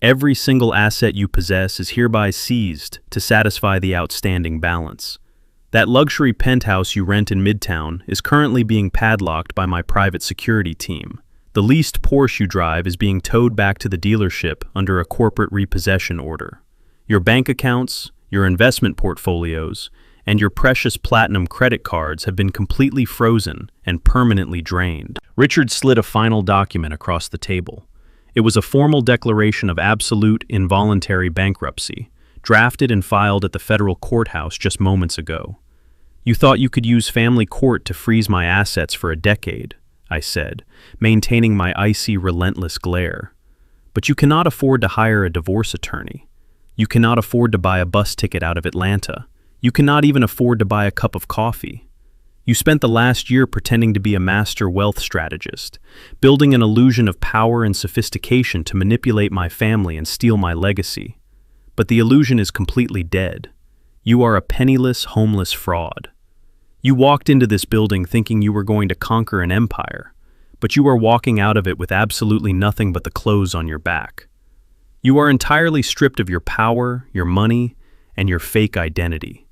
"Every single asset you possess is hereby seized to satisfy the outstanding balance. That luxury penthouse you rent in Midtown is currently being padlocked by my private security team. The leased Porsche you drive is being towed back to the dealership under a corporate repossession order. Your bank accounts, your investment portfolios, and your precious platinum credit cards have been completely frozen and permanently drained." Richard slid a final document across the table. It was a formal declaration of absolute, involuntary bankruptcy, drafted and filed at the federal courthouse just moments ago. "You thought you could use family court to freeze my assets for a decade," I said, maintaining my icy, relentless glare. "But you cannot afford to hire a divorce attorney. You cannot afford to buy a bus ticket out of Atlanta. You cannot even afford to buy a cup of coffee. You spent the last year pretending to be a master wealth strategist, building an illusion of power and sophistication to manipulate my family and steal my legacy. But the illusion is completely dead. You are a penniless, homeless fraud. You walked into this building thinking you were going to conquer an empire, but you are walking out of it with absolutely nothing but the clothes on your back. You are entirely stripped of your power, your money, and your fake identity.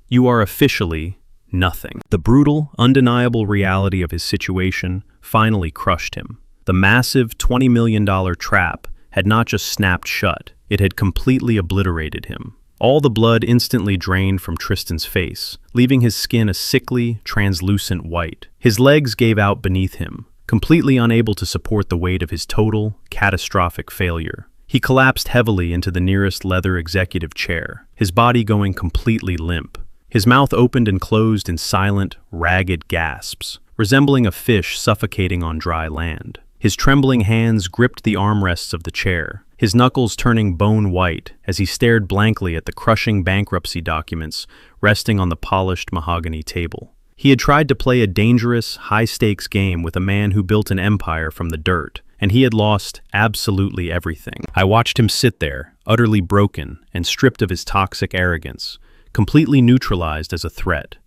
You are officially nothing." The brutal, undeniable reality of his situation finally crushed him. The massive $20 million trap had not just snapped shut, it had completely obliterated him. All the blood instantly drained from Tristan's face, leaving his skin a sickly, translucent white. His legs gave out beneath him, completely unable to support the weight of his total, catastrophic failure. He collapsed heavily into the nearest leather executive chair, his body going completely limp. His mouth opened and closed in silent, ragged gasps, resembling a fish suffocating on dry land. His trembling hands gripped the armrests of the chair, his knuckles turning bone white as he stared blankly at the crushing bankruptcy documents resting on the polished mahogany table. He had tried to play a dangerous, high-stakes game with a man who built an empire from the dirt, and he had lost absolutely everything. I watched him sit there, utterly broken and stripped of his toxic arrogance, completely neutralized as a threat.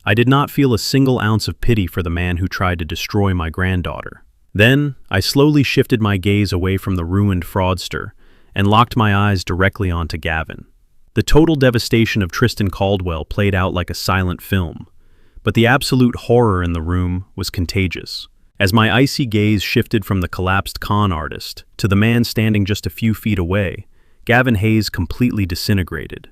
I did not feel a single ounce of pity for the man who tried to destroy my granddaughter. Then, I slowly shifted my gaze away from the ruined fraudster and locked my eyes directly onto Gavin. The total devastation of Tristan Caldwell played out like a silent film, but the absolute horror in the room was contagious. As my icy gaze shifted from the collapsed con artist to the man standing just a few feet away, Gavin Hayes completely disintegrated.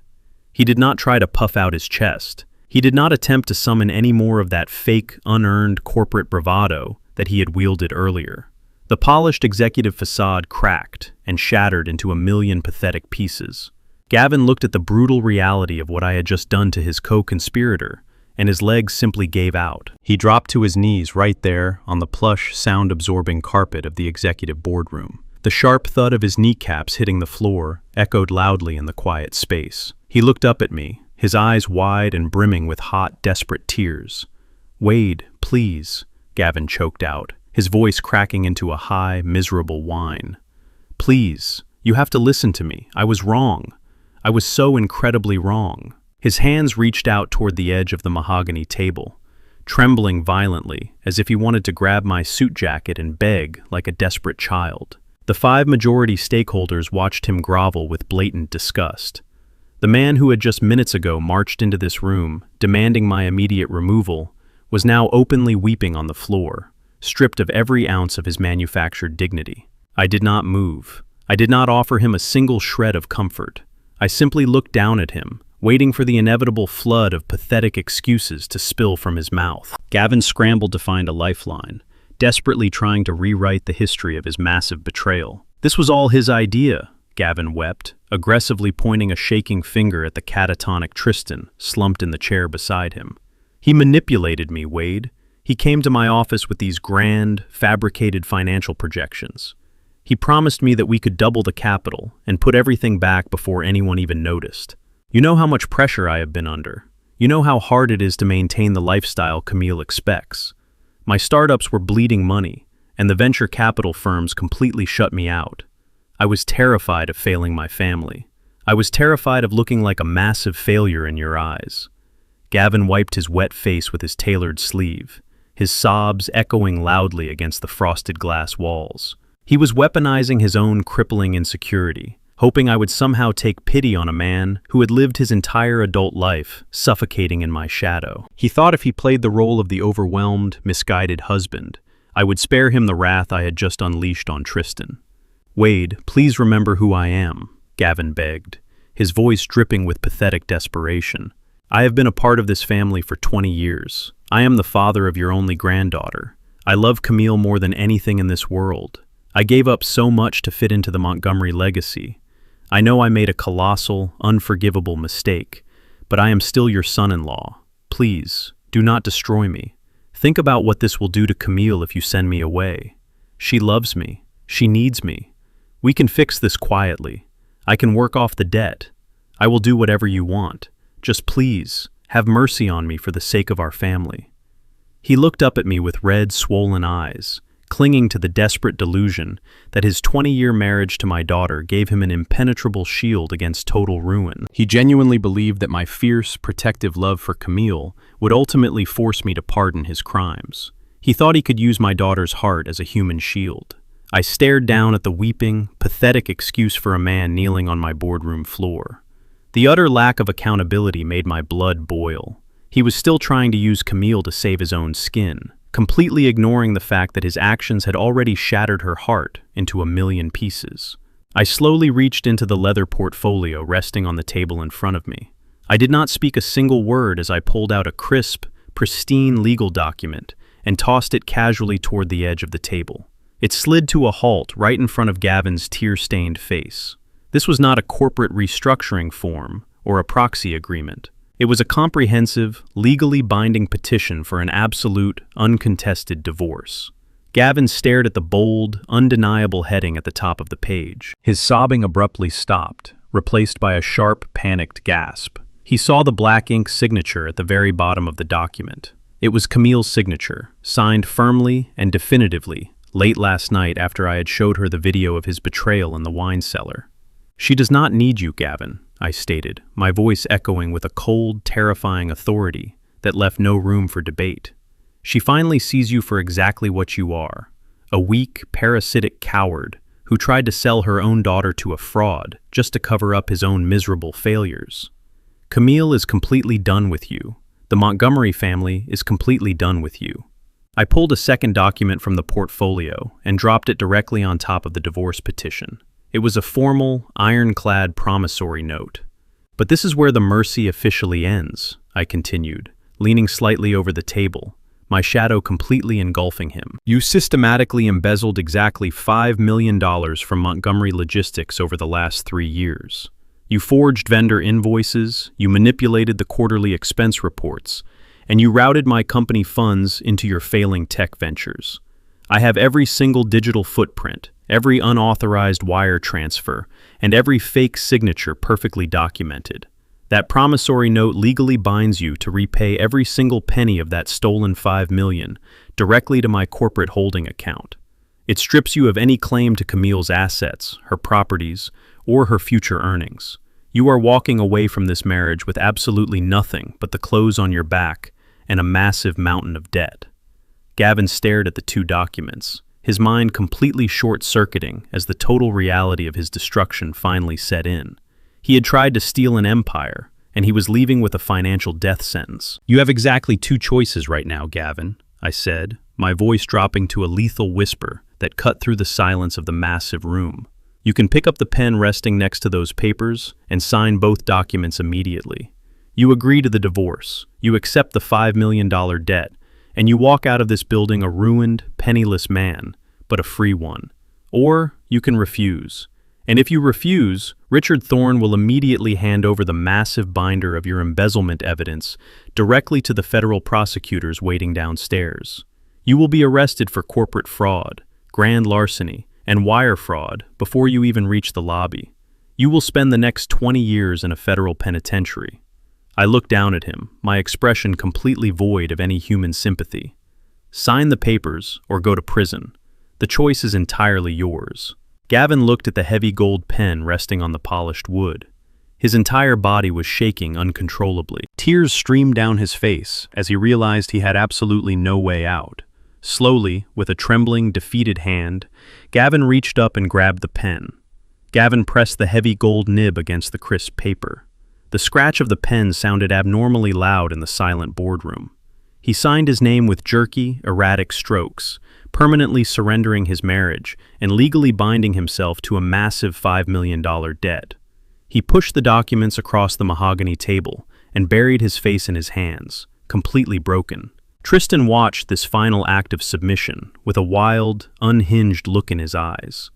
He did not try to puff out his chest. He did not attempt to summon any more of that fake, unearned corporate bravado that he had wielded earlier. The polished executive facade cracked and shattered into a million pathetic pieces. Gavin looked at the brutal reality of what I had just done to his co-conspirator, and his legs simply gave out. He dropped to his knees right there on the plush, sound-absorbing carpet of the executive boardroom. The sharp thud of his kneecaps hitting the floor echoed loudly in the quiet space. He looked up at me, his eyes wide and brimming with hot, desperate tears. "Wade, please," Gavin choked out, his voice cracking into a high, miserable whine. "Please, you have to listen to me. I was wrong. I was so incredibly wrong." His hands reached out toward the edge of the mahogany table, trembling violently as if he wanted to grab my suit jacket and beg like a desperate child. The 5 majority stakeholders watched him grovel with blatant disgust. The man who had just minutes ago marched into this room, demanding my immediate removal, was now openly weeping on the floor, stripped of every ounce of his manufactured dignity. I did not move. I did not offer him a single shred of comfort. I simply looked down at him, waiting for the inevitable flood of pathetic excuses to spill from his mouth. Gavin scrambled to find a lifeline, desperately trying to rewrite the history of his massive betrayal. "This was all his idea," Gavin wept, aggressively pointing a shaking finger at the catatonic Tristan, slumped in the chair beside him. "He manipulated me, Wade. He came to my office with these grand, fabricated financial projections. He promised me that we could double the capital and put everything back before anyone even noticed. You know how much pressure I have been under. You know how hard it is to maintain the lifestyle Camille expects. My startups were bleeding money, and the venture capital firms completely shut me out. I was terrified of failing my family. I was terrified of looking like a massive failure in your eyes." Gavin wiped his wet face with his tailored sleeve, his sobs echoing loudly against the frosted glass walls. He was weaponizing his own crippling insecurity, hoping I would somehow take pity on a man who had lived his entire adult life suffocating in my shadow. He thought if he played the role of the overwhelmed, misguided husband, I would spare him the wrath I had just unleashed on Tristan. "Wade, please remember who I am," Gavin begged, his voice dripping with pathetic desperation. "I have been a part of this family for 20 years. I am the father of your only granddaughter. I love Camille more than anything in this world. I gave up so much to fit into the Montgomery legacy. I know I made a colossal, unforgivable mistake, but I am still your son-in-law. Please, do not destroy me. Think about what this will do to Camille if you send me away. She loves me. She needs me. We can fix this quietly. I can work off the debt. I will do whatever you want. Just please, have mercy on me for the sake of our family." He looked up at me with red, swollen eyes, clinging to the desperate delusion that his 20-year marriage to my daughter gave him an impenetrable shield against total ruin. He genuinely believed that my fierce, protective love for Camille would ultimately force me to pardon his crimes. He thought he could use my daughter's heart as a human shield. I stared down at the weeping, pathetic excuse for a man kneeling on my boardroom floor. The utter lack of accountability made my blood boil. He was still trying to use Camille to save his own skin, completely ignoring the fact that his actions had already shattered her heart into a million pieces. I slowly reached into the leather portfolio resting on the table in front of me. I did not speak a single word as I pulled out a crisp, pristine legal document and tossed it casually toward the edge of the table. It slid to a halt right in front of Gavin's tear-stained face. This was not a corporate restructuring form or a proxy agreement. It was a comprehensive, legally binding petition for an absolute, uncontested divorce. Gavin stared at the bold, undeniable heading at the top of the page. His sobbing abruptly stopped, replaced by a sharp, panicked gasp. He saw the black ink signature at the very bottom of the document. It was Camille's signature, signed firmly and definitively, late last night after I had showed her the video of his betrayal in the wine cellar. "She does not need you, Gavin," I stated, my voice echoing with a cold, terrifying authority that left no room for debate. "She finally sees you for exactly what you are, a weak, parasitic coward who tried to sell her own daughter to a fraud just to cover up his own miserable failures. Camille is completely done with you. The Montgomery family is completely done with you." I pulled a second document from the portfolio and dropped it directly on top of the divorce petition. It was a formal, ironclad promissory note. "But this is where the mercy officially ends," I continued, leaning slightly over the table, my shadow completely engulfing him. "You systematically embezzled exactly $5 million from Montgomery Logistics over the last 3 years. You forged vendor invoices, you manipulated the quarterly expense reports, and you routed my company funds into your failing tech ventures. I have every single digital footprint, every unauthorized wire transfer, and every fake signature perfectly documented. That promissory note legally binds you to repay every single penny of that stolen $5 million directly to my corporate holding account. It strips you of any claim to Camille's assets, her properties, or her future earnings. You are walking away from this marriage with absolutely nothing but the clothes on your back and a massive mountain of debt. Gavin stared at the two documents, his mind completely short-circuiting as the total reality of his destruction finally set in. He had tried to steal an empire, and he was leaving with a financial death sentence. "You have exactly two choices right now, Gavin," I said, my voice dropping to a lethal whisper that cut through the silence of the massive room. "You can pick up the pen resting next to those papers and sign both documents immediately. You agree to the divorce, you accept the $5 million debt, and you walk out of this building a ruined, penniless man, but a free one. Or you can refuse. And if you refuse, Richard Thorne will immediately hand over the massive binder of your embezzlement evidence directly to the federal prosecutors waiting downstairs. You will be arrested for corporate fraud, grand larceny, and wire fraud before you even reach the lobby. You will spend the next 20 years in a federal penitentiary." I looked down at him, my expression completely void of any human sympathy. "Sign the papers or go to prison. The choice is entirely yours." Gavin looked at the heavy gold pen resting on the polished wood. His entire body was shaking uncontrollably. Tears streamed down his face as he realized he had absolutely no way out. Slowly, with a trembling, defeated hand, Gavin reached up and grabbed the pen. Gavin pressed the heavy gold nib against the crisp paper. The scratch of the pen sounded abnormally loud in the silent boardroom. He signed his name with jerky, erratic strokes, permanently surrendering his marriage and legally binding himself to a massive $5 million debt. He pushed the documents across the mahogany table and buried his face in his hands, completely broken. Tristan watched this final act of submission with a wild, unhinged look in his eyes.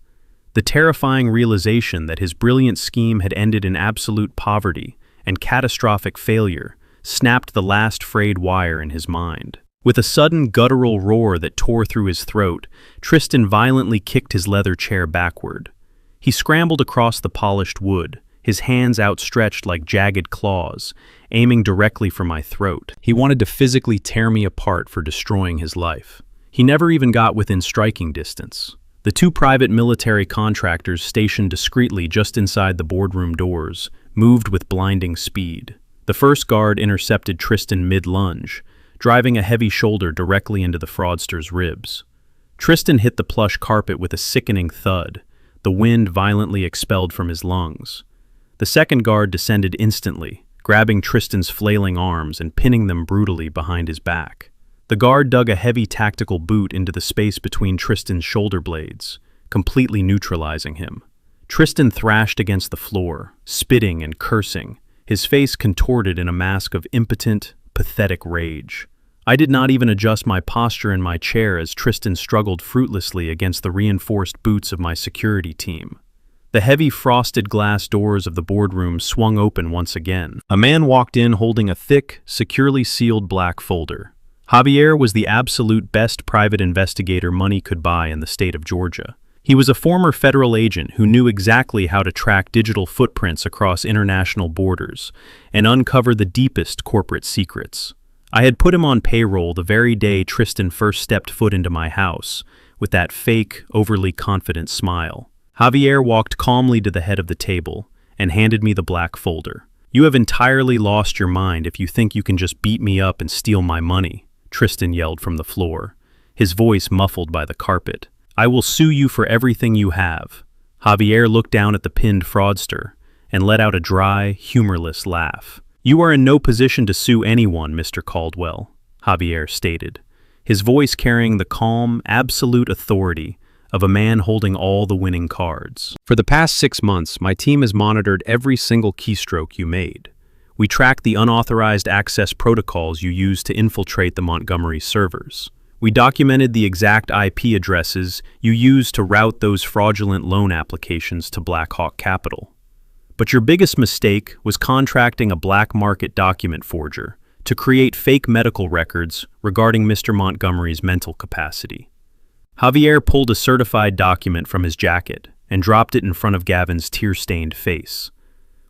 The terrifying realization that his brilliant scheme had ended in absolute poverty and catastrophic failure snapped the last frayed wire in his mind. With a sudden guttural roar that tore through his throat, Tristan violently kicked his leather chair backward. He scrambled across the polished wood, his hands outstretched like jagged claws, aiming directly for my throat. He wanted to physically tear me apart for destroying his life. He never even got within striking distance. The two private military contractors stationed discreetly just inside the boardroom doors moved with blinding speed. The first guard intercepted Tristan mid-lunge, driving a heavy shoulder directly into the fraudster's ribs. Tristan hit the plush carpet with a sickening thud, the wind violently expelled from his lungs. The second guard descended instantly, grabbing Tristan's flailing arms and pinning them brutally behind his back. The guard dug a heavy tactical boot into the space between Tristan's shoulder blades, completely neutralizing him. Tristan thrashed against the floor, spitting and cursing, his face contorted in a mask of impotent, pathetic rage. I did not even adjust my posture in my chair as Tristan struggled fruitlessly against the reinforced boots of my security team. The heavy frosted glass doors of the boardroom swung open once again. A man walked in holding a thick, securely sealed black folder. Javier was the absolute best private investigator money could buy in the state of Georgia. He was a former federal agent who knew exactly how to track digital footprints across international borders and uncover the deepest corporate secrets. I had put him on payroll the very day Tristan first stepped foot into my house, with that fake, overly confident smile. Javier walked calmly to the head of the table and handed me the black folder. "You have entirely lost your mind if you think you can just beat me up and steal my money," Tristan yelled from the floor, his voice muffled by the carpet. "I will sue you for everything you have." Javier looked down at the pinned fraudster and let out a dry, humorless laugh. "You are in no position to sue anyone, Mr. Caldwell," Javier stated, his voice carrying the calm, absolute authority of a man holding all the winning cards. "For the past 6 months, my team has monitored every single keystroke you made. We tracked the unauthorized access protocols you used to infiltrate the Montgomery servers. We documented the exact IP addresses you used to route those fraudulent loan applications to Black Hawk Capital. But your biggest mistake was contracting a black market document forger to create fake medical records regarding Mr. Montgomery's mental capacity. Javier pulled a certified document from his jacket and dropped it in front of Gavin's tear-stained face.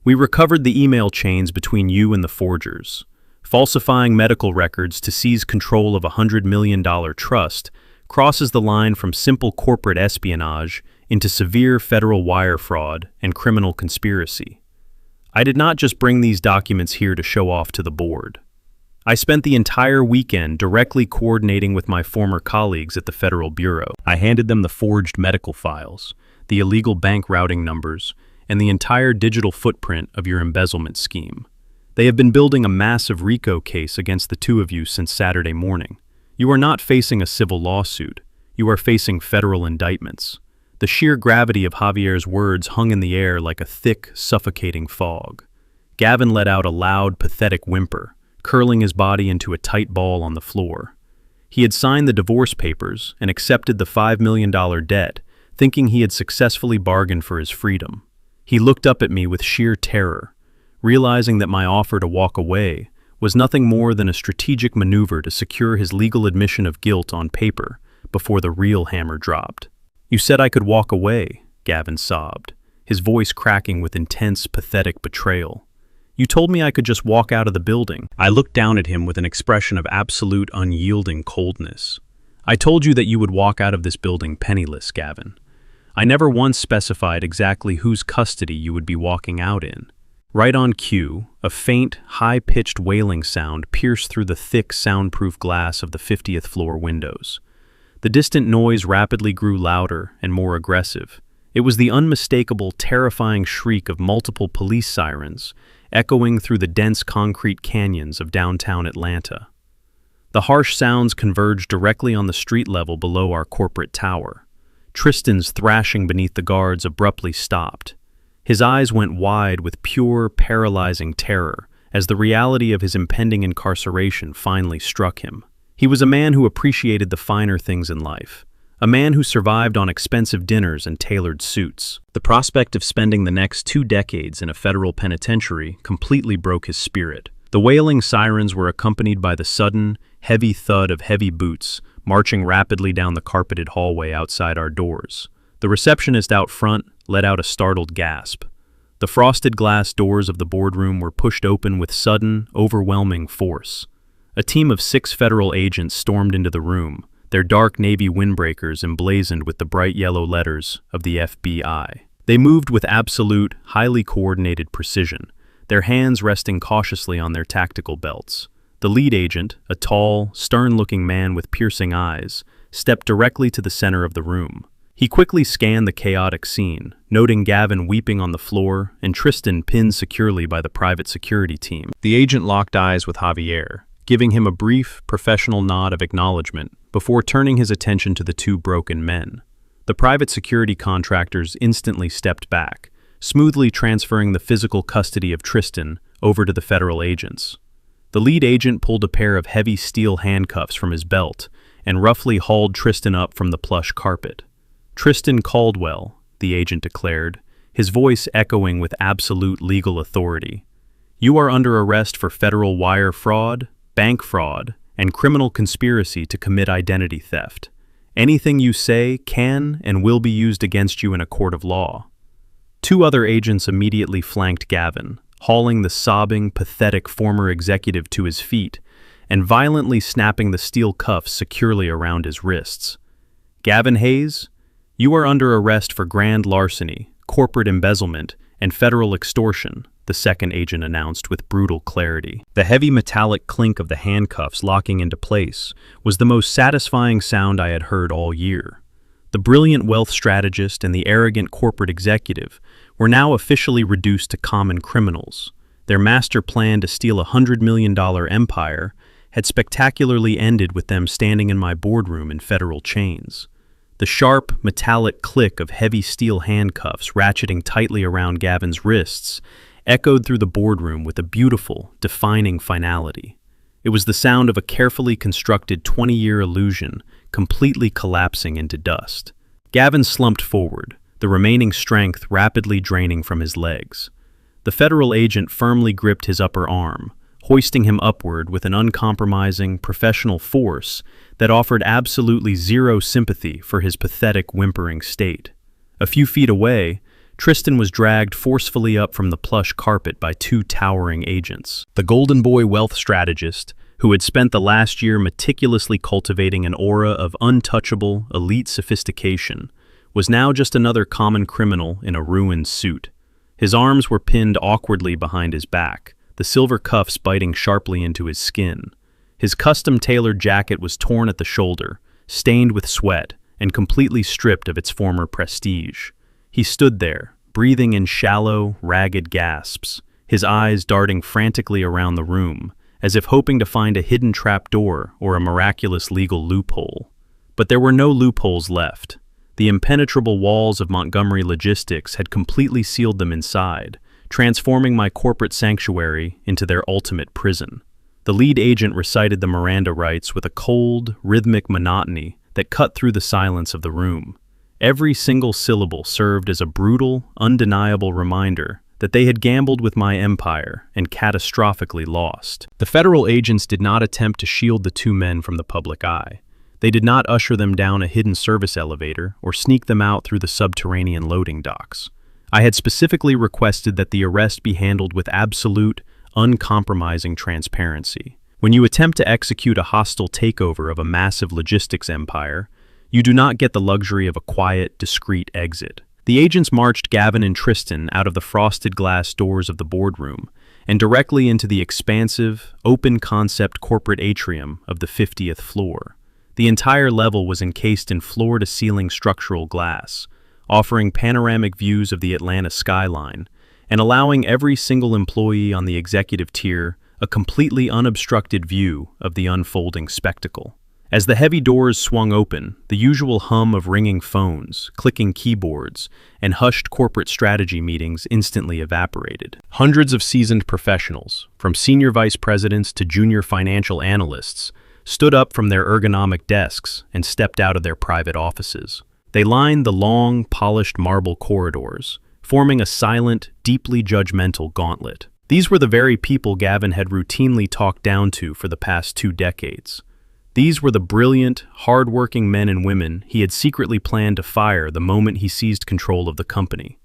We recovered the email chains between you and the forgers. Falsifying medical records to seize control of a $100 million trust crosses the line from simple corporate espionage into severe federal wire fraud and criminal conspiracy. I did not just bring these documents here to show off to the board. I spent the entire weekend directly coordinating with my former colleagues at the Federal Bureau. I handed them the forged medical files, the illegal bank routing numbers, and the entire digital footprint of your embezzlement scheme. They have been building a massive RICO case against the two of you since Saturday morning. You are not facing a civil lawsuit. You are facing federal indictments. The sheer gravity of Javier's words hung in the air like a thick, suffocating fog. Gavin let out a loud, pathetic whimper, curling his body into a tight ball on the floor. He had signed the divorce papers and accepted the $5 million debt, thinking he had successfully bargained for his freedom. He looked up at me with sheer terror, realizing that my offer to walk away was nothing more than a strategic maneuver to secure his legal admission of guilt on paper before the real hammer dropped. "You said I could walk away," Gavin sobbed, his voice cracking with intense, pathetic betrayal. "You told me I could just walk out of the building." I looked down at him with an expression of absolute, unyielding coldness. "I told you that you would walk out of this building penniless, Gavin. I never once specified exactly whose custody you would be walking out in." Right on cue, a faint, high-pitched wailing sound pierced through the thick, soundproof glass of the 50th floor windows. The distant noise rapidly grew louder and more aggressive. It was the unmistakable, terrifying shriek of multiple police sirens, echoing through the dense concrete canyons of downtown Atlanta. The harsh sounds converged directly on the street level below our corporate tower. Tristan's thrashing beneath the guards abruptly stopped. His eyes went wide with pure, paralyzing terror as the reality of his impending incarceration finally struck him. He was a man who appreciated the finer things in life, a man who survived on expensive dinners and tailored suits. The prospect of spending the next 2 decades in a federal penitentiary completely broke his spirit. The wailing sirens were accompanied by the sudden, heavy thud of heavy boots marching rapidly down the carpeted hallway outside our doors. The receptionist out front let out a startled gasp. The frosted glass doors of the boardroom were pushed open with sudden, overwhelming force. A team of 6 federal agents stormed into the room, their dark navy windbreakers emblazoned with the bright yellow letters of the FBI. They moved with absolute, highly coordinated precision, their hands resting cautiously on their tactical belts. The lead agent, a tall, stern-looking man with piercing eyes, stepped directly to the center of the room. He quickly scanned the chaotic scene, noting Gavin weeping on the floor and Tristan pinned securely by the private security team. The agent locked eyes with Javier, giving him a brief, professional nod of acknowledgement before turning his attention to the 2 broken men. The private security contractors instantly stepped back, smoothly transferring the physical custody of Tristan over to the federal agents. The lead agent pulled a pair of heavy steel handcuffs from his belt and roughly hauled Tristan up from the plush carpet. "Tristan Caldwell," the agent declared, his voice echoing with absolute legal authority. "You are under arrest for federal wire fraud, bank fraud, and criminal conspiracy to commit identity theft. Anything you say can and will be used against you in a court of law." 2 other agents immediately flanked Gavin, hauling the sobbing, pathetic former executive to his feet and violently snapping the steel cuffs securely around his wrists. "Gavin Hayes, you are under arrest for grand larceny, corporate embezzlement, and federal extortion," the second agent announced with brutal clarity. The heavy metallic clink of the handcuffs locking into place was the most satisfying sound I had heard all year. The brilliant wealth strategist and the arrogant corporate executive were now officially reduced to common criminals. Their master plan to steal a $100 million empire had spectacularly ended with them standing in my boardroom in federal chains. The sharp, metallic click of heavy steel handcuffs ratcheting tightly around Gavin's wrists echoed through the boardroom with a beautiful, defining finality. It was the sound of a carefully constructed 20-year illusion completely collapsing into dust. Gavin slumped forward, the remaining strength rapidly draining from his legs. The federal agent firmly gripped his upper arm, hoisting him upward with an uncompromising, professional force that offered absolutely zero sympathy for his pathetic, whimpering state. A few feet away, Tristan was dragged forcefully up from the plush carpet by two towering agents. The Golden Boy wealth strategist, who had spent the last year meticulously cultivating an aura of untouchable, elite sophistication, was now just another common criminal in a ruined suit. His arms were pinned awkwardly behind his back, the silver cuffs biting sharply into his skin. His custom-tailored jacket was torn at the shoulder, stained with sweat, and completely stripped of its former prestige. He stood there, breathing in shallow, ragged gasps, his eyes darting frantically around the room, as if hoping to find a hidden trapdoor or a miraculous legal loophole. But there were no loopholes left. The impenetrable walls of Montgomery Logistics had completely sealed them inside, transforming my corporate sanctuary into their ultimate prison. The lead agent recited the Miranda rights with a cold, rhythmic monotony that cut through the silence of the room. Every single syllable served as a brutal, undeniable reminder that they had gambled with my empire and catastrophically lost. The federal agents did not attempt to shield the two men from the public eye. They did not usher them down a hidden service elevator or sneak them out through the subterranean loading docks. I had specifically requested that the arrest be handled with absolute, uncompromising transparency. When you attempt to execute a hostile takeover of a massive logistics empire, you do not get the luxury of a quiet, discreet exit. The agents marched Gavin and Tristan out of the frosted glass doors of the boardroom and directly into the expansive, open-concept corporate atrium of the 50th floor. The entire level was encased in floor-to-ceiling structural glass, offering panoramic views of the Atlanta skyline and allowing every single employee on the executive tier a completely unobstructed view of the unfolding spectacle. As the heavy doors swung open, the usual hum of ringing phones, clicking keyboards, and hushed corporate strategy meetings instantly evaporated. Hundreds of seasoned professionals, from senior vice presidents to junior financial analysts, stood up from their ergonomic desks and stepped out of their private offices. They lined the long, polished marble corridors, forming a silent, deeply judgmental gauntlet. These were the very people Gavin had routinely talked down to for the past 2 decades. These were the brilliant, hard-working men and women he had secretly planned to fire the moment he seized control of the company.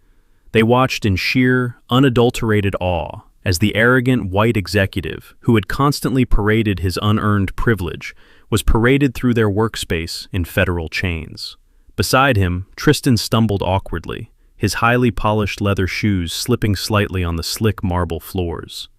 They watched in sheer, unadulterated awe as the arrogant white executive, who had constantly paraded his unearned privilege, was paraded through their workspace in federal chains. Beside him, Tristan stumbled awkwardly, his highly polished leather shoes slipping slightly on the slick marble floors.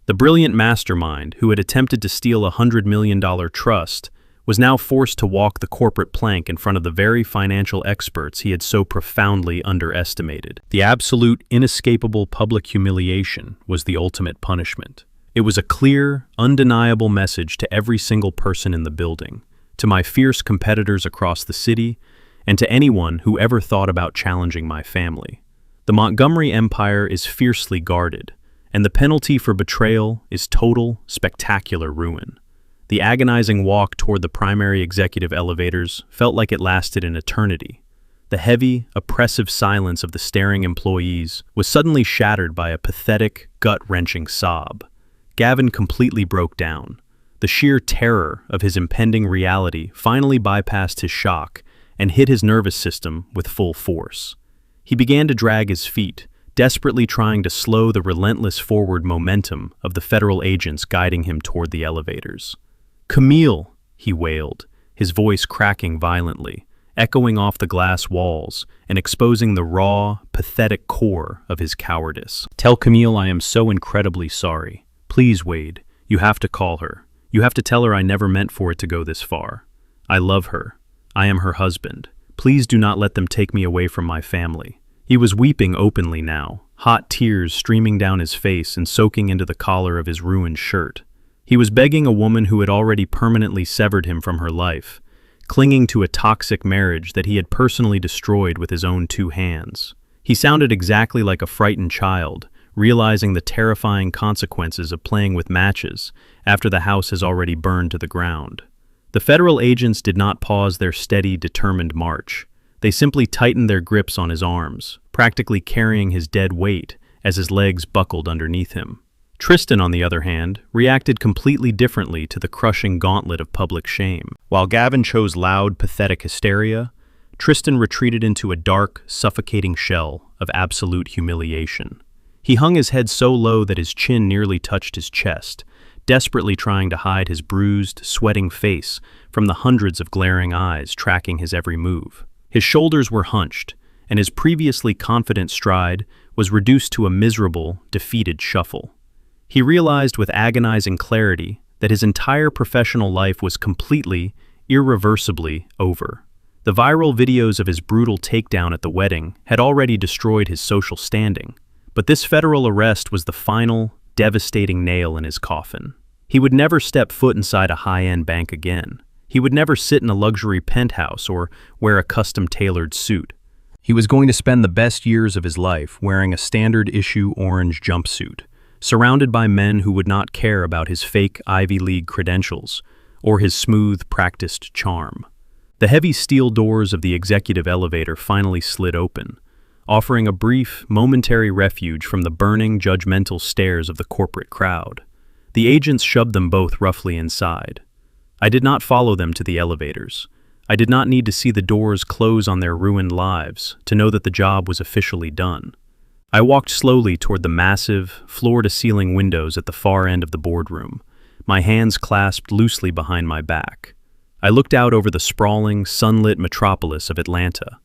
The brilliant mastermind, who had attempted to steal a $100 million trust, was now forced to walk the corporate plank in front of the very financial experts he had so profoundly underestimated. The absolute, inescapable public humiliation was the ultimate punishment. It was a clear, undeniable message to every single person in the building, to my fierce competitors across the city, and to anyone who ever thought about challenging my family. The Montgomery Empire is fiercely guarded, and the penalty for betrayal is total, spectacular ruin. The agonizing walk toward the primary executive elevators felt like it lasted an eternity. The heavy, oppressive silence of the staring employees was suddenly shattered by a pathetic, gut-wrenching sob. Gavin completely broke down. The sheer terror of his impending reality finally bypassed his shock and hit his nervous system with full force. He began to drag his feet, desperately trying to slow the relentless forward momentum of the federal agents guiding him toward the elevators. "Camille," he wailed, his voice cracking violently, echoing off the glass walls and exposing the raw, pathetic core of his cowardice. "Tell Camille I am so incredibly sorry. Please, Wade, you have to call her. You have to tell her I never meant for it to go this far. I love her. I am her husband. Please do not let them take me away from my family." He was weeping openly now, hot tears streaming down his face and soaking into the collar of his ruined shirt. He was begging a woman who had already permanently severed him from her life, clinging to a toxic marriage that he had personally destroyed with his own 2 hands. He sounded exactly like a frightened child, realizing the terrifying consequences of playing with matches after the house has already burned to the ground. The federal agents did not pause their steady, determined march. They simply tightened their grips on his arms, practically carrying his dead weight as his legs buckled underneath him. Tristan, on the other hand, reacted completely differently to the crushing gauntlet of public shame. While Gavin chose loud, pathetic hysteria, Tristan retreated into a dark, suffocating shell of absolute humiliation. He hung his head so low that his chin nearly touched his chest, desperately trying to hide his bruised, sweating face from the hundreds of glaring eyes tracking his every move. His shoulders were hunched, and his previously confident stride was reduced to a miserable, defeated shuffle. He realized with agonizing clarity that his entire professional life was completely, irreversibly over. The viral videos of his brutal takedown at the wedding had already destroyed his social standing, but this federal arrest was the final, devastating nail in his coffin. He would never step foot inside a high-end bank again. He would never sit in a luxury penthouse or wear a custom-tailored suit. He was going to spend the best years of his life wearing a standard-issue orange jumpsuit, surrounded by men who would not care about his fake Ivy League credentials or his smooth, practiced charm. The heavy steel doors of the executive elevator finally slid open, offering a brief, momentary refuge from the burning, judgmental stares of the corporate crowd. The agents shoved them both roughly inside. I did not follow them to the elevators. I did not need to see the doors close on their ruined lives to know that the job was officially done. I walked slowly toward the massive, floor-to-ceiling windows at the far end of the boardroom, my hands clasped loosely behind my back. I looked out over the sprawling, sunlit metropolis of Atlanta,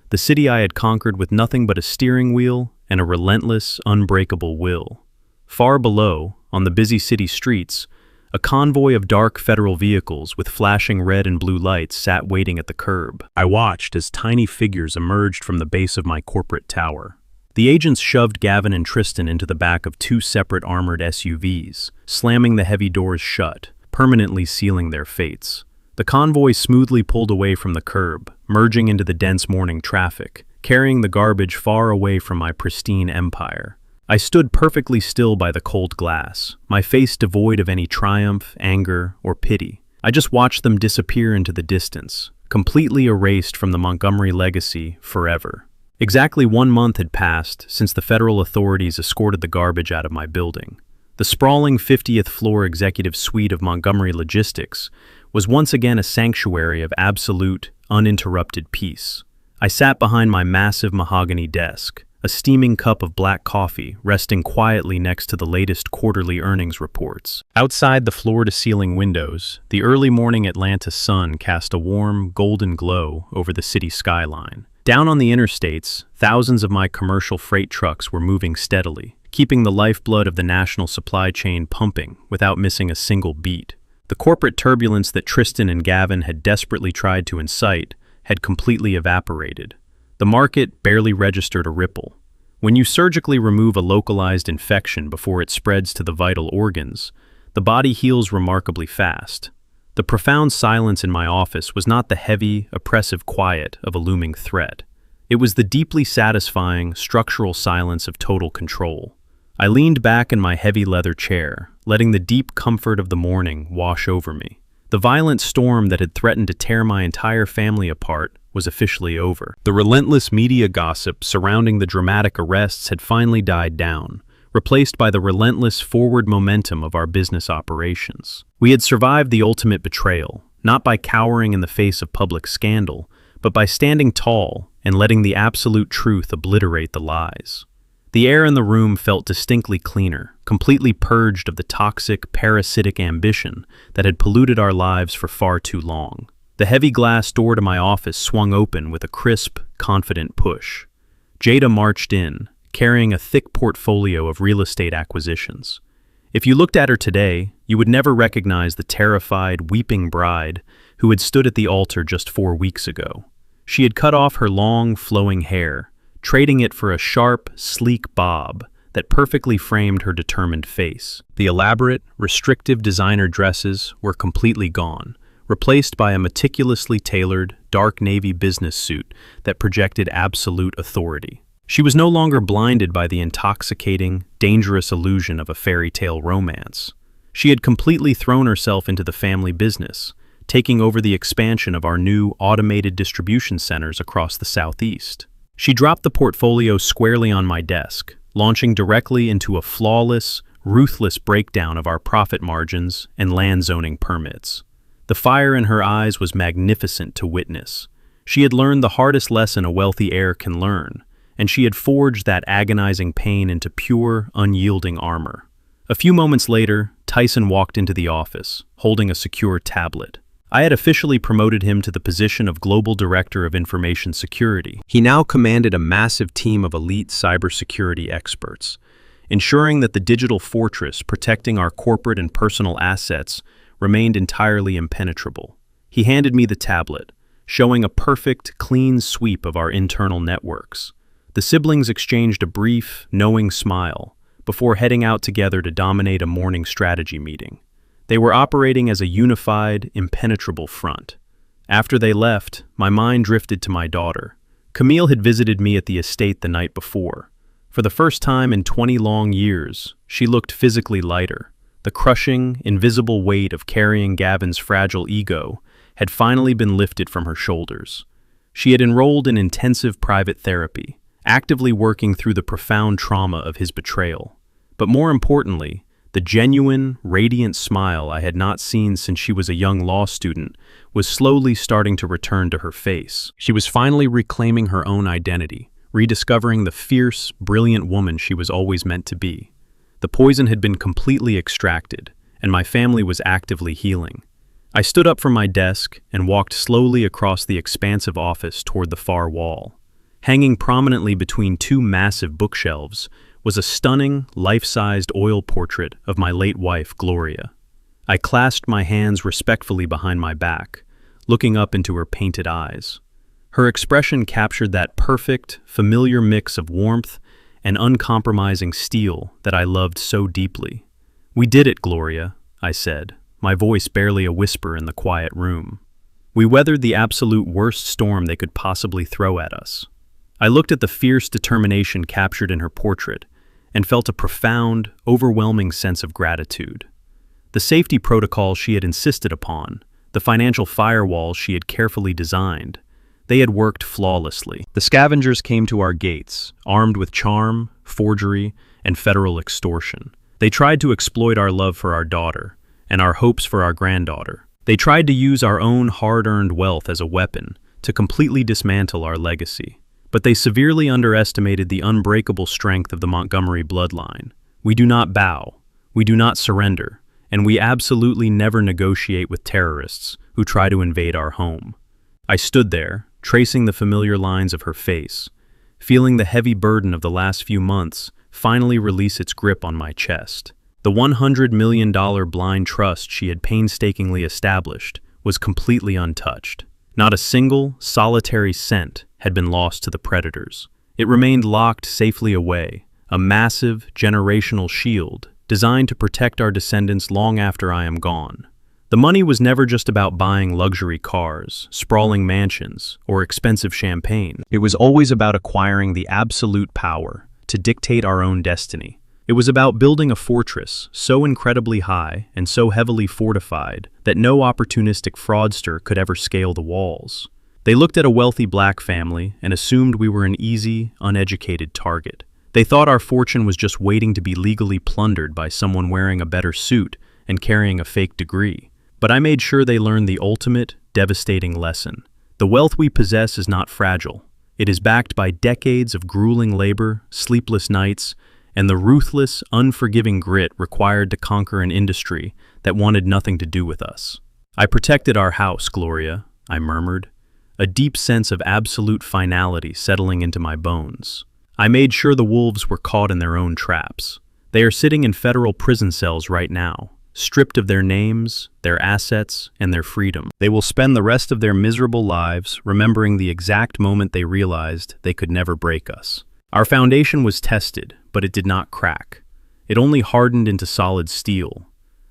the city I had conquered with nothing but a steering wheel and a relentless, unbreakable will. Far below, on the busy city streets, a convoy of dark federal vehicles with flashing red and blue lights sat waiting at the curb. I watched as tiny figures emerged from the base of my corporate tower. The agents shoved Gavin and Tristan into the back of two separate armored SUVs, slamming the heavy doors shut, permanently sealing their fates. The convoy smoothly pulled away from the curb, merging into the dense morning traffic, carrying the garbage far away from my pristine empire. I stood perfectly still by the cold glass, my face devoid of any triumph, anger, or pity. I just watched them disappear into the distance, completely erased from the Montgomery legacy forever. Exactly 1 month had passed since the federal authorities escorted the garbage out of my building. The sprawling 50th floor executive suite of Montgomery Logistics was once again a sanctuary of absolute, uninterrupted peace. I sat behind my massive mahogany desk, a steaming cup of black coffee resting quietly next to the latest quarterly earnings reports. Outside the floor-to-ceiling windows, the early morning Atlanta sun cast a warm, golden glow over the city skyline. Down on the interstates, thousands of my commercial freight trucks were moving steadily, keeping the lifeblood of the national supply chain pumping without missing a single beat. The corporate turbulence that Tristan and Gavin had desperately tried to incite had completely evaporated. The market barely registered a ripple. When you surgically remove a localized infection before it spreads to the vital organs, the body heals remarkably fast. The profound silence in my office was not the heavy, oppressive quiet of a looming threat. It was the deeply satisfying, structural silence of total control. I leaned back in my heavy leather chair, letting the deep comfort of the morning wash over me. The violent storm that had threatened to tear my entire family apart was officially over. The relentless media gossip surrounding the dramatic arrests had finally died down, replaced by the relentless forward momentum of our business operations. We had survived the ultimate betrayal, not by cowering in the face of public scandal, but by standing tall and letting the absolute truth obliterate the lies. The air in the room felt distinctly cleaner, completely purged of the toxic, parasitic ambition that had polluted our lives for far too long. The heavy glass door to my office swung open with a crisp, confident push. Jada marched in, carrying a thick portfolio of real estate acquisitions. If you looked at her today, you would never recognize the terrified, weeping bride who had stood at the altar just 4 weeks ago. She had cut off her long, flowing hair, trading it for a sharp, sleek bob that perfectly framed her determined face. The elaborate, restrictive designer dresses were completely gone, replaced by a meticulously tailored, dark navy business suit that projected absolute authority. She was no longer blinded by the intoxicating, dangerous illusion of a fairy tale romance. She had completely thrown herself into the family business, taking over the expansion of our new automated distribution centers across the Southeast. She dropped the portfolio squarely on my desk, launching directly into a flawless, ruthless breakdown of our profit margins and land zoning permits. The fire in her eyes was magnificent to witness. She had learned the hardest lesson a wealthy heir can learn, and she had forged that agonizing pain into pure, unyielding armor. A few moments later, Tyson walked into the office, holding a secure tablet. I had officially promoted him to the position of Global Director of Information Security. He now commanded a massive team of elite cybersecurity experts, ensuring that the digital fortress protecting our corporate and personal assets remained entirely impenetrable. He handed me the tablet, showing a perfect, clean sweep of our internal networks. The siblings exchanged a brief, knowing smile before heading out together to dominate a morning strategy meeting. They were operating as a unified, impenetrable front. After they left, my mind drifted to my daughter. Camille had visited me at the estate the night before. For the first time in 20 long years, she looked physically lighter. The crushing, invisible weight of carrying Gavin's fragile ego had finally been lifted from her shoulders. She had enrolled in intensive private therapy, actively working through the profound trauma of his betrayal. But more importantly, the genuine, radiant smile I had not seen since she was a young law student was slowly starting to return to her face. She was finally reclaiming her own identity, rediscovering the fierce, brilliant woman she was always meant to be. The poison had been completely extracted, and my family was actively healing. I stood up from my desk and walked slowly across the expansive office toward the far wall. Hanging prominently between two massive bookshelves was a stunning, life-sized oil portrait of my late wife, Gloria. I clasped my hands respectfully behind my back, looking up into her painted eyes. Her expression captured that perfect, familiar mix of warmth and uncompromising steel that I loved so deeply. "We did it, Gloria," I said, my voice barely a whisper in the quiet room. "We weathered the absolute worst storm they could possibly throw at us." I looked at the fierce determination captured in her portrait and felt a profound, overwhelming sense of gratitude. The safety protocols she had insisted upon, the financial firewalls she had carefully designed, they had worked flawlessly. The scavengers came to our gates, armed with charm, forgery, and federal extortion. They tried to exploit our love for our daughter and our hopes for our granddaughter. They tried to use our own hard-earned wealth as a weapon to completely dismantle our legacy. But they severely underestimated the unbreakable strength of the Montgomery bloodline. We do not bow, we do not surrender, and we absolutely never negotiate with terrorists who try to invade our home. I stood there, tracing the familiar lines of her face, feeling the heavy burden of the last few months finally release its grip on my chest. The $100 million blind trust she had painstakingly established was completely untouched. Not a single, solitary cent had been lost to the predators. It remained locked safely away, a massive, generational shield designed to protect our descendants long after I am gone. The money was never just about buying luxury cars, sprawling mansions, or expensive champagne. It was always about acquiring the absolute power to dictate our own destiny. It was about building a fortress so incredibly high and so heavily fortified that no opportunistic fraudster could ever scale the walls. They looked at a wealthy black family and assumed we were an easy, uneducated target. They thought our fortune was just waiting to be legally plundered by someone wearing a better suit and carrying a fake degree. But I made sure they learned the ultimate, devastating lesson. The wealth we possess is not fragile. It is backed by decades of grueling labor, sleepless nights, and the ruthless, unforgiving grit required to conquer an industry that wanted nothing to do with us. "I protected our house, Gloria," I murmured, a deep sense of absolute finality settling into my bones. "I made sure the wolves were caught in their own traps. They are sitting in federal prison cells right now, stripped of their names, their assets, and their freedom. They will spend the rest of their miserable lives remembering the exact moment they realized they could never break us. Our foundation was tested, but it did not crack. It only hardened into solid steel.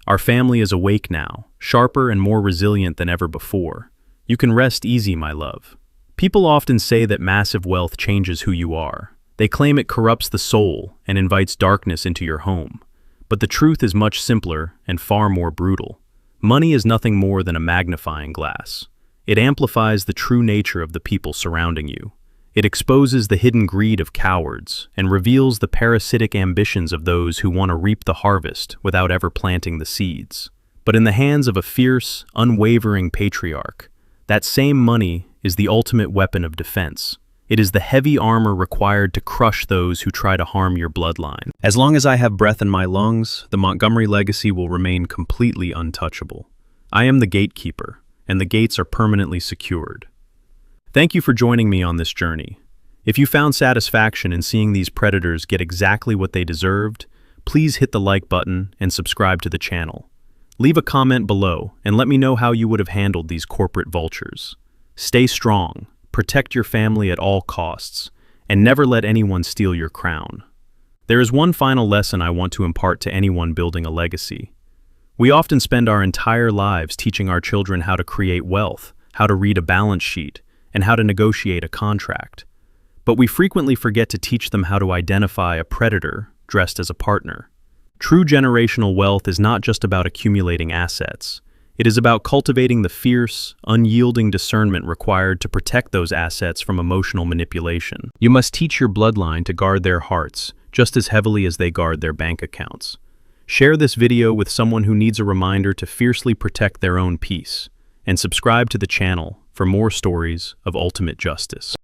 Our family is awake now, sharper and more resilient than ever before. You can rest easy, my love." People often say that massive wealth changes who you are. They claim it corrupts the soul and invites darkness into your home. But the truth is much simpler and far more brutal. Money is nothing more than a magnifying glass. It amplifies the true nature of the people surrounding you. It exposes the hidden greed of cowards and reveals the parasitic ambitions of those who want to reap the harvest without ever planting the seeds. But in the hands of a fierce, unwavering patriarch, that same money is the ultimate weapon of defense. It is the heavy armor required to crush those who try to harm your bloodline. As long as I have breath in my lungs, the Montgomery legacy will remain completely untouchable. I am the gatekeeper, and the gates are permanently secured. Thank you for joining me on this journey. If you found satisfaction in seeing these predators get exactly what they deserved, please hit the like button and subscribe to the channel. Leave a comment below and let me know how you would have handled these corporate vultures. Stay strong, protect your family at all costs, and never let anyone steal your crown. There is one final lesson I want to impart to anyone building a legacy. We often spend our entire lives teaching our children how to create wealth, how to read a balance sheet, and how to negotiate a contract. But we frequently forget to teach them how to identify a predator dressed as a partner. True generational wealth is not just about accumulating assets. It is about cultivating the fierce, unyielding discernment required to protect those assets from emotional manipulation. You must teach your bloodline to guard their hearts just as heavily as they guard their bank accounts. Share this video with someone who needs a reminder to fiercely protect their own peace, and subscribe to the channel for more stories of ultimate justice.